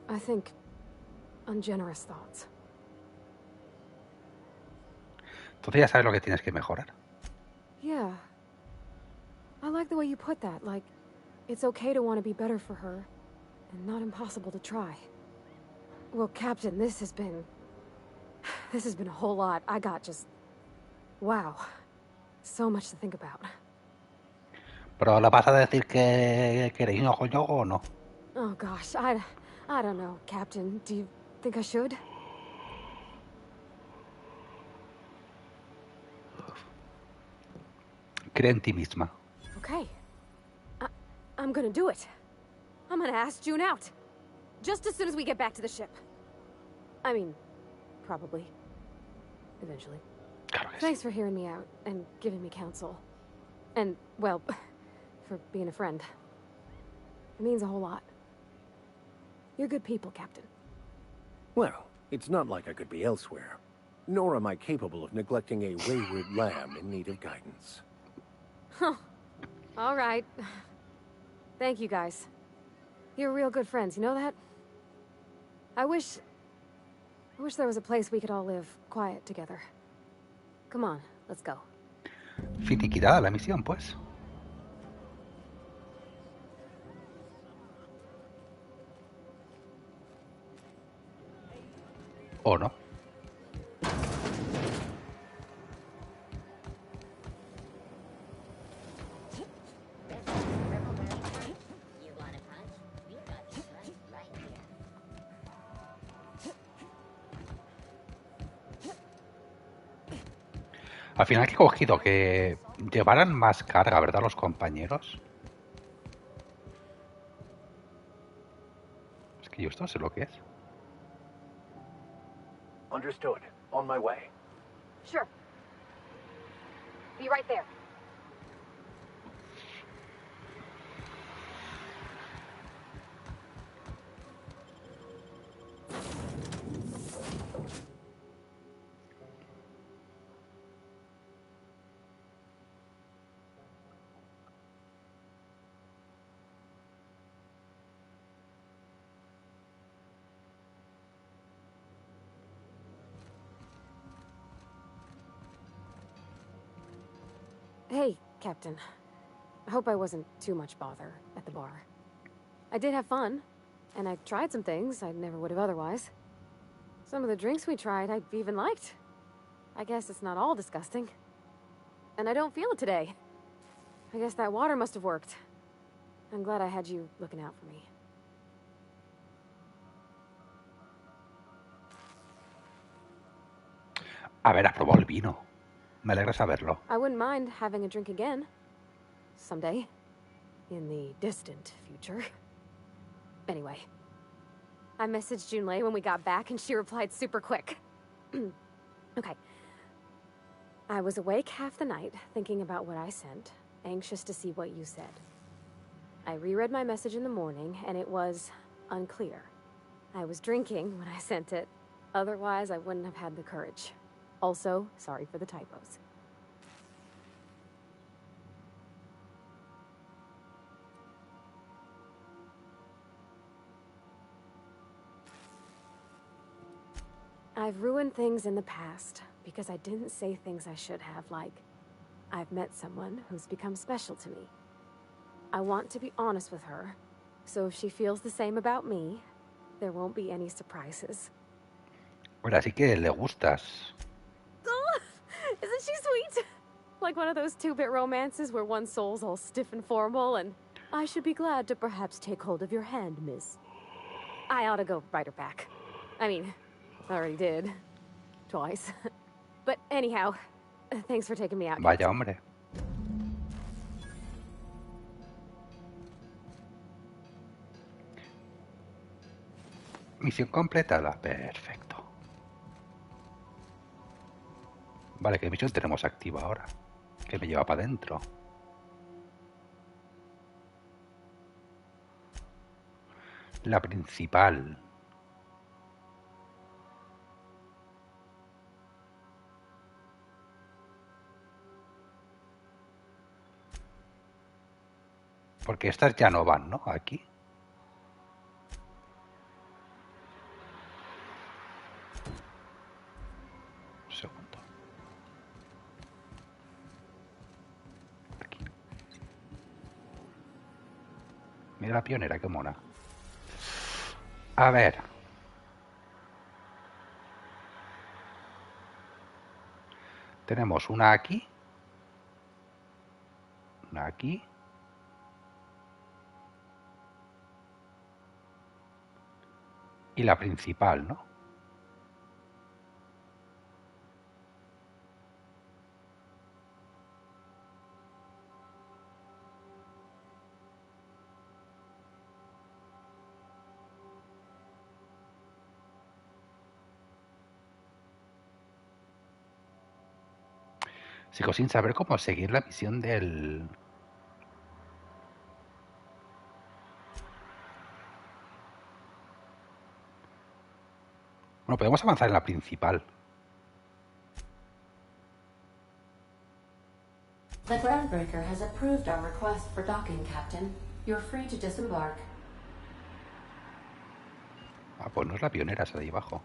I think ungenerous thoughts. Entonces ya sabes lo que tienes que mejorar. Yeah. I like the way you put that, like, it's okay to want to be better for her, and not impossible to try. Well, Captain, this has been a whole lot. I got just... Wow. So much to think about. ¿Pero le vas a decir que queréis ñojo o no? Oh, gosh, I don't know, Captain. Do you think I should? Cree en ti misma. Okay. I'm gonna do it. I'm gonna ask June out. Just as soon as we get back to the ship. I mean, probably. Eventually. Thanks for hearing me out and giving me counsel. And, well, for being a friend. It means a whole lot. You're good people, Captain. Well, it's not like I could be elsewhere. Nor am I capable of neglecting a wayward lamb in need of guidance. Huh. All right. Thank you, guys. You're real good friends, you know that? I wish there was a place we could all live quiet together. Come on, let's go. Finiquitada la misión, pues. ¿O no? Al final que he cogido que llevaran más carga, ¿verdad? Los compañeros. Es que yo esto no sé lo que es. Understood. On my way. Sure. Be right there. Hey, Captain. I hope I wasn't too much bother at the bar. I did have fun, and I tried some things I never would have otherwise. Some of the drinks we tried, I even liked. I guess it's not all disgusting. And I don't feel it today. I guess that water must have worked. I'm glad I had you looking out for me. A ver, has probado el vino. Me alegra saberlo. I wouldn't mind having a drink again. Someday. In the distant future. Anyway. I messaged Junlei when we got back and she replied super quick. Okay. I was awake half the night, thinking about what I sent, anxious to see what you said. I reread my message in the morning, and it was unclear. I was drinking when I sent it. Otherwise, I wouldn't have had the courage. Also, sorry for the typos. I've ruined things in the past because I didn't say things I should have, like, I've met someone who's become special to me. I want to be honest with her, so if she feels the same about me, there won't be any surprises. Bueno, así que le gustas. Oh, isn't she sweet? Like one of those 2-bit romances where one soul's all stiff and formal and, I should be glad to perhaps take hold of your hand, miss. I ought to go write her back. I mean, I already did. Twice. But anyhow, thanks for taking me out. Vaya hombre. Misión completada. Perfecto. Vale, ¿qué misión tenemos activa ahora? Que me lleva para adentro. La principal. Porque estas ya no van, ¿no? Aquí. Un segundo. Aquí. Mira la pionera, qué mona. A ver. Tenemos una aquí. Una aquí. Y la principal, ¿no? Sigo sin saber cómo seguir la misión del... Bueno, podemos avanzar en la principal. The groundbreaker has approved our request for docking, Captain. You're free to disembark. Ah, pues no es la pionera esa de ahí abajo.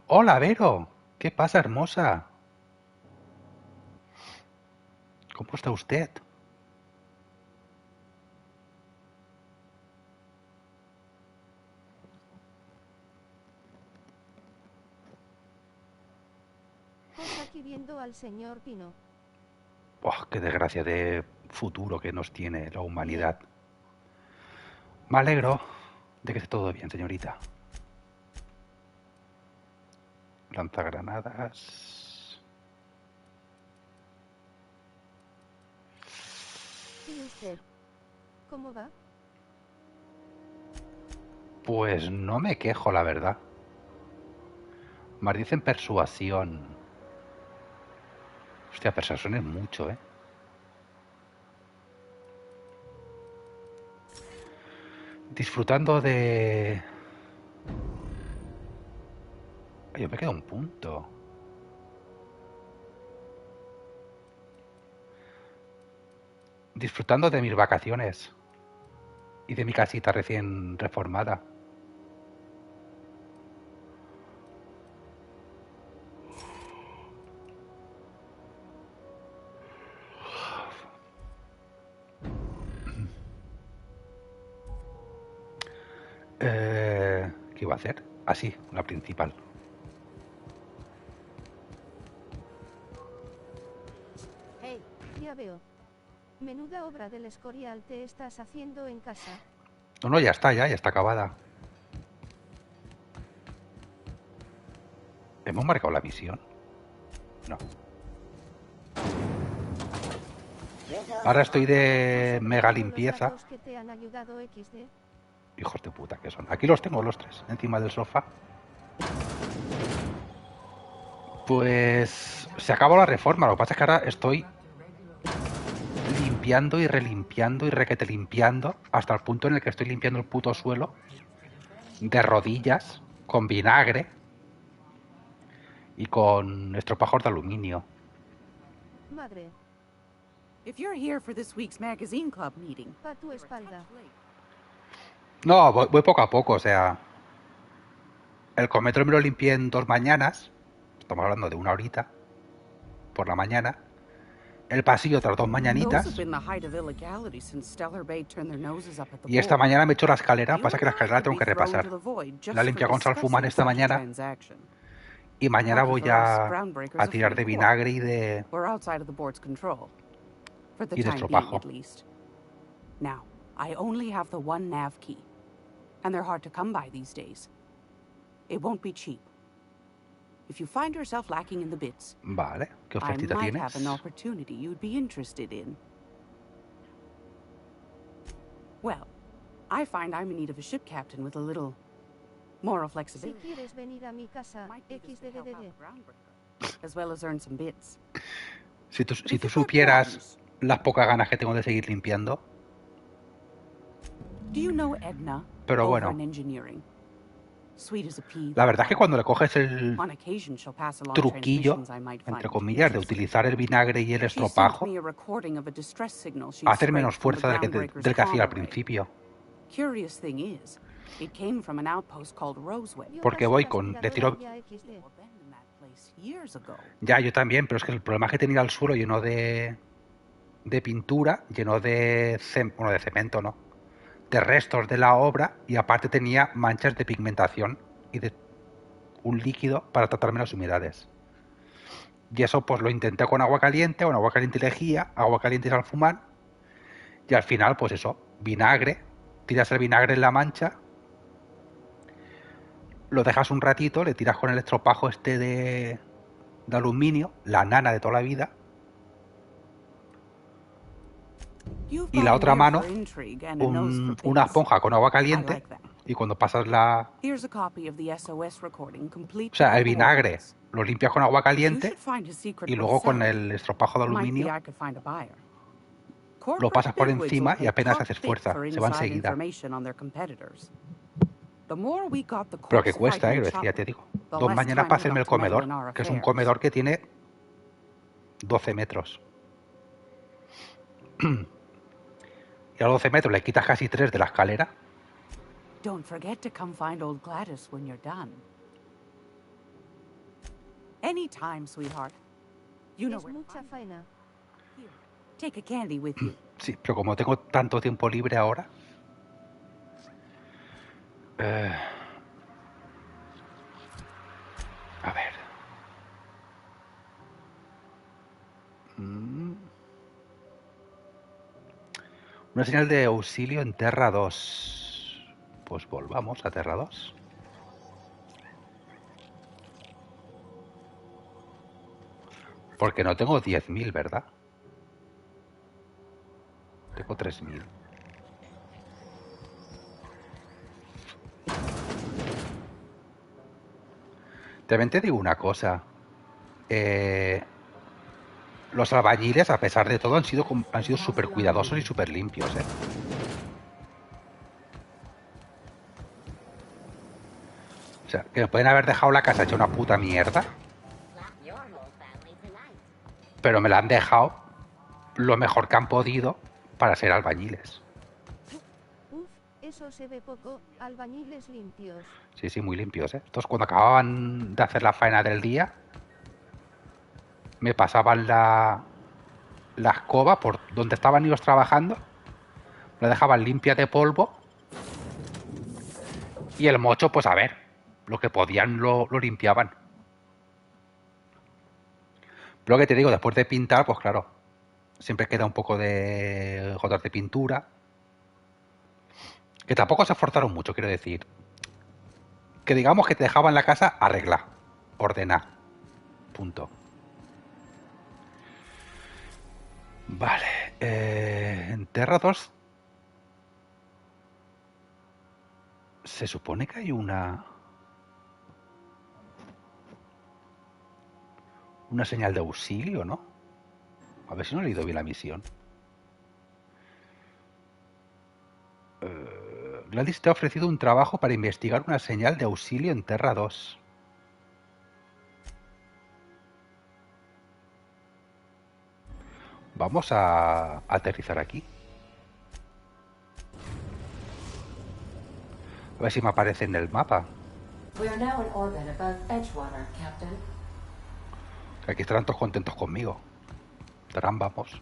Hola, Vero. ¿Qué pasa, hermosa? ¿Cómo está usted? Pues aquí viendo al señor Pino. Oh, qué desgracia de futuro que nos tiene la humanidad. Me alegro de que esté todo bien, señorita. Lanzagranadas. ¿Y usted? ¿Cómo va? Pues no me quejo, la verdad. Más dicen persuasión. Hostia, persuasión es mucho, ¿eh? Disfrutando de... Ay, yo me queda un punto. Disfrutando de mis vacaciones. Y de mi casita recién reformada. ¿Qué iba a hacer? Así, la principal. Hey, ya veo. Menuda obra del Escorial te estás haciendo en casa. No, ya está acabada. ¿Hemos marcado la misión? No. Ahora estoy de mega limpieza. Que te han ayudado XD. Hijos de puta que son. Aquí los tengo los tres, encima del sofá. Pues se acabó la reforma. Lo que pasa es que ahora estoy limpiando y relimpiando y requete limpiando hasta el punto en el que estoy limpiando el puto suelo de rodillas con vinagre y con estropajos de aluminio. Madre. If you're here for this week's magazine club meeting, Pa' tu espalda. No, voy poco a poco, o sea... El comedor me lo limpié en 2 mañanas. Estamos hablando de 1 horita por la mañana. El pasillo otras 2 mañanitas. Y esta mañana me he hecho la escalera. Pasa que la escalera la tengo que repasar. La limpia con salfumán esta mañana. Y mañana voy a tirar de vinagre y de estropajo. Now, I only have the one nav key, and they're hard to come by these days. It won't be cheap. If you find yourself lacking in the bits, vale, ¿qué I ofertita might tienes? have an opportunity you'd be interested in. Well, I find I'm in need of a ship captain with a little moral Si flexibility, quieres venir a mi casa, XDDD. as well as earn some bits. Si tú supieras las pocas ganas que tengo de seguir limpiando. Do you know Edna? Pero over bueno. in engineering? Sweet as a pea. La verdad es que cuando le coges el On occasion, she'll pass along truquillo, transmissions I might find entre comillas, de utilizar el vinagre y el She sent estropajo, me a recording of a distress signal she'd hacer menos scraped from the fuerza del que hacía al principio. Curious thing is, it came from an outpost called Roseway. Porque voy con... Le tiro... Years ago. Ya, yo también, pero es que el problema es que tenía el suelo lleno de pintura, lleno de... Bueno, de cemento, ¿no? De restos de la obra, y aparte tenía manchas de pigmentación y de un líquido para tratarme las humedades. Y eso pues lo intenté con agua caliente y lejía, agua caliente y salfumán, y al final pues eso, vinagre, tiras el vinagre en la mancha, lo dejas un ratito, le tiras con el estropajo este de aluminio, la nana de toda la vida, y la otra mano una esponja con agua caliente, y cuando pasas la... O sea, el vinagre lo limpias con agua caliente y luego con el estropajo de aluminio lo pasas por encima y apenas haces fuerza, se va enseguida. Pero que cuesta, lo decía, te digo. 2 mañanas para hacerme el comedor, que es un comedor que tiene 12 metros. Y a los 12 metros le quitas casi 3 de la escalera. Don't forget to come find old Gladys when you're done. Anytime, sweetheart. You know Es where to mucha find faena. me. Here, take a candy with you. Sí, pero como tengo tanto tiempo libre ahora... a ver... Una señal de auxilio en Terra 2. Pues volvamos a Terra 2. Porque no tengo 10.000, ¿verdad? Tengo 3.000. También te digo una cosa. Los albañiles, a pesar de todo, han sido súper cuidadosos y súper limpios, ¿eh? O sea, que me pueden haber dejado la casa hecha una puta mierda, pero me la han dejado lo mejor que han podido para ser albañiles. Uf, Eso se ve poco, albañiles limpios. Sí, sí, muy limpios, ¿eh? Estos cuando acababan de hacer la faena del día, me pasaban la escoba por donde estaban ellos trabajando, la dejaban limpia de polvo y el mocho, pues a ver, lo que podían lo limpiaban. Pero lo que te digo, después de pintar, pues claro, siempre queda un poco de gotas de pintura, que tampoco se esforzaron mucho, quiero decir. Que digamos que te dejaban la casa arreglar, ordenar, punto. Vale, en Terra 2 se supone que hay una señal de auxilio, ¿no? A ver si no he leído bien la misión. Gladys te ha ofrecido un trabajo para investigar una señal de auxilio en Terra 2. Vamos a aterrizar aquí. A ver si me aparece en el mapa. We are now in orbit above Edgewater, Captain. Aquí estarán todos contentos conmigo. Estarán, vamos,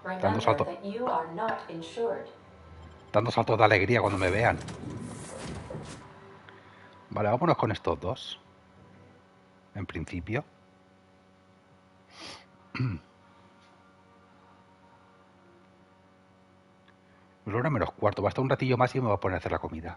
dando Remember that you are not insured. saltos de alegría cuando me vean. Vale, vámonos con estos dos. En principio. Pues ahora menos cuarto. Va a estar un ratillo más y me voy a poner a hacer la comida.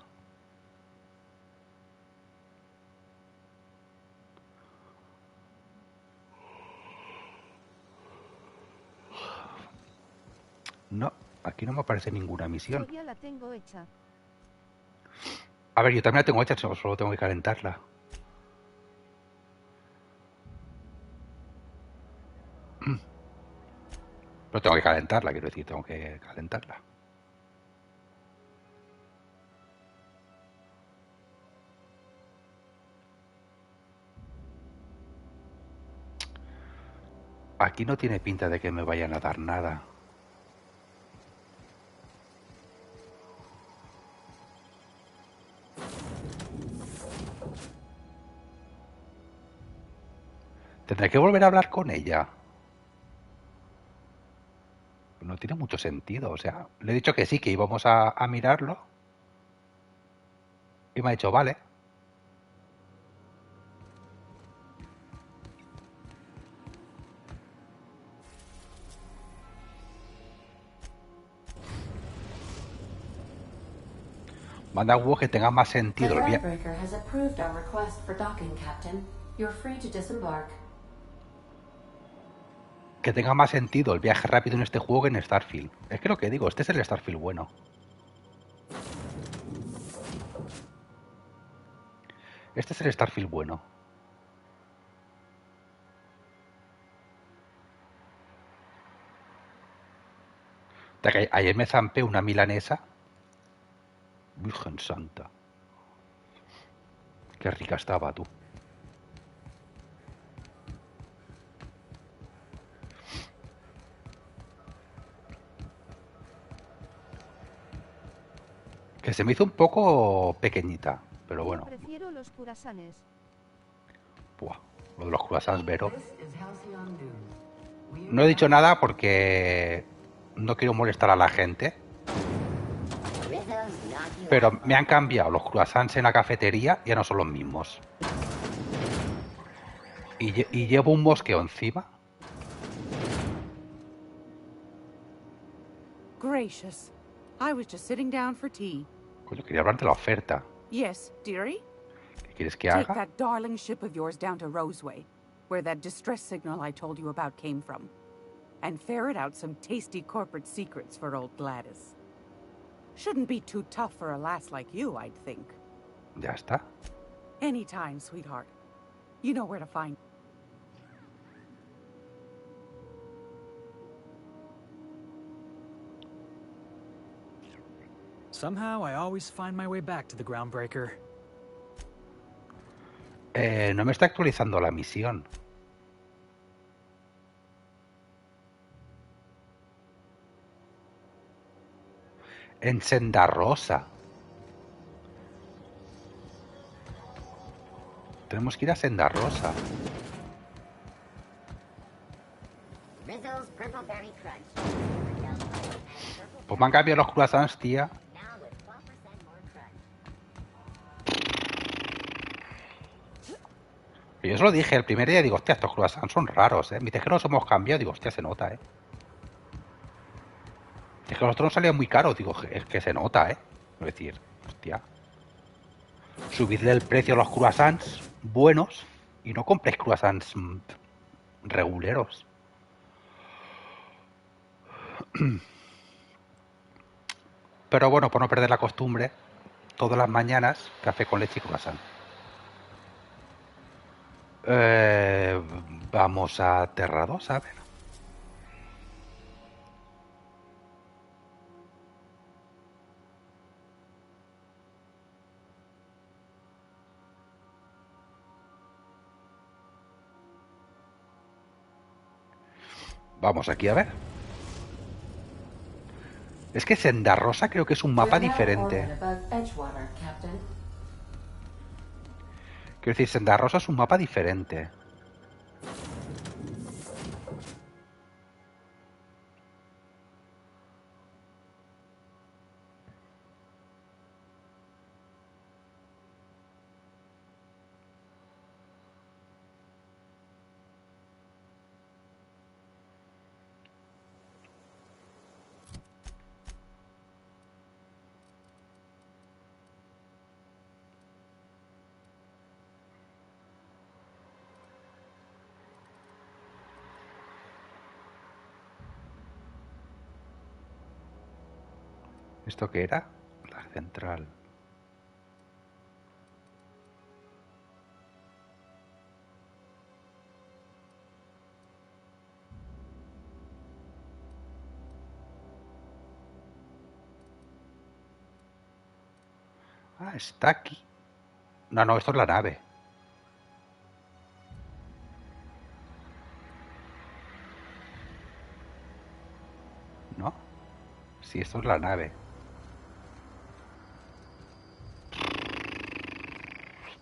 No, aquí no me aparece ninguna misión. Yo ya la tengo hecha. A ver, yo también la tengo hecha, solo tengo que calentarla. Pero tengo que calentarla, quiero decir, tengo que calentarla. Aquí no tiene pinta de que me vayan a dar nada. Tendré que volver a hablar con ella. No tiene mucho sentido, o sea, le he dicho que sí, que íbamos a mirarlo. Y me ha dicho, vale. Manda huevos que tenga más sentido el viaje. Groundbreaker has approved our request for docking, Captain. You're free to disembark. Que tenga más sentido el viaje rápido en este juego que en Starfield. Es que lo que digo, este es el Starfield bueno. Este es el Starfield bueno. Ayer me zampé una milanesa. Virgen Santa. Qué rica estaba, tú. Que se me hizo un poco pequeñita, pero bueno. Prefiero los curasanes. Buah, lo de los croissants, Vero. No he dicho nada porque no quiero molestar a la gente. Pero me han cambiado los croissants en la cafetería, ya no son los mismos. Y llevo un mosqueo encima. Gracious. I was just sitting down for tea. Coño, quería hablar de la oferta. Yes, dearie? ¿Qué quieres que Take haga? that darling ship of yours down to Roseway, where that distress signal I told you about came from, and ferret out some tasty corporate secrets for old Gladys. Shouldn't be too tough for a lass like you, I'd think. Ya está. Anytime, sweetheart. You know where to find. Somehow I always find my way back to the Groundbreaker. No me está actualizando la misión. En Senda Rosa. tenemos que ir a Senda Rosa. Rizzle's Purple Berry Crunch. Pues me han cambiado los croissants, tía. Now with 12% more crunch. Yo os lo dije el primer día, digo, hostia, estos croissants son raros, ¿eh? Me dice que los hemos cambiado, digo, hostia, se nota, ¿eh? Es que los otros no salían muy caros, digo, es que se nota, ¿eh? Es decir, hostia. Subidle el precio a los croissants buenos y no compréis croissants reguleros. Pero bueno, por no perder la costumbre, todas las mañanas, café con leche y croissant. Vamos a Terra 2, a ver. Vamos aquí a ver. Es que Senda Rosa creo que es un mapa diferente. Quiero decir, Senda Rosa es un mapa diferente. ¿Esto qué era? La central. Ah, está aquí. No, no, esto es la nave. ¿No? Sí, esto es la nave.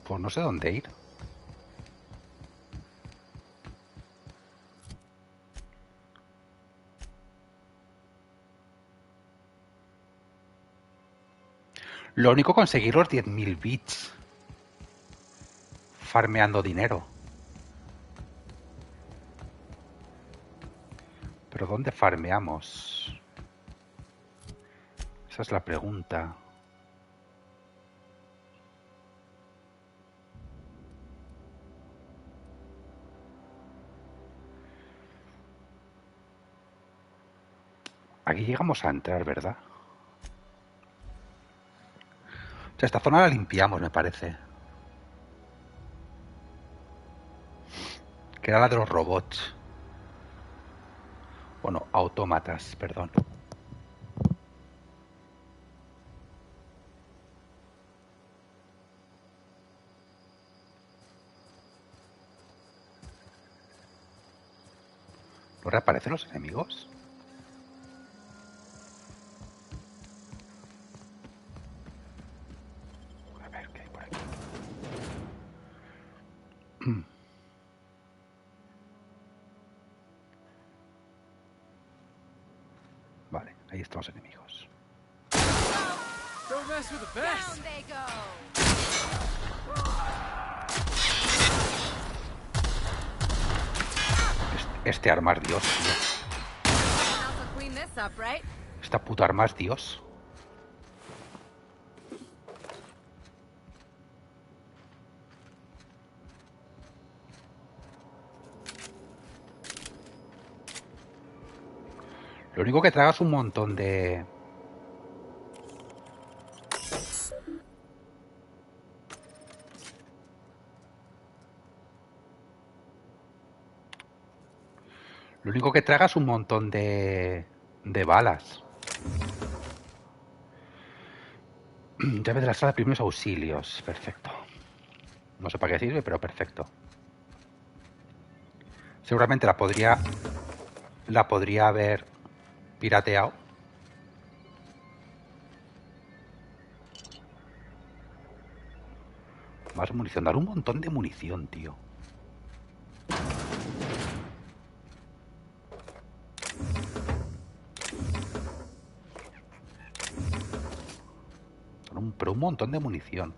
Pues no sé dónde ir. Lo único conseguir los 10.000 bits. Farmeando dinero. ¿Pero dónde farmeamos? Esa es la pregunta. Aquí llegamos a entrar, ¿verdad? O sea, esta zona la limpiamos, me parece. Que era la de los robots. Bueno, autómatas, perdón. ¿No reaparecen los enemigos? A ver, ¿qué hay por aquí? Vale, ahí están los enemigos. Don't mess with the best. Down they go. Este arma es Dios, tío. Also clean this up, right? Esta puta arma es Dios. Lo único que tragas un montón de... Lo único que tragas un montón de balas. Llave de la sala de primeros auxilios. Perfecto. No sé para qué sirve, pero perfecto. Seguramente la podría haber pirateado. Más munición. Dar un montón de munición, tío. Pero un montón de munición.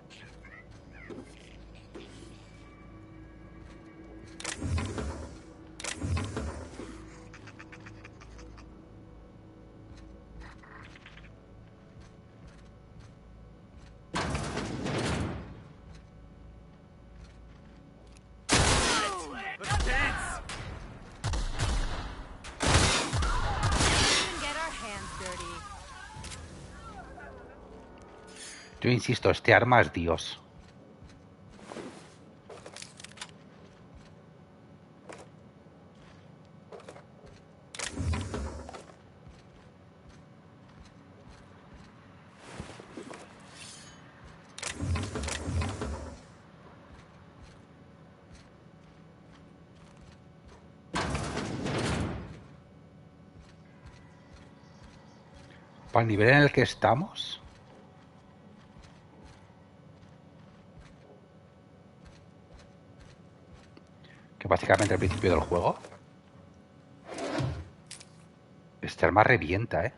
Yo insisto, este arma es Dios. Para el nivel en el que estamos. Que básicamente al principio del juego. Este arma revienta, ¿eh?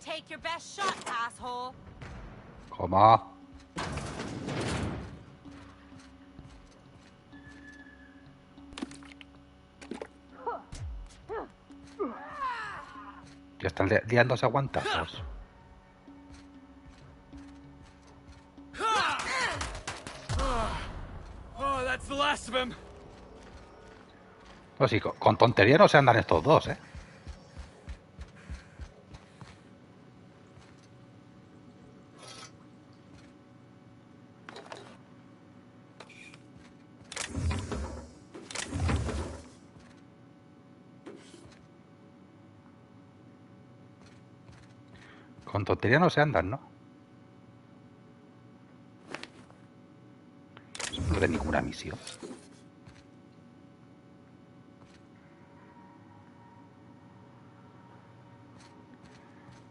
Take your best shot, asshole. ¿Cómo? Ya están liándose a guantazos. Oh, that's the last of him. Pues sí, con tontería no se andan estos dos, ¿eh? Con tontería no se andan, ¿no? Eso no es de ninguna misión.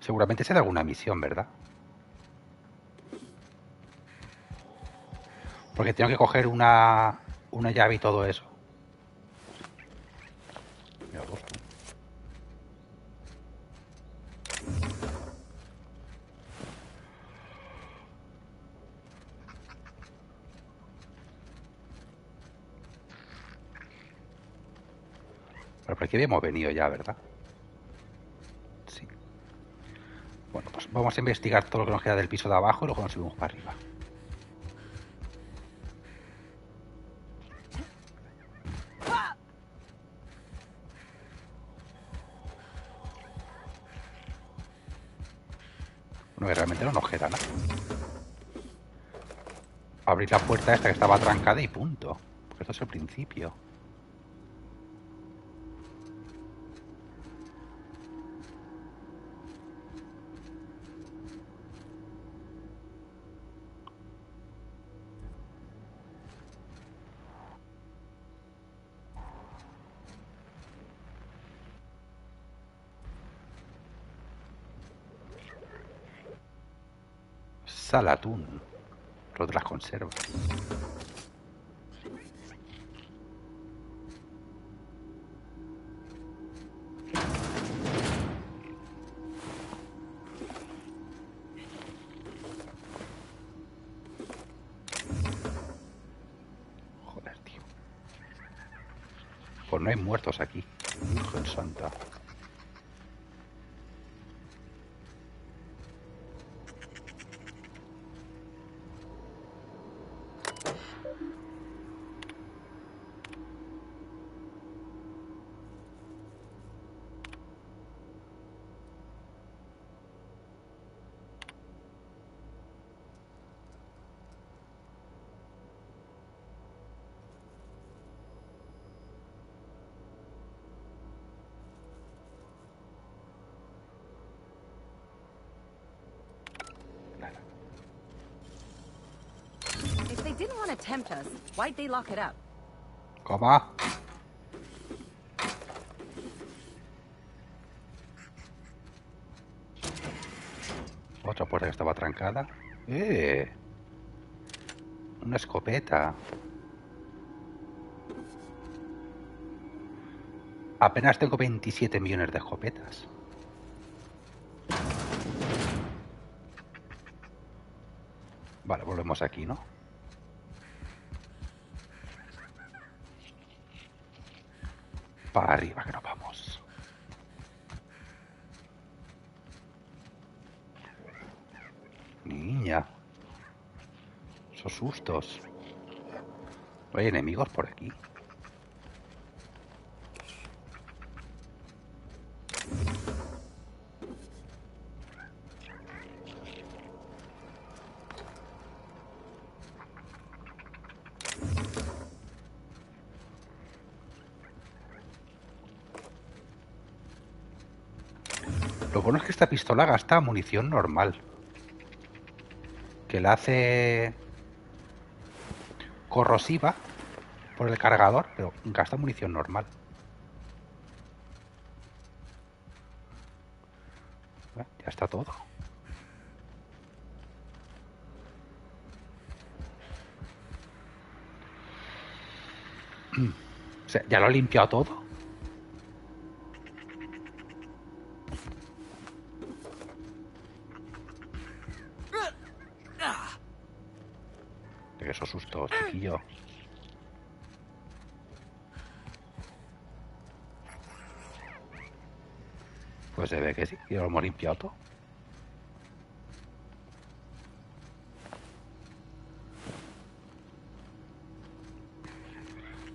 Seguramente será alguna misión, ¿verdad? Porque tengo que coger una llave y todo eso. Mira, dos, tú. Pero por aquí habíamos venido ya, ¿verdad? Sí. Bueno, pues vamos a investigar todo lo que nos queda del piso de abajo y luego nos subimos para arriba. Bueno, que realmente no nos queda nada. Abrir la puerta esta que estaba trancada y punto. Porque esto es el principio. Salatún. Lo de las conservas. Joder, tío. Pues no hay muertos aquí. Virgen Santa. didn't want to tempt us, why'd they lock it up? ¿Cómo? Otra puerta que estaba trancada. Una escopeta. Apenas tengo 27 millones de escopetas. Vale, volvemos aquí, ¿no? Para arriba que nos vamos. Niña. Esos sustos. ¿Hay enemigos por aquí? Lo bueno es que esta pistola gasta munición normal. Que la hace corrosiva por el cargador, pero gasta munición normal. Ya está todo. O sea, ya lo he limpiado todo. De esos sustos, chiquillo. Pues se ve que sí, que lo hemos limpiado todo.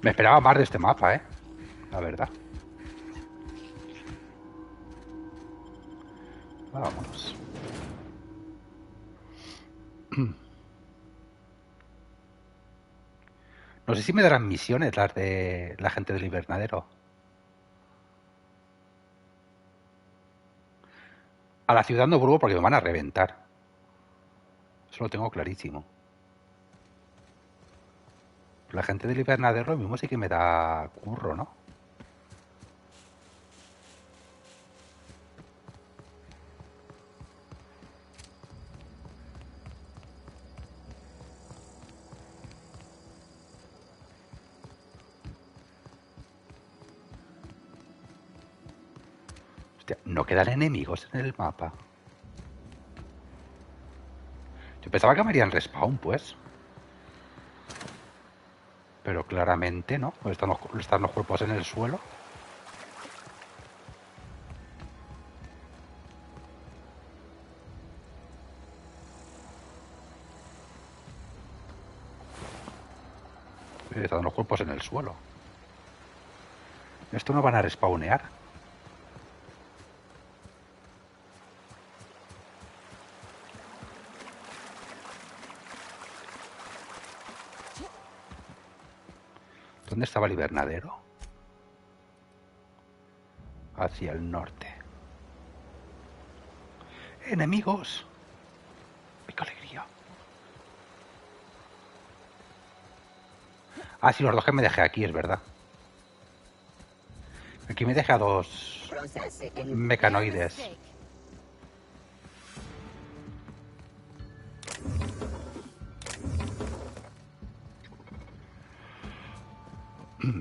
Me esperaba más de este mapa, la verdad. Vámonos. No sé si me darán misiones las de la gente del invernadero. A la ciudad no vuelvo porque me van a reventar. Eso lo tengo clarísimo. La gente del invernadero lo mismo sí que me da curro, ¿no? Hostia, ¿no quedan enemigos en el mapa? Yo pensaba que me harían respawn, pues. Pero claramente no. Están los cuerpos en el suelo. Están los cuerpos en el suelo. Esto no van a respawnear. ¿Dónde estaba el invernadero? Hacia el norte. ¡Enemigos! ¡Ay, qué alegría! Ah, sí, los dos que me dejé aquí, es verdad. Aquí me dejé a dos mecanoides.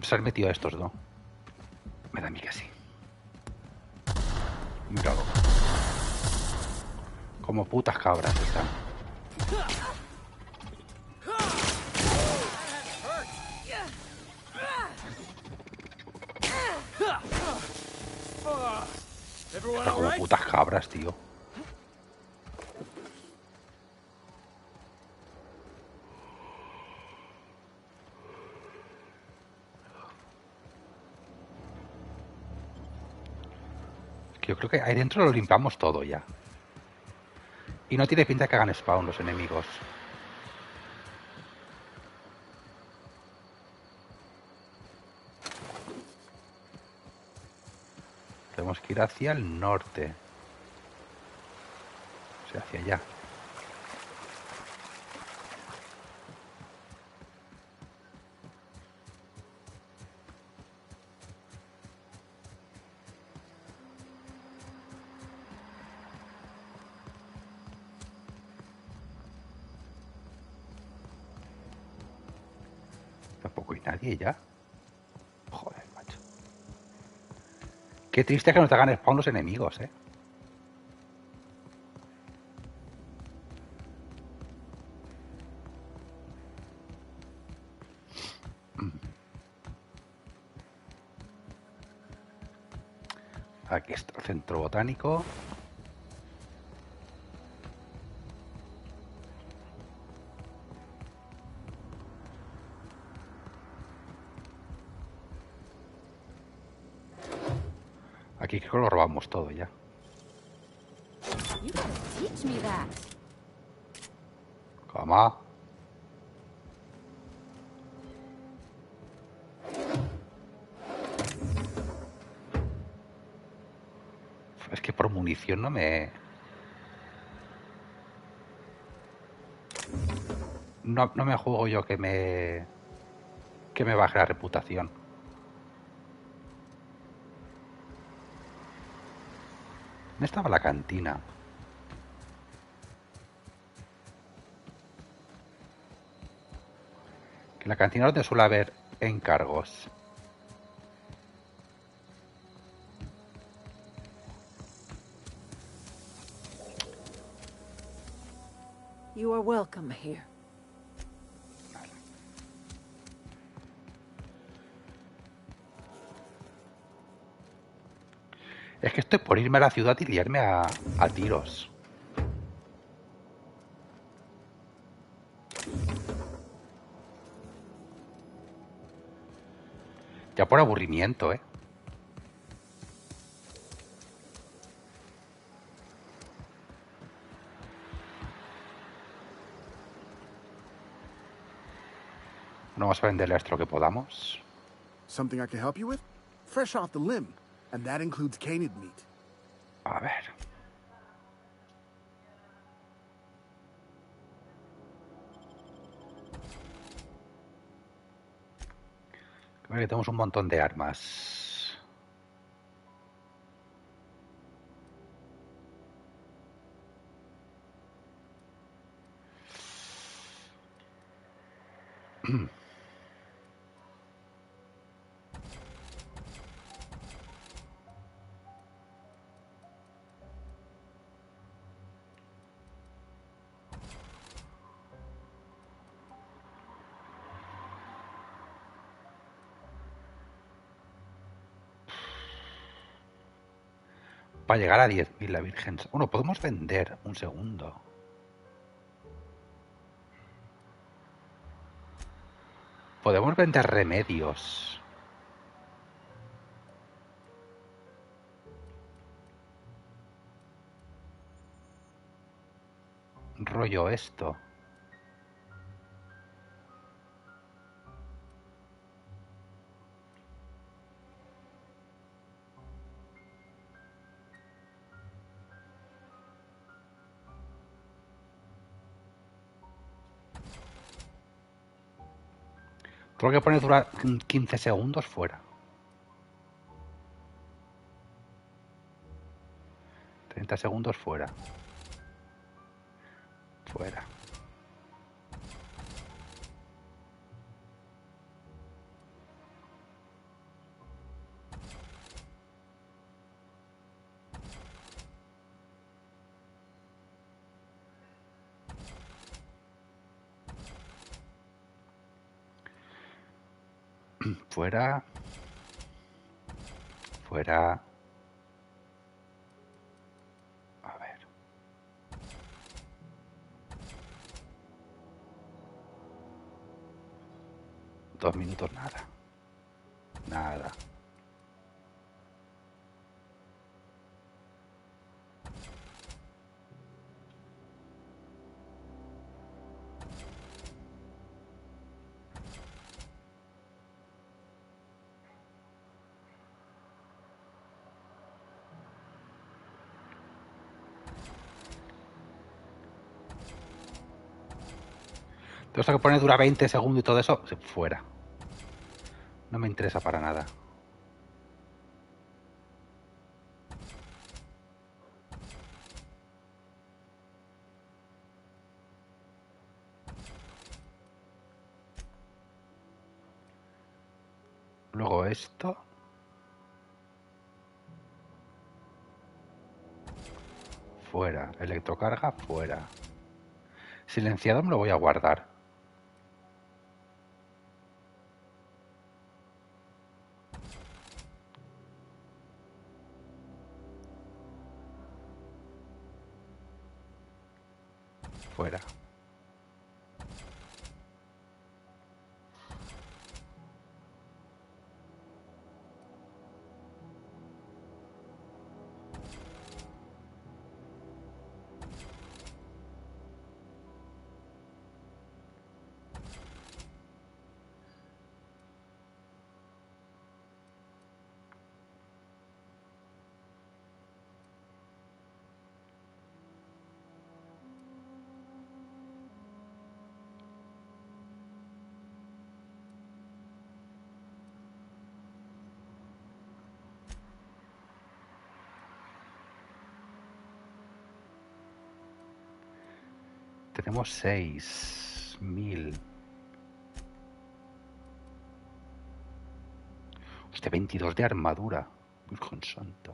Se han metido a estos dos. Me da a mí que sí. Míralo. Como putas cabras están. Están como putas cabras, tío. Yo creo que ahí dentro lo limpiamos todo ya. Y no tiene pinta que hagan spawn los enemigos. Tenemos que ir hacia el norte. O sea, hacia allá. Tampoco hay nadie ya. Joder, macho. Qué triste que nos hagan spawn los enemigos, ¿eh? Aquí está el centro botánico. Aquí creo que lo robamos todo ya. You gotta teach me that. ¿Cómo? Es que por munición no me... No me juego yo que me baje la reputación. ¿Dónde estaba la cantina? Que en la cantina no te suele haber encargos. You are welcome here. Es que estoy por irme a la ciudad y liarme a tiros. Ya por aburrimiento, ¿eh? No vamos a venderle esto lo que podamos. Something I can help you with? Fresh off the limb, and that includes canid meat. A ver. Creo que tenemos un montón de armas. Para llegar a 10.000 la Virgen. Bueno, podemos vender. Un segundo. Podemos vender remedios. Rollo esto. Todo lo que pone dura 15 segundos fuera. 30 segundos fuera. Fuera. Fuera. Fuera. A ver. Dos minutos nada. Nada. Todo esto que pone dura 20 segundos y todo eso, fuera. No me interesa para nada. Luego esto. Fuera. Electrocarga, fuera. Silenciado me lo voy a guardar. Fuera. Tenemos 6.000. Hostia, 22 de armadura. Virgen santa.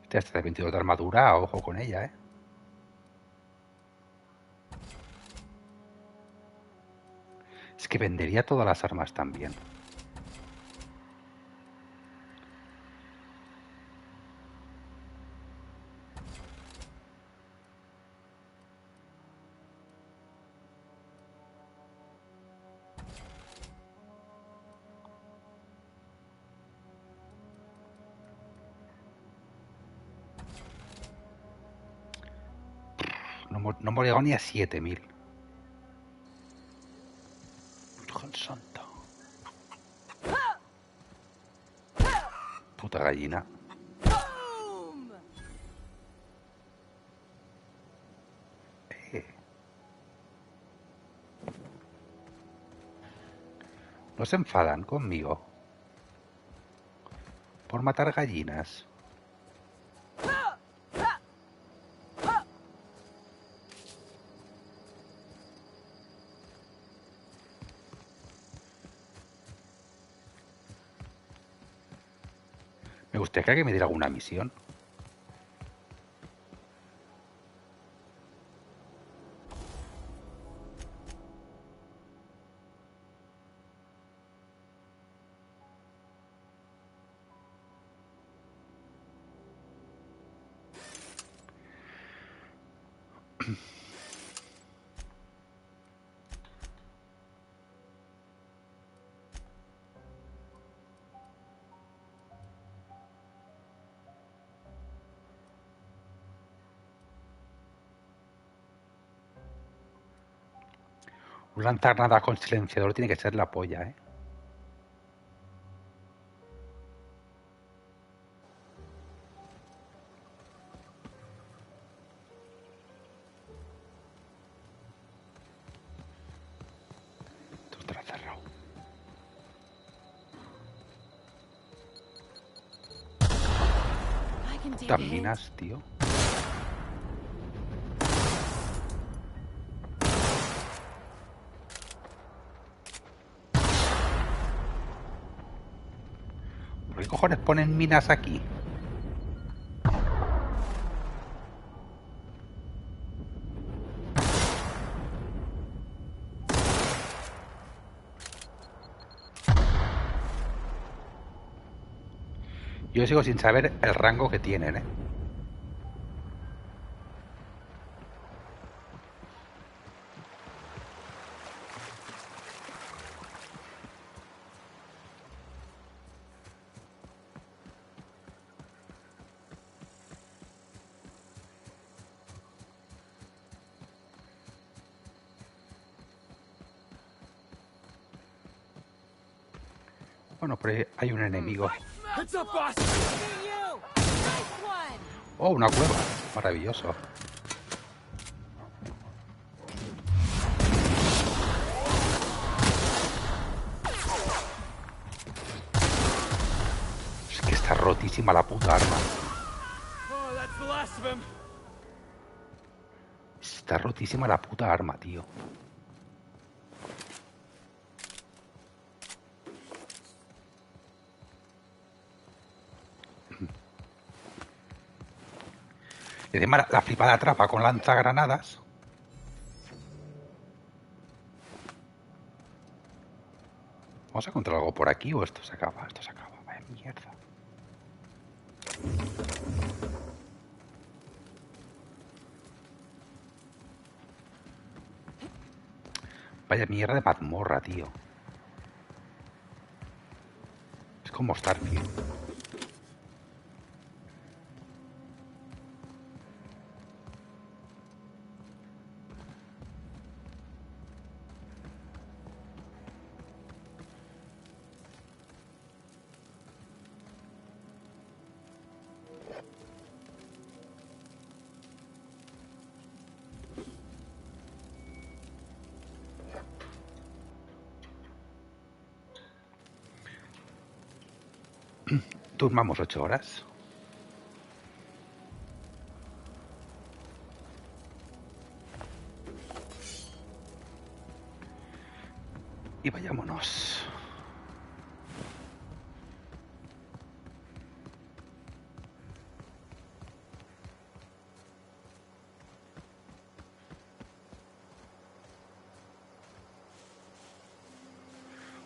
Hostia, esta de 22 de armadura, ojo con ella, ¿eh? Es que vendería todas las armas también. No hemos llegado ni a 7.000. Virgen santa. Puta gallina. No se enfadan conmigo por matar gallinas. Me gustaría que me diera alguna misión. Un lanzarnada con silenciador tiene que ser la polla, ¿eh? Esto estará cerrado. Estas minas, tío. ¿Por qué cojones ponen minas aquí? Yo sigo sin saber el rango que tienen, ¿eh? Bueno, pero hay un enemigo. It's up, boss. Oh, una cueva. Maravilloso. Es que está rotísima la puta arma. Oh, that's the last of him. Está rotísima la puta arma, tío. Y encima la flipada trapa con lanzagranadas. ¿Vamos a encontrar algo por aquí o esto se acaba? Esto se acaba. Vaya mierda. Vaya mierda de mazmorra, tío. Es como Starfield. Durmamos 8 horas. Y vayámonos.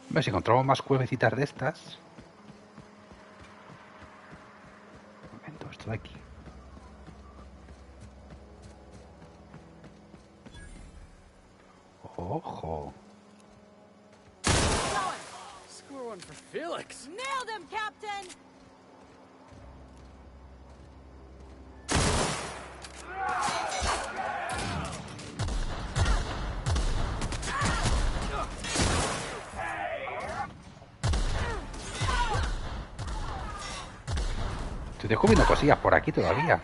Hombre, si encontramos más cuevecitas de estas. Un momento, esto de aquí. Ojo. Score one for Felix. Nailed him, Captain! Estoy descubriendo cosillas por aquí todavía.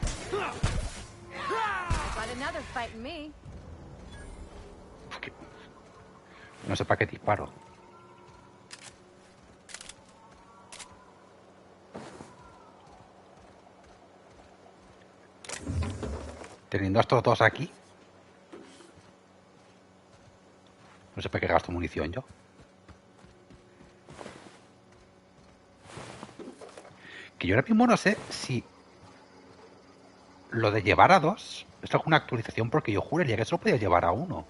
No sé para qué disparo. Teniendo a estos dos aquí. No sé para qué gasto munición yo. Que yo ahora mismo no sé si lo de llevar a dos es alguna actualización, porque yo juraría que solo podía llevar a uno.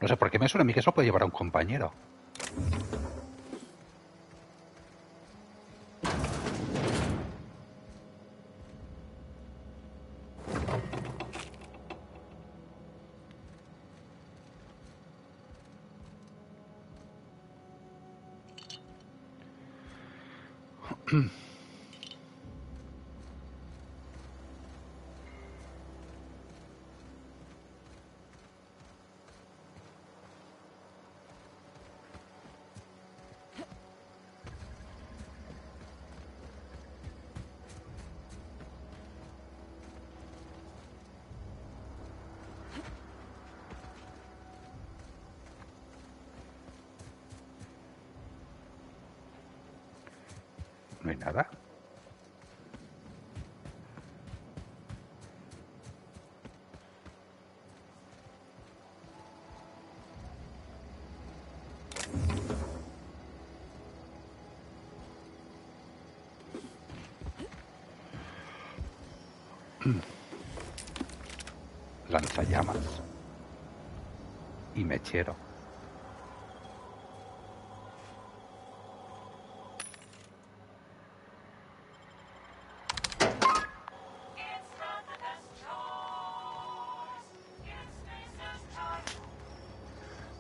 No sé por qué me suena a mí que solo puede llevar a un compañero. No hay nada. Lanzallamas y mechero.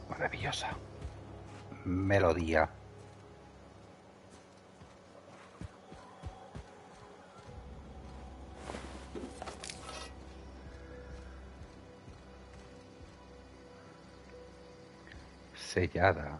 Maravillosa melodía. sellada.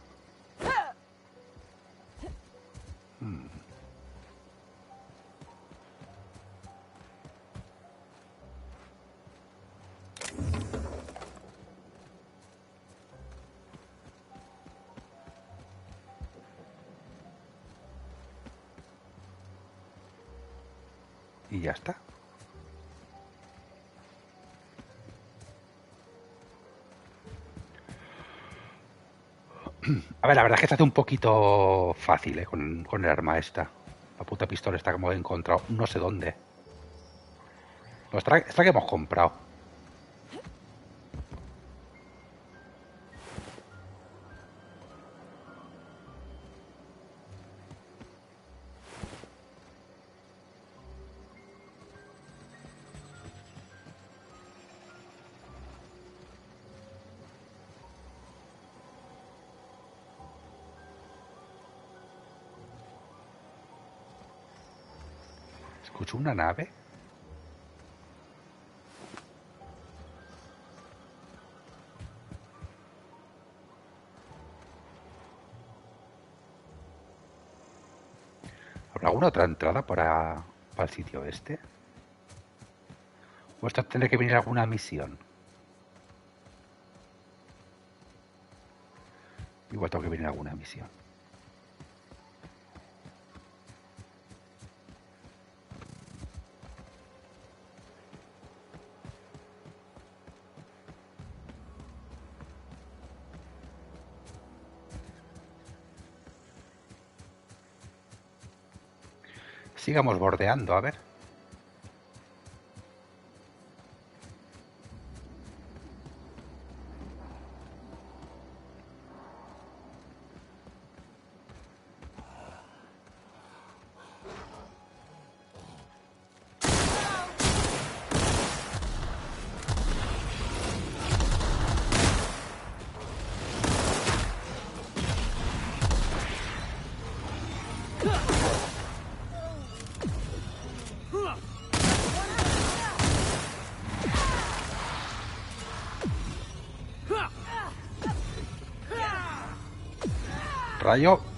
Y ya está. A ver, la verdad es que se hace un poquito fácil, con el arma esta. La puta pistola esta que hemos encontrado. No sé dónde. No, esta que hemos comprado. Escucho una nave. ¿Habrá alguna otra entrada para el sitio este? ¿O esto tendrá que venir alguna misión? Igual tengo que venir alguna misión. Sigamos bordeando, a ver.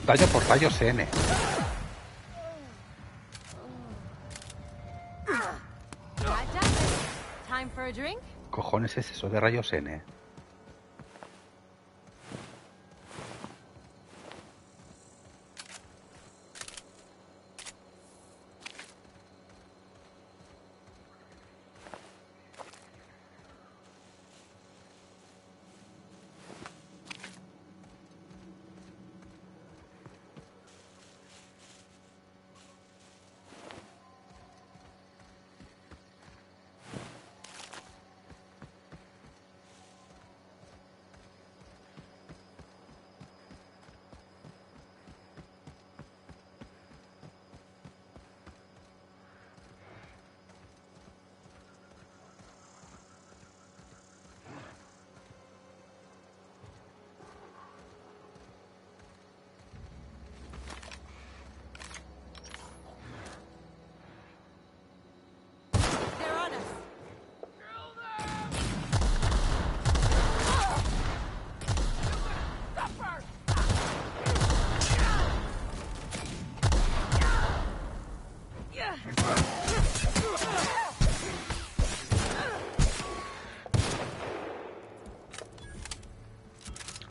Daño por rayos N. ¿Cojones es eso de rayos N?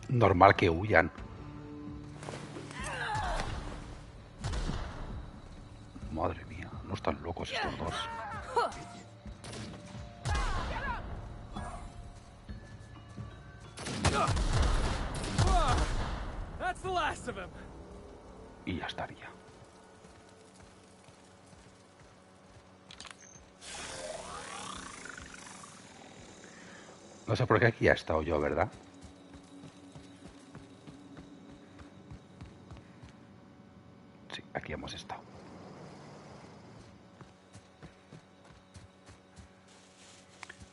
Normal que huyan. Madre mía, no están locos estos dos. Y ya estaría. No sé por qué aquí ya he estado yo, ¿verdad? Sí, aquí hemos estado.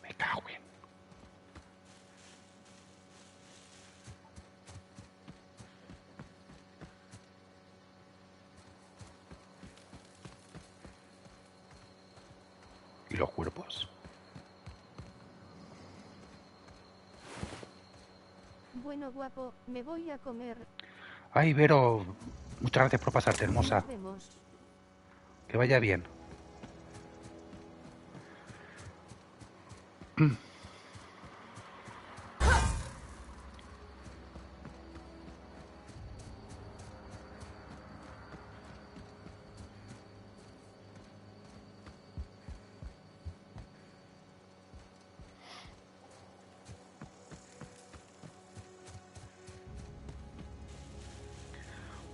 Me cago en... ¿Y los cuerpos? Bueno, guapo, me voy a comer. Ay, Vero, muchas gracias por pasarte, hermosa. Nos vemos. Que vaya bien.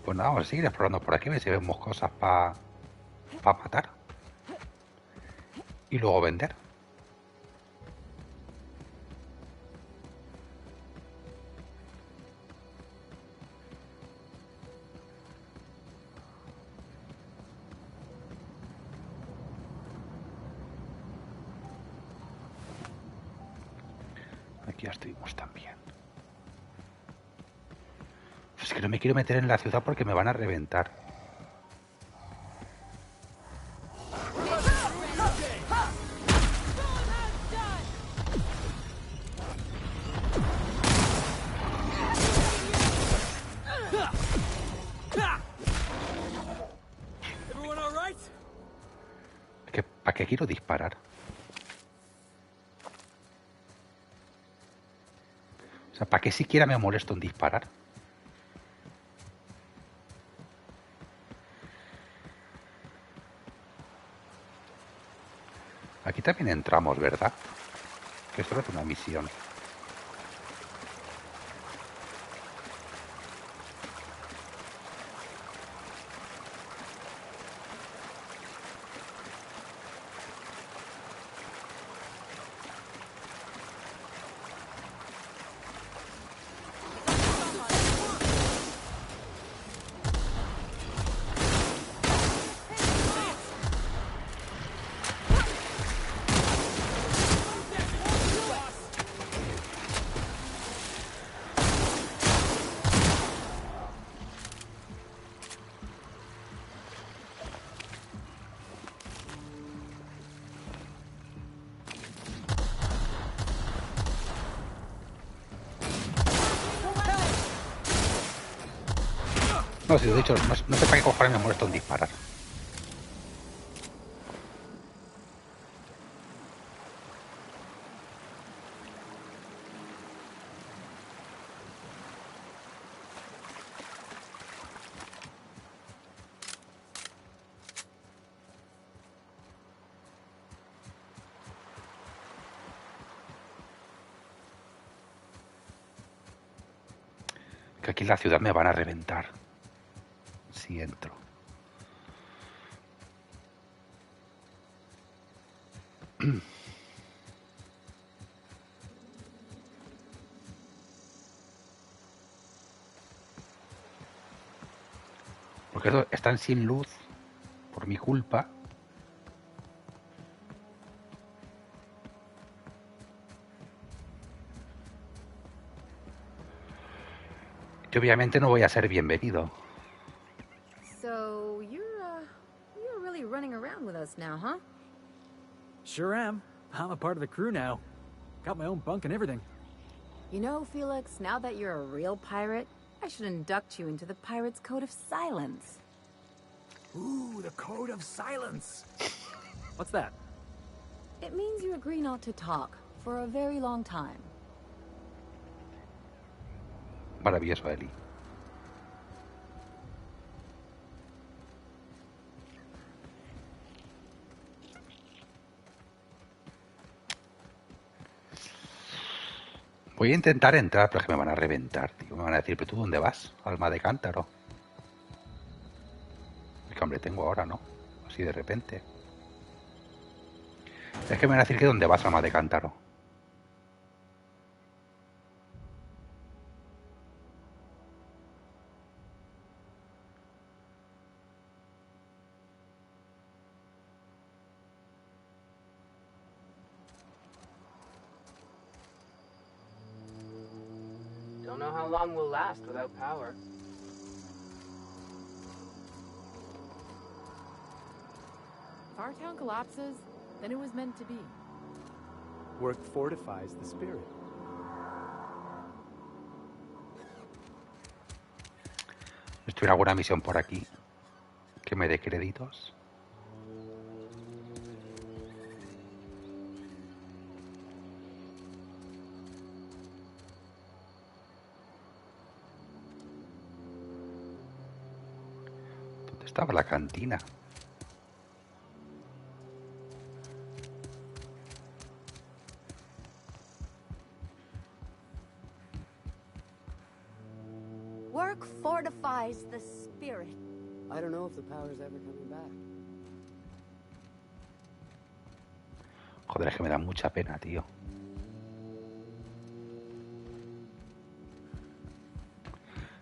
Pues nada, vamos a seguir explorando por aquí, a ver si vemos cosas para matar. Y luego vender. Aquí ya estuvimos también. Es que no me quiero meter en la ciudad porque me van a reventar. ¿Para qué quiero disparar? O sea, ¿para qué siquiera me molesto en disparar? Aquí también entramos, ¿verdad? Que esto es una misión. No, si de hecho, no sé para qué cojones me molesto en disparar. Que aquí en la ciudad me van a reventar. Si entro. Porque están sin luz por mi culpa. Y obviamente no voy a ser bienvenido. So, you're really running around with us now, huh? Sure am. I'm a part of the crew now. Got my own bunk and everything. You know, Felix, now that you're a real pirate, I should induct you into the Pirate's Code of Silence. Ooh, the Code of Silence. What's that? It means you agree not to talk for a very long time. Maravilloso, Eli. Voy a intentar entrar, pero es que me van a reventar, tío. Me van a decir, ¿pero tú dónde vas? Alma de cántaro. ¿Qué hambre tengo ahora, no? Así de repente. Es que me van a decir que ¿dónde vas, alma de cántaro? Don't know how long we'll last without power. If our town collapses, then it was meant to be. Work fortifies the spirit. Estoy en alguna misión por aquí que me dé créditos. ¿Dónde estaba la cantina? Work fortifies the spirit. I don't know if the power's ever coming back. Joder, es que me da mucha pena, tío.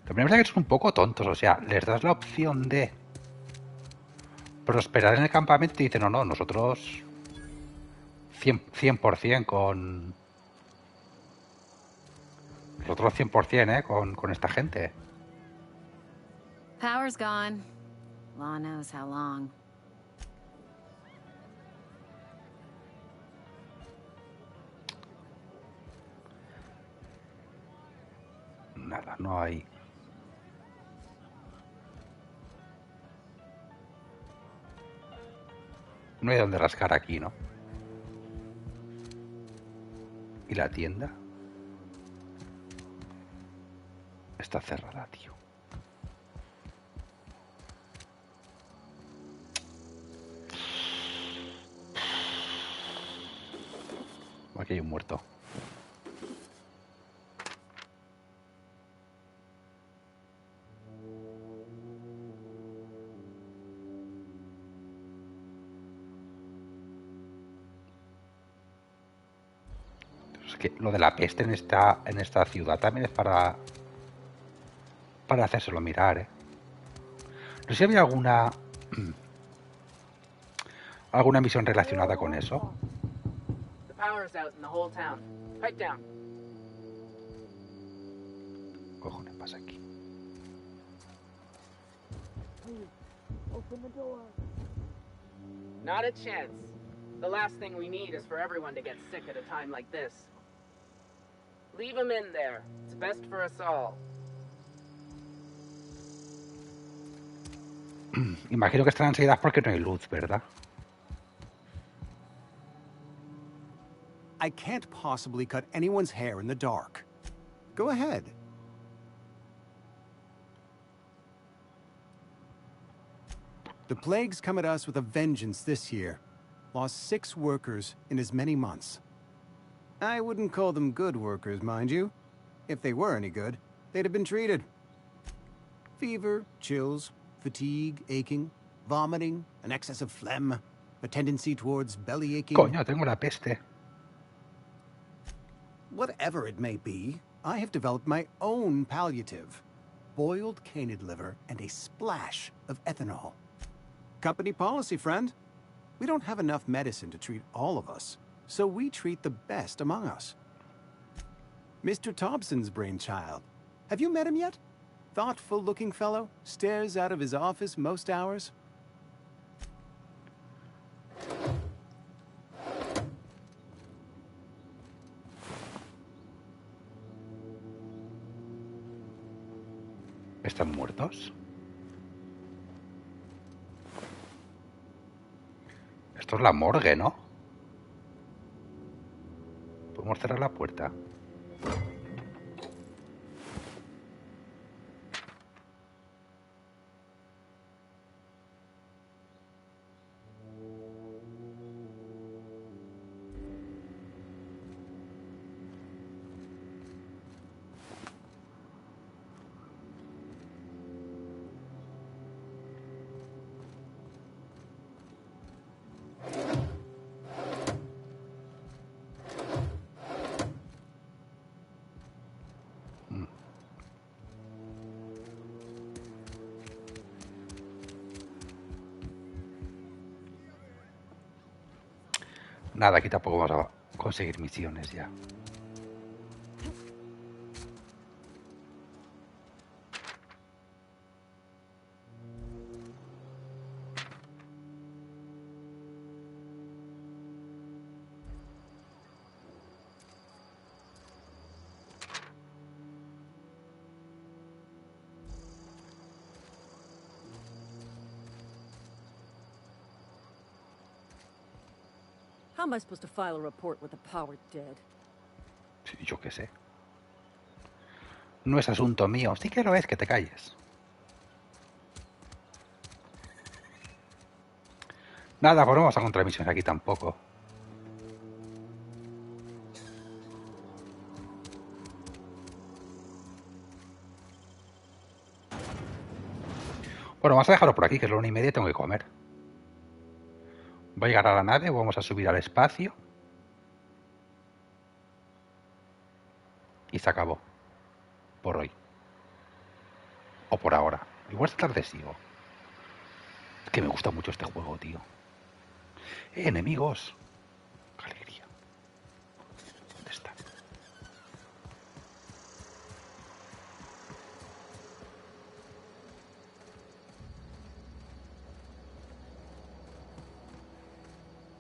Lo primero es que son un poco tontos, o sea, les das la opción de prosperar en el campamento y dicen, no, no, nosotros 100% con... Nosotros 100%, con esta gente. Power's gone. Law knows how long. Nada, no hay... No hay donde rascar aquí, ¿no? ¿Y la tienda? Está cerrada, tío. Aquí hay un muerto. Es que lo de la peste en esta ciudad también es para hacérselo mirar, ¿eh? No sé si había alguna misión relacionada con eso. The power's out in the whole town. Pipe down. ¿Qué cojones pasa aquí? Please, open the door. Not a chance. The last thing we need is for everyone to get sick at a time like this. Leave them in there. It's best for us all. Imagino que estarán enseguida porque no hay luz, ¿verdad? I can't possibly cut anyone's hair in the dark. Go ahead. The plague's come at us with a vengeance this year. Lost 6 workers in as many months. I wouldn't call them good workers, mind you. If they were any good, they'd have been treated. Fever, chills, fatigue, aching, vomiting, an excess of phlegm, a tendency towards belly aching. Coño, tengo la peste. Whatever it may be, I have developed my own palliative. Boiled canid liver and a splash of ethanol. Company policy, friend. We don't have enough medicine to treat all of us, so we treat the best among us. Mr. Thompson's brainchild. Have you met him yet? Thoughtful-looking fellow, stares out of his office most hours. ¿Están muertos? Esto es la morgue, ¿no? Podemos cerrar la puerta. Nada, aquí tampoco vamos a conseguir misiones ya. How am I supposed to file a report with the power dead? Sí, yo qué sé. No es asunto mío. Sí que lo es, que te calles. Nada, pues no vamos a contramisiones aquí tampoco. Bueno, vamos a dejarlo por aquí, que es la 1:30 y tengo que comer. Voy a llegar a la nave, vamos a subir al espacio. Y se acabó. Por hoy. O por ahora. Igual esta tarde sigo. Es que me gusta mucho este juego, tío. Enemigos. Qué alegría. ¿Dónde están?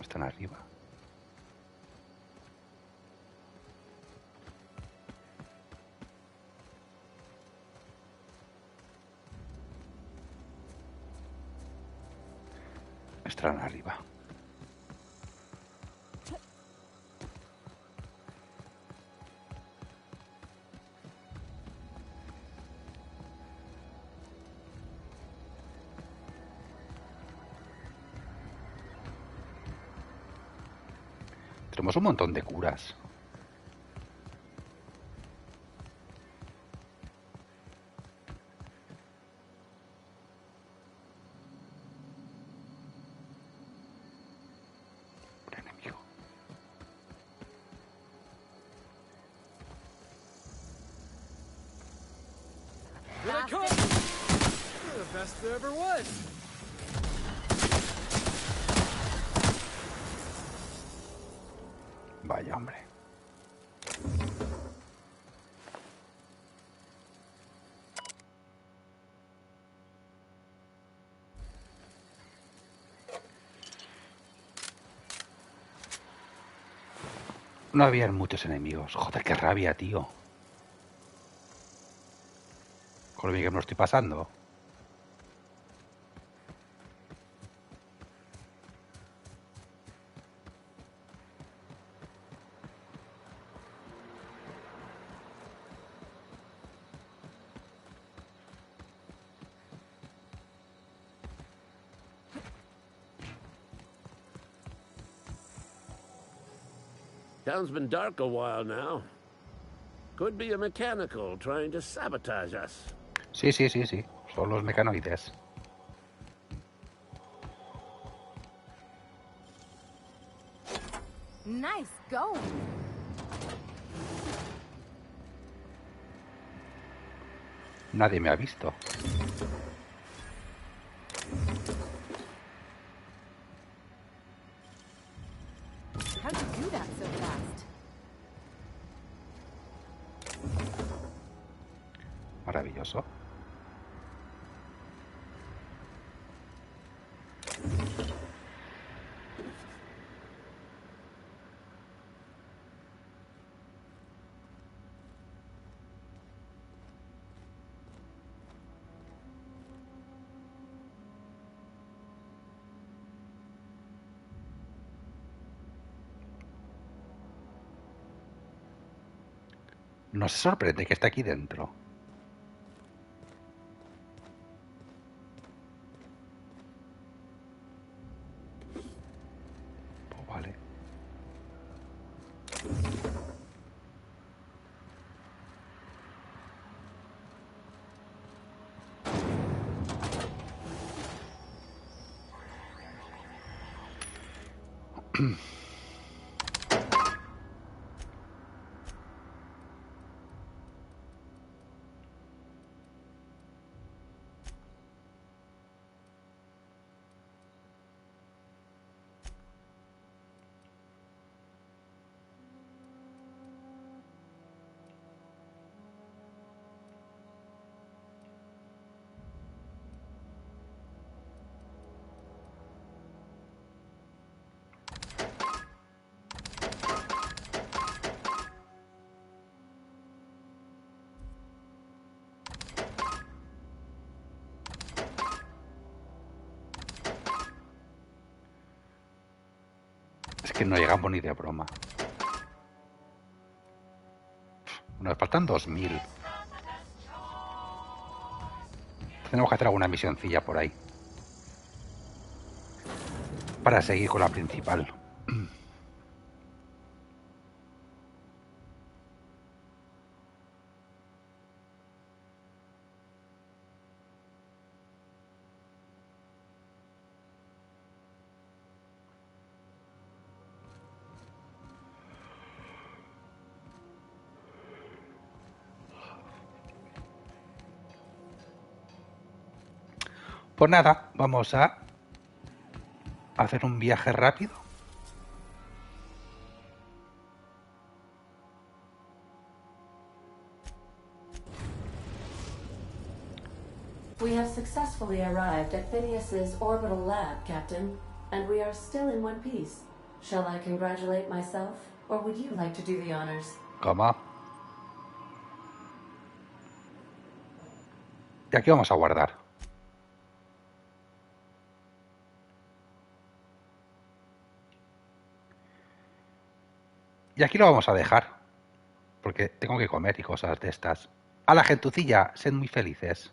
Están arriba. Estarán arriba. Tenemos un montón de curas. Un enemigo. Here they come! You're the best there ever was! Vaya, hombre. No habían muchos enemigos. Joder, qué rabia, tío. Con lo bien que me lo estoy pasando. Town's been dark a while now. Could be a mechanical trying to sabotage us. Sí, sí, sí, sí. Son los mecanoides. Nice going. Nadie me ha visto. How'd you do that so fast? Maravilloso. No se sorprende que esté aquí dentro. Pues vale. que no llegamos ni de broma. Nos faltan 2000. Tenemos que hacer alguna misioncilla por ahí. Para seguir con la principal. Pues nada, vamos a hacer un viaje rápido. We have successfully arrived at Phineas's orbital lab, Captain, and we are still in one piece. Shall I congratulate myself, or would you like to do the honors? ¿Cómo? Y aquí vamos a guardar. Y aquí lo vamos a dejar. Porque tengo que comer y cosas de estas. A la gentucilla, sed muy felices.